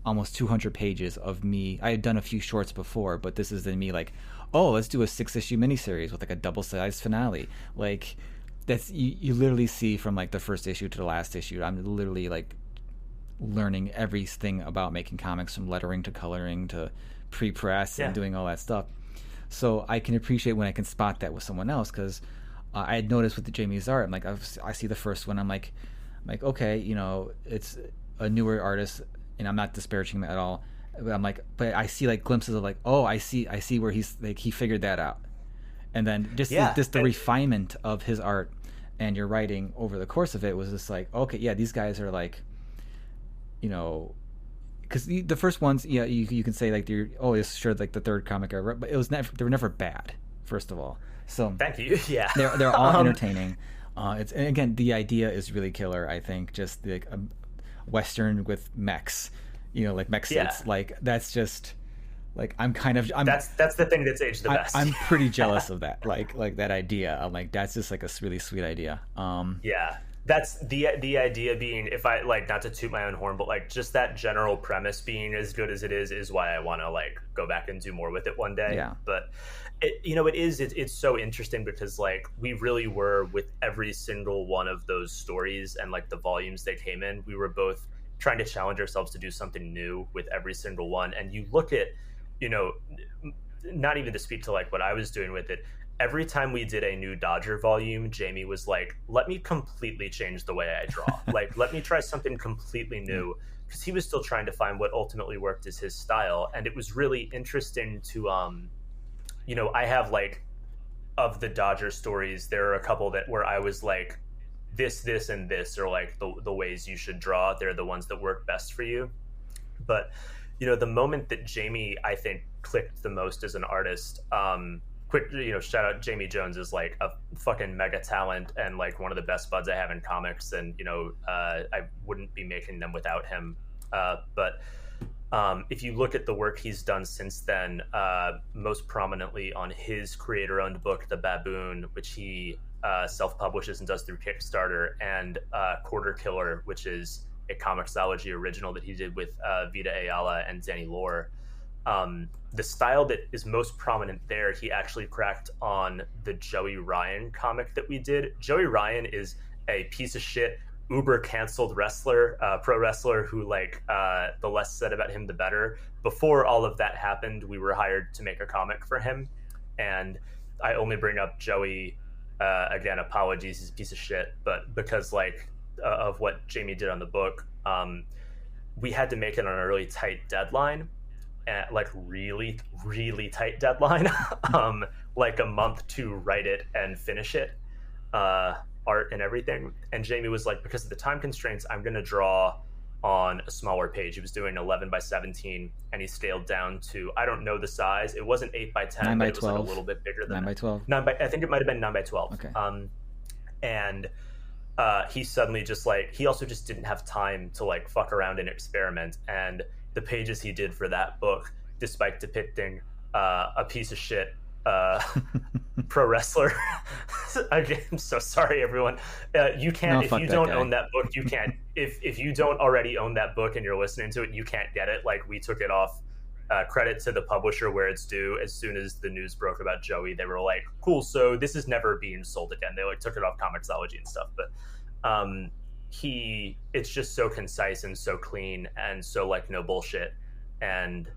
almost 200 pages of me. I had done a few shorts before, but this is then me like, oh, let's do a 6-issue miniseries with like a double-sized finale. Like, that's you literally see from like the first issue to the last issue, I'm literally like learning everything about making comics, from lettering to coloring to pre-press and doing all that stuff. So I can appreciate when I can spot that with someone else, because I had noticed with the Jamie's art, I'm like, I see the first one, I'm like, okay, you know, it's a newer artist, and I'm not disparaging him at all. But I'm like, but I see like glimpses of like, oh, I see where he's like, he figured that out. And then just the refinement of his art and your writing over the course of it was just like, okay, yeah, these guys are like, you know, because the first ones, yeah, you can say like, it's sure like the third comic I wrote, but they were never bad, first of all. So thank you. Yeah, they're all entertaining. And again, the idea is really killer. I think just like a Western with mechs, you know, like mech suits. Like that's just like that's the thing that's aged the best. I'm pretty jealous of that. Like that idea. I'm like, that's just like a really sweet idea. Yeah. That's the idea being, if I like, not to toot my own horn, but like just that general premise being as good as it is why I want to like go back and do more with it one day. Yeah. But it's so interesting because like we really were with every single one of those stories and like the volumes they came in, we were both trying to challenge ourselves to do something new with every single one. And you look at, you know, not even to speak to like what I was doing with it, every time we did a new Dodger volume, Jamie was like, let me completely change the way I draw. Like, let me try something completely new, because he was still trying to find what ultimately worked as his style. And it was really interesting to, you know, I have like, of the Dodger stories, there are a couple where I was like, this, and this are like the ways you should draw. They're the ones that work best for you. But, you know, the moment that Jamie, I think, clicked the most as an artist, quick, you know, shout out Jamie Jones is like a fucking mega talent and like one of the best buds I have in comics. And, you know, I wouldn't be making them without him. But if you look at the work he's done since then, most prominently on his creator-owned book, The Baboon, which he self-publishes and does through Kickstarter, and Quarter Killer, which is a Comixology original that he did with Vita Ayala and Danny Lore. The style that is most prominent there, he actually cracked on the Joey Ryan comic that we did. Joey Ryan is a piece of shit, uber canceled wrestler, pro wrestler who like, the less said about him, the better. Before all of that happened, we were hired to make a comic for him. And I only bring up Joey, again, apologies, he's a piece of shit, but because like of what Jamie did on the book, we had to make it on a really tight deadline. Like really, really tight deadline, like a month to write it and finish it, art and everything. And Jamie was like, because of the time constraints, I'm going to draw on a smaller page. He was doing 11 by 17, and he scaled down to, I don't know the size. It wasn't 8 by 10, 9 by but it 12. was like a little bit bigger than 9 by 12. I think it might have been 9 by 12. Okay. And he suddenly just like, he also just didn't have time to like fuck around and experiment. And the pages he did for that book, despite depicting a piece of shit pro wrestler, I'm so sorry, everyone. You can't, if you don't own that book, you can't. If you don't already own that book and you're listening to it, you can't get it. Like, we took it off. Credit to the publisher where it's due. As soon as the news broke about Joey, they were like, cool, so this is never being sold again. They like took it off Comixology and stuff. But it's just so concise and so clean and so like no bullshit. And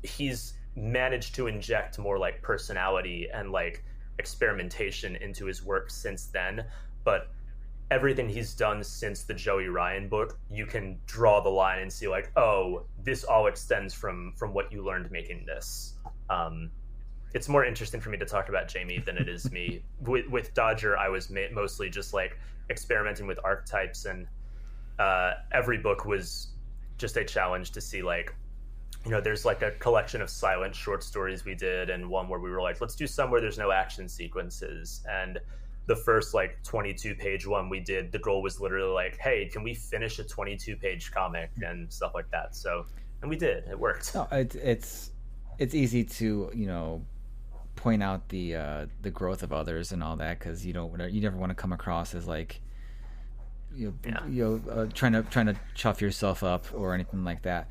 he's managed to inject more like personality and like experimentation into his work since then. But everything he's done since the Joey Ryan book, you can draw the line and see like, oh, this all extends from what you learned making this. It's more interesting for me to talk about Jamie than it is me. With Dodger, I was mostly just like experimenting with archetypes, and every book was just a challenge to see like, you know, there's like a collection of silent short stories we did, and one where we were like, let's do some where there's no action sequences. And the first like 22 page one we did, the goal was literally like, hey, can we finish a 22 page comic and stuff like that. So, and we did, it worked. No, it's easy to, you know, point out the growth of others and all that, because you never want to come across as like, trying to chuff yourself up or anything like that.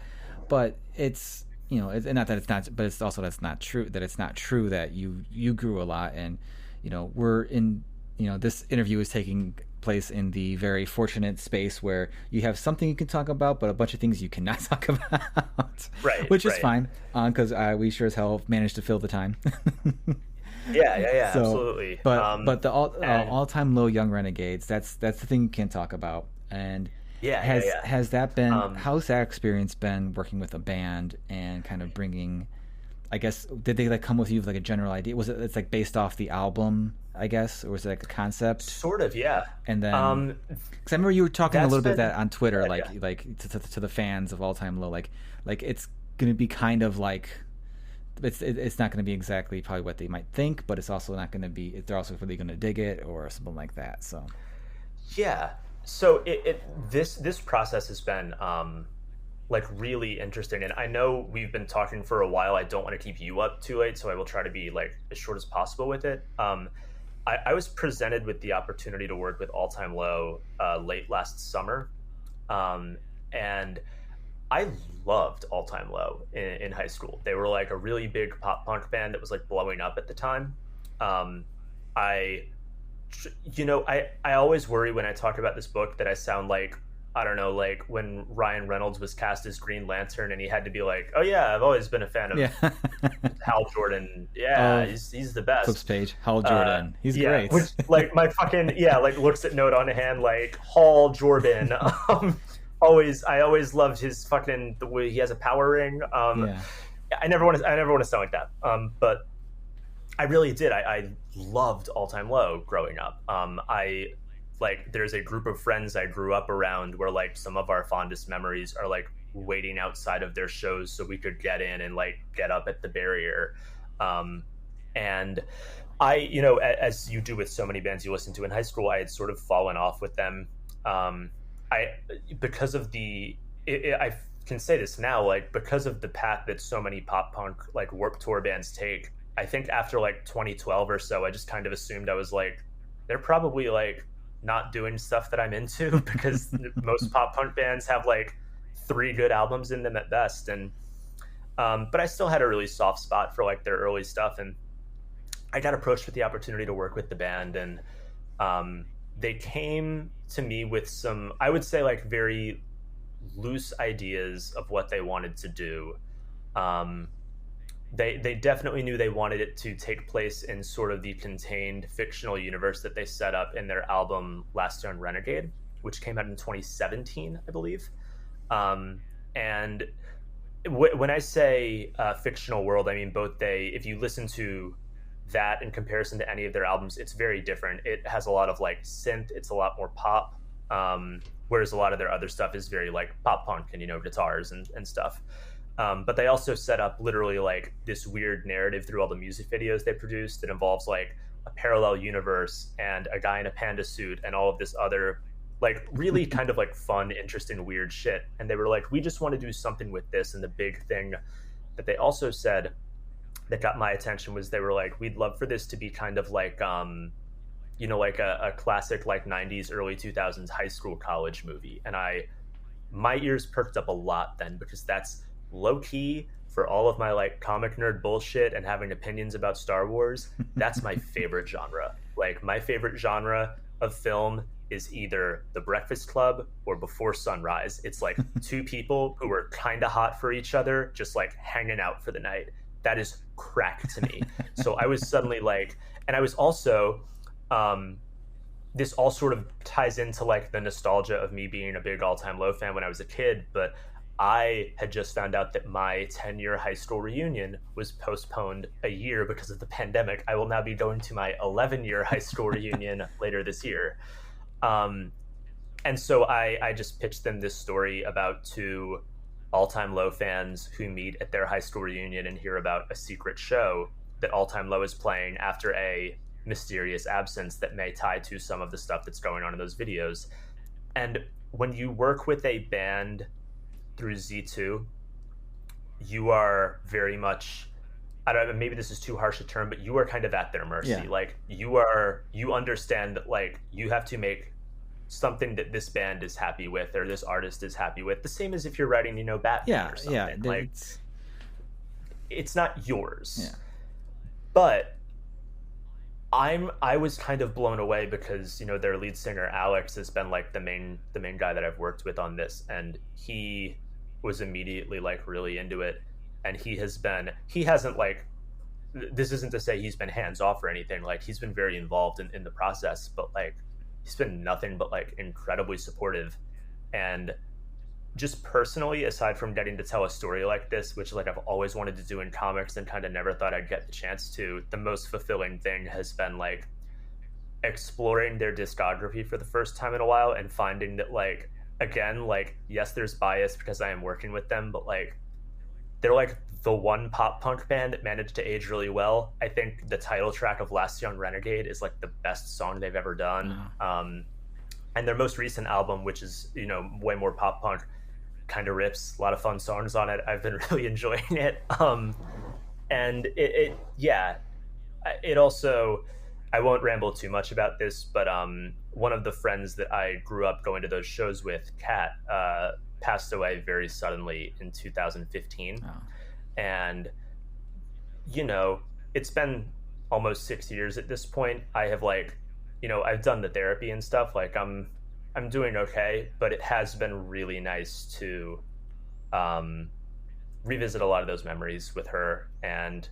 But it's, you know, it's not that it's not, but it's also that's not true. That it's not true that you grew a lot, and you know, we're in, you know, this interview is taking place in the very fortunate space where you have something you can talk about, but a bunch of things you cannot talk about. Right. Which is fine, because we sure as hell managed to fill the time. Yeah, So, absolutely. but the And all-time low Young Renegades, that's the thing you can't talk about. And yeah. has that been, Um, how's that experience been working with a band and kind of bringing, I guess, did they like come with you with like a general idea? Was it's like based off the album, I guess, or was it like a concept? Sort of, yeah. And then, Um, because I remember you were talking a that's little bit of been that on Twitter, yeah. like to the fans of All Time Low, like it's gonna be kind of like it's not gonna be exactly probably what they might think, but it's also not gonna be, they're also really gonna dig it or something like that. So Yeah. So this process has been like really interesting, and I know we've been talking for a while. I don't want to keep you up too late, so I will try to be like as short as possible with it. I was presented with the opportunity to work with All Time Low late last summer, um, and I loved All Time Low in high school. They were like a really big pop punk band that was like blowing up at the time. Um, I I always worry when I talk about this book that I sound like, I don't know, like when Ryan Reynolds was cast as Green Lantern and he had to be like, oh yeah, I've always been a fan of yeah. Hal Jordan. Yeah, Oh, he's the Clips best. page, Hal Jordan, he's Yeah, great. which like my fucking yeah, like looks at note on hand like Hal Jordan. I always loved his fucking the way he has a power ring. Yeah. I never want to sound like that. But I really did. I loved All Time Low growing up. I like there's a group of friends I grew up around where like some of our fondest memories are like waiting outside of their shows so we could get in and like get up at the barrier. Um, and as you do with so many bands you listen to in high school, I had sort of fallen off with them. I because of I can say this now, like because of the path that so many pop punk like Warped Tour bands take. I think after like 2012 or so, I just kind of assumed I was like, they're probably like not doing stuff that I'm into because most pop punk bands have like 3 good albums in them at best. And but I still had a really soft spot for like their early stuff, and I got approached with the opportunity to work with the band, and they came to me with some, I would say, like very loose ideas of what they wanted to do. Um, they definitely knew they wanted it to take place in sort of the contained fictional universe that they set up in their album Last Young Renegade, which came out in 2017, I believe. And when I say fictional world, I mean both if you listen to that in comparison to any of their albums, it's very different. It has a lot of like synth, it's a lot more pop, whereas a lot of their other stuff is very like pop punk and guitars and stuff. But they also set up literally like this weird narrative through all the music videos they produced that involves like a parallel universe and a guy in a panda suit and all of this other like really kind of like fun, interesting, weird shit. And they were like, we just want to do something with this. And the big thing that they also said that got my attention was they were like, we'd love for this to be kind of like like a classic like 90s early 2000s high school college movie. And my ears perked up a lot then, because that's low key for all of my like comic nerd bullshit and having opinions about Star Wars. That's my favorite genre. Like my favorite genre of film is either The Breakfast Club or Before Sunrise. It's like 2 people who are kind of hot for each other, just like hanging out for the night. That is crack to me. So I was suddenly like, and I was also, this all sort of ties into like the nostalgia of me being a big All Time Low fan when I was a kid, but I had just found out that my 10-year high school reunion was postponed a year because of the pandemic. I will now be going to my 11-year high school reunion later this year. And so I just pitched them this story about 2 All Time Low fans who meet at their high school reunion and hear about a secret show that All Time Low is playing after a mysterious absence that may tie to some of the stuff that's going on in those videos. And when you work with a band through Z2, you are very much, I don't know, maybe this is too harsh a term, but you are kind of at their mercy. Yeah. Like you understand that like you have to make something that this band is happy with or this artist is happy with, the same as if you're writing Batman or something. Yeah, like it's not yours. Yeah. But I was kind of blown away because their lead singer Alex has been like the main guy that I've worked with on this, and he was immediately like really into it, and he hasn't like this isn't to say he's been hands off or anything. Like, he's been very involved in the process, but like, he's been nothing but like incredibly supportive. And just personally, aside from getting to tell a story like this, which like I've always wanted to do in comics and kind of never thought I'd get the chance to, the most fulfilling thing has been like exploring their discography for the first time in a while and finding that, like, again, like, yes, there's bias because I am working with them, but like, they're like the one pop punk band that managed to age really well. I think the title track of Last Young Renegade is like the best song they've ever done. And their most recent album, which is, you know, way more pop punk, kind of rips. A lot of fun songs on it. I've been really enjoying it. And it also, I won't ramble too much about this, but one of the friends that I grew up going to those shows with, Kat, passed away very suddenly in 2015. And, you know, it's been almost 6 years at this point. I have, like, you know, I've done the therapy and stuff. Like, I'm doing okay, but it has been really nice to revisit a lot of those memories with her and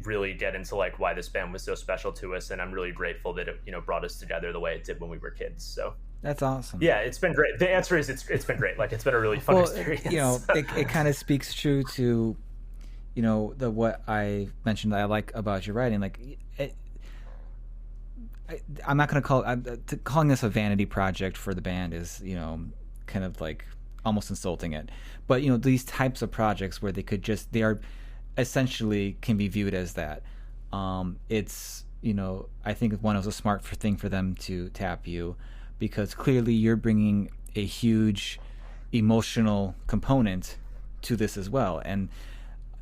really get into like why this band was so special to us. And I'm really grateful that it, you know, brought us together the way it did when we were kids. So that's awesome. Yeah, it's been great. The answer is it's been great. Like, it's been a really fun experience. You know, it kind of speaks true to, you know, what I mentioned that I like about your writing. Like, I'm not going to calling this a vanity project for the band is, you know, kind of like almost insulting it. But, you know, these types of projects where they are essentially can be viewed as that. It's, you know, I think one was a smart thing for them to tap you, because clearly you're bringing a huge emotional component to this as well. And,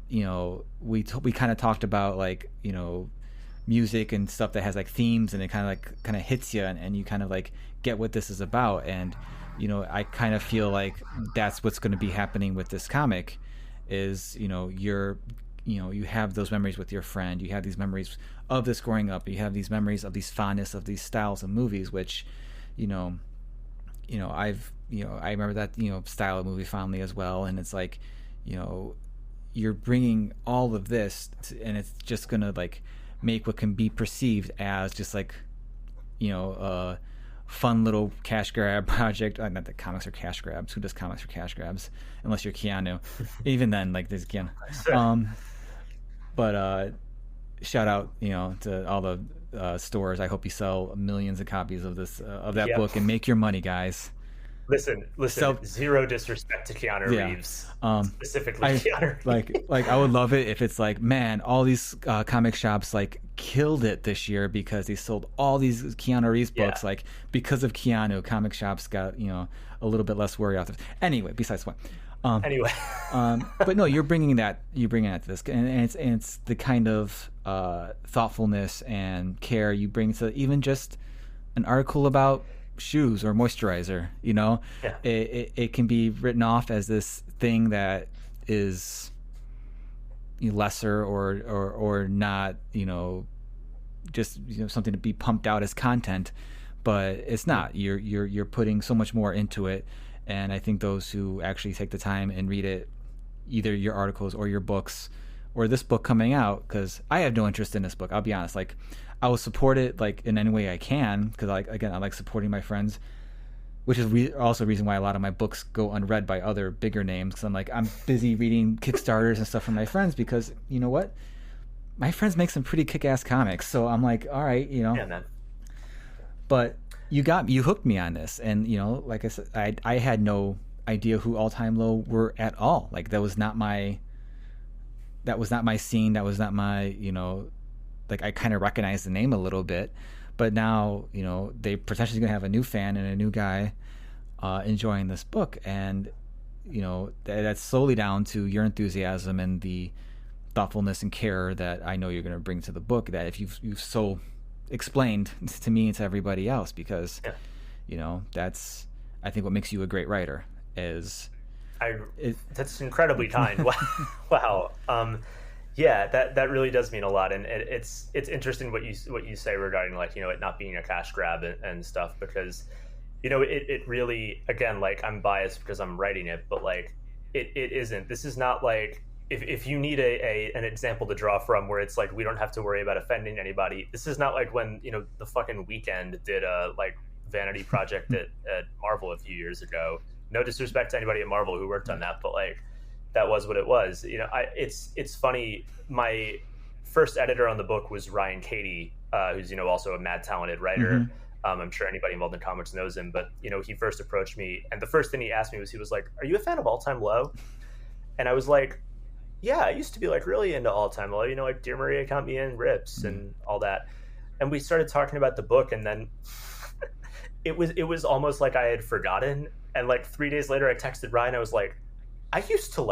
you know, we kind of talked about, like, you know, music and stuff that has like themes, and it kind of hits you, and you kind of like get what this is about. And, you know, I kind of feel like that's what's going to be happening with this comic is, you know, you have those memories with your friend, you have these memories of this growing up, you have these memories of these fondness of these styles of movies, which, you know, I remember that, you know, style of movie fondly as well. And it's like, you know, you're bringing all of this and it's just going to like make what can be perceived as just like, you know, a fun little cash grab project. Not that comics are cash grabs. Who does comics for cash grabs? Unless you're Keanu. Even then, like, there's Keanu. But shout out, you know, to all the stores. I hope you sell millions of copies of this of that book and make your money, guys. Listen. Zero disrespect to Keanu Reeves, specifically Keanu Reeves. Like I would love it if it's like, man, all these comic shops like killed it this year because they sold all these Keanu Reeves books. Like, because of Keanu, comic shops got, you know, a little bit less worry out there. Anyway, besides the point. But no, you're bringing that to this, and it's the kind of thoughtfulness and care you bring to even just an article about shoes or moisturizer. You know, it can be written off as this thing that is lesser or not, you know, just, you know, something to be pumped out as content, but it's not. You're putting so much more into it. And I think those who actually take the time and read it, either your articles or your books or this book coming out, because I have no interest in this book, I'll be honest. Like, I will support it like in any way I can, because I like supporting my friends, which is also a reason why a lot of my books go unread by other bigger names, because I'm busy reading Kickstarters and stuff from my friends, because you know what? My friends make some pretty kick-ass comics, so I'm like, all right, you know. Yeah, man. But you hooked me on this, and, you know, like I said, I had no idea who All Time Low were at all. Like, that was not my scene. That was not my, you know, like, I kind of recognized the name a little bit, but now, you know, they potentially going to have a new fan and a new guy enjoying this book. And, you know, that's solely down to your enthusiasm and the thoughtfulness and care that I know you're going to bring to the book, that if you've so explained to me and to everybody else, because you know, that's, I think, what makes you a great writer is that's incredibly kind. Wow. That really does mean a lot, and it's interesting what you say regarding, like, you know, it not being a cash grab and stuff, because, you know, it really, again, like, I'm biased because I'm writing it, but like it isn't. This is not like if you need an example to draw from where it's like we don't have to worry about offending anybody, this is not like when the fucking Weeknd did a like vanity project at Marvel a few years ago. No disrespect to anybody at Marvel who worked on that, but like that was what it was. It's funny. My first editor on the book was Ryan Cady, who's also a mad talented writer. I'm sure anybody involved in comics knows him, but he first approached me, and the first thing he asked me was, he was like, "Are you a fan of All Time Low?" And I was like, "Yeah, I used to be like really into All Time Low, like Dear Maria, Count Me In, Rips, and all that." And we started talking about the book, and then it was almost like I had forgotten. And like 3 days later, I texted Ryan. I was like, "I used to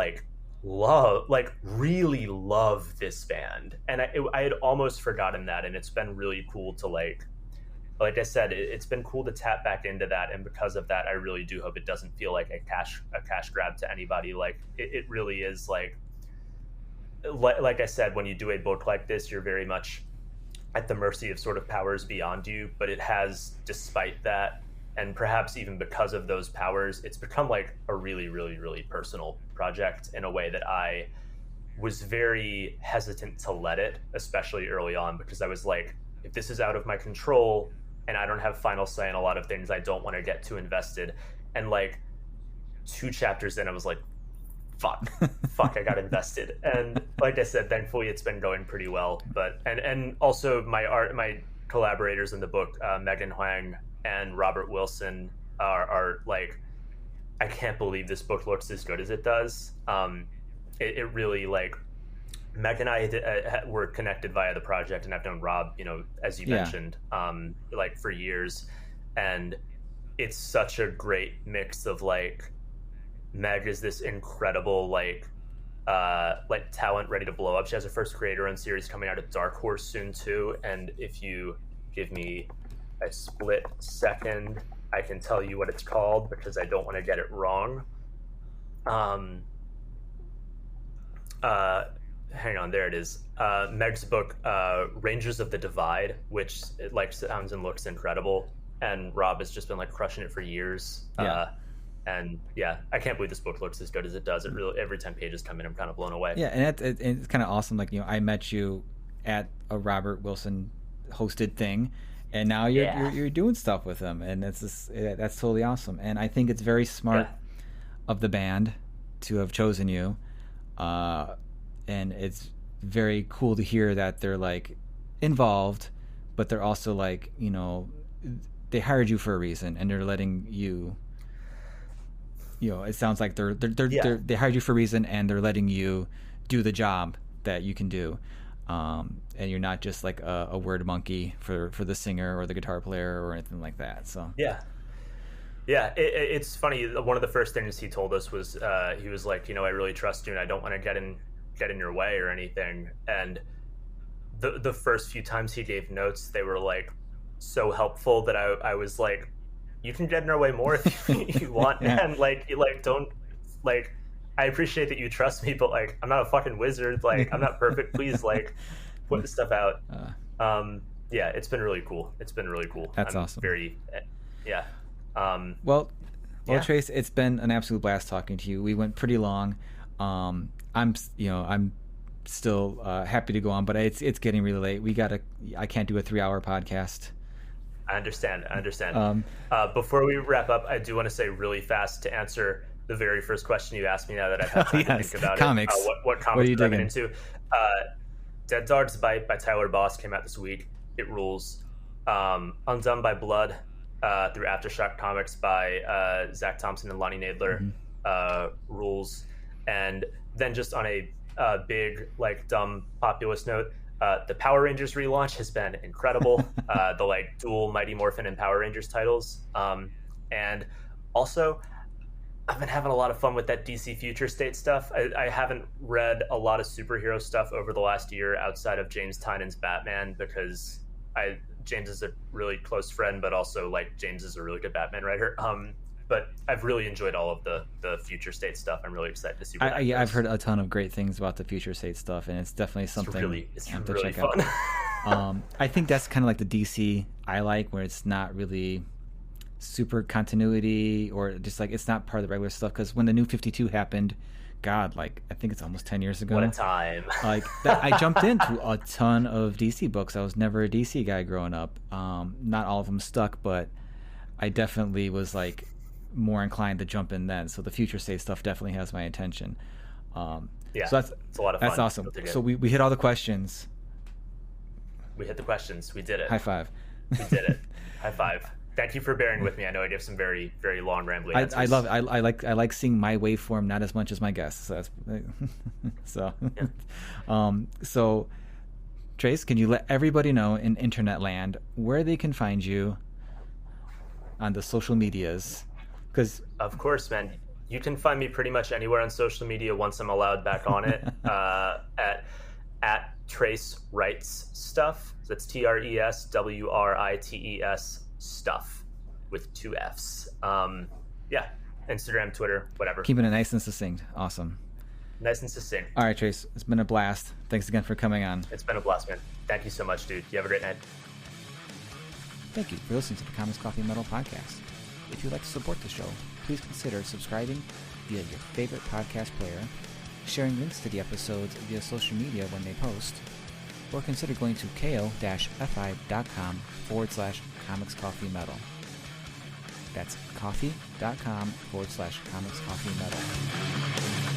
really love this band," and I had almost forgotten that. And it's been really cool to like I said, it's been cool to tap back into that. And because of that, I really do hope it doesn't feel like a cash grab to anybody. Like it really is like I said, when you do a book like this, you're very much at the mercy of sort of powers beyond you. But it has, despite that, and perhaps even because of those powers, it's become like a really, really, really personal project in a way that I was very hesitant to let it, especially early on, because I was like, if this is out of my control and I don't have final say on a lot of things, I don't want to get too invested. And like 2 chapters in, I was like, fuck, I got invested. And like I said, thankfully it's been going pretty well. But and also my collaborators in the book, Megan Huang and Robert Wilson, are like, I can't believe this book looks as good as it does. It really, like, Meg and I were connected via the project, and I've known Rob, as you mentioned, like for years. And it's such a great mix of like, Meg is this incredible like talent ready to blow up. She has her first creator-owned series coming out at Dark Horse soon too. And if you give me a split second, I can tell you what it's called, because I don't want to get it wrong. Hang on, there it is. Meg's book, Rangers of the Divide, which it like sounds and looks incredible, and Rob has just been like crushing it for years. And yeah, I can't believe this book looks as good as it does. It really, every 10 pages come in, I'm kind of blown away. Yeah, and it's kind of awesome. Like, I met you at a Robert Wilson hosted thing, and now you're doing stuff with him, and that's totally awesome. And I think it's very smart of the band to have chosen you. And it's very cool to hear that they're like involved, but they're also like, they hired you for a reason, and they're letting you, it sounds like they hired you for a reason, and they're letting you do the job that you can do. And you're not just like a word monkey for the singer or the guitar player or anything like that. So it's funny. One of the first things he told us was, he was like, I really trust you, and I don't want to get in your way or anything. And the first few times he gave notes, they were like so helpful that I was like, you can get in our way more if you want. And like don't, like, I appreciate that you trust me, but like, I'm not a fucking wizard. Like, I'm not perfect. Please, like, put this stuff out. It's been really cool. That's awesome. Well, Trace, it's been an absolute blast talking to you. We went pretty long. I'm still happy to go on, but it's getting really late. I can't do a 3-hour podcast. I understand. Before we wrap up, I do want to say really fast, to answer the very first question you asked me, now that I've had time to think about comics. What comics are you into? Dead Dog's Bite by Tyler Boss came out this week. It rules. Undone by Blood through Aftershock Comics by Zach Thompson and Lonnie Nadler rules. And then just on a big, like, dumb populist note, the Power Rangers relaunch has been incredible. The like dual Mighty Morphin and Power Rangers titles. And also, I've been having a lot of fun with that DC Future State stuff. I haven't read a lot of superhero stuff over the last year outside of James Tynan's Batman, because James is a really close friend, but also like James is a really good Batman writer. But I've really enjoyed all of the Future State stuff. I'm really excited to see what that goes. I've heard a ton of great things about the Future State stuff, and it's definitely something it's to really check fun. out. I think that's kind of like the DC I like, where it's not really super continuity, or just like it's not part of the regular stuff. Because when the New 52 happened, God, like I think it's almost 10 years ago. What a time. Like that, I jumped into a ton of DC books. I was never a DC guy growing up. Not all of them stuck, but I definitely was like more inclined to jump in then. So the Future State stuff definitely has my attention. Yeah, so it's a lot of fun. That's awesome. So we hit all the questions. We hit the questions. We did it. High five. We did it. High five. Thank you for bearing with me. I know I have some very, very long rambling answers. I love it. I like seeing my waveform not as much as my guests. So, Yeah. So Trace, can you let everybody know in internet land where they can find you on the social medias? Because of course, man, you can find me pretty much anywhere on social media once I'm allowed back on it. At Trace Writes Stuff. So that's TRESWRITES stuff with 2 F's. Yeah, Instagram, Twitter, whatever. Keeping it nice and succinct. Awesome. Nice and succinct. All right, Trace, it's been a blast. Thanks again for coming on. It's been a blast, man. Thank you so much, dude. You have a great night. Thank you for listening to the Comics Coffee Metal podcast. If you'd like to support the show, please consider subscribing via your favorite podcast player, sharing links to the episodes via social media when they post, or consider going to ko-fi.com/comicscoffeemetal. That's coffee.com/comicscoffeemetal.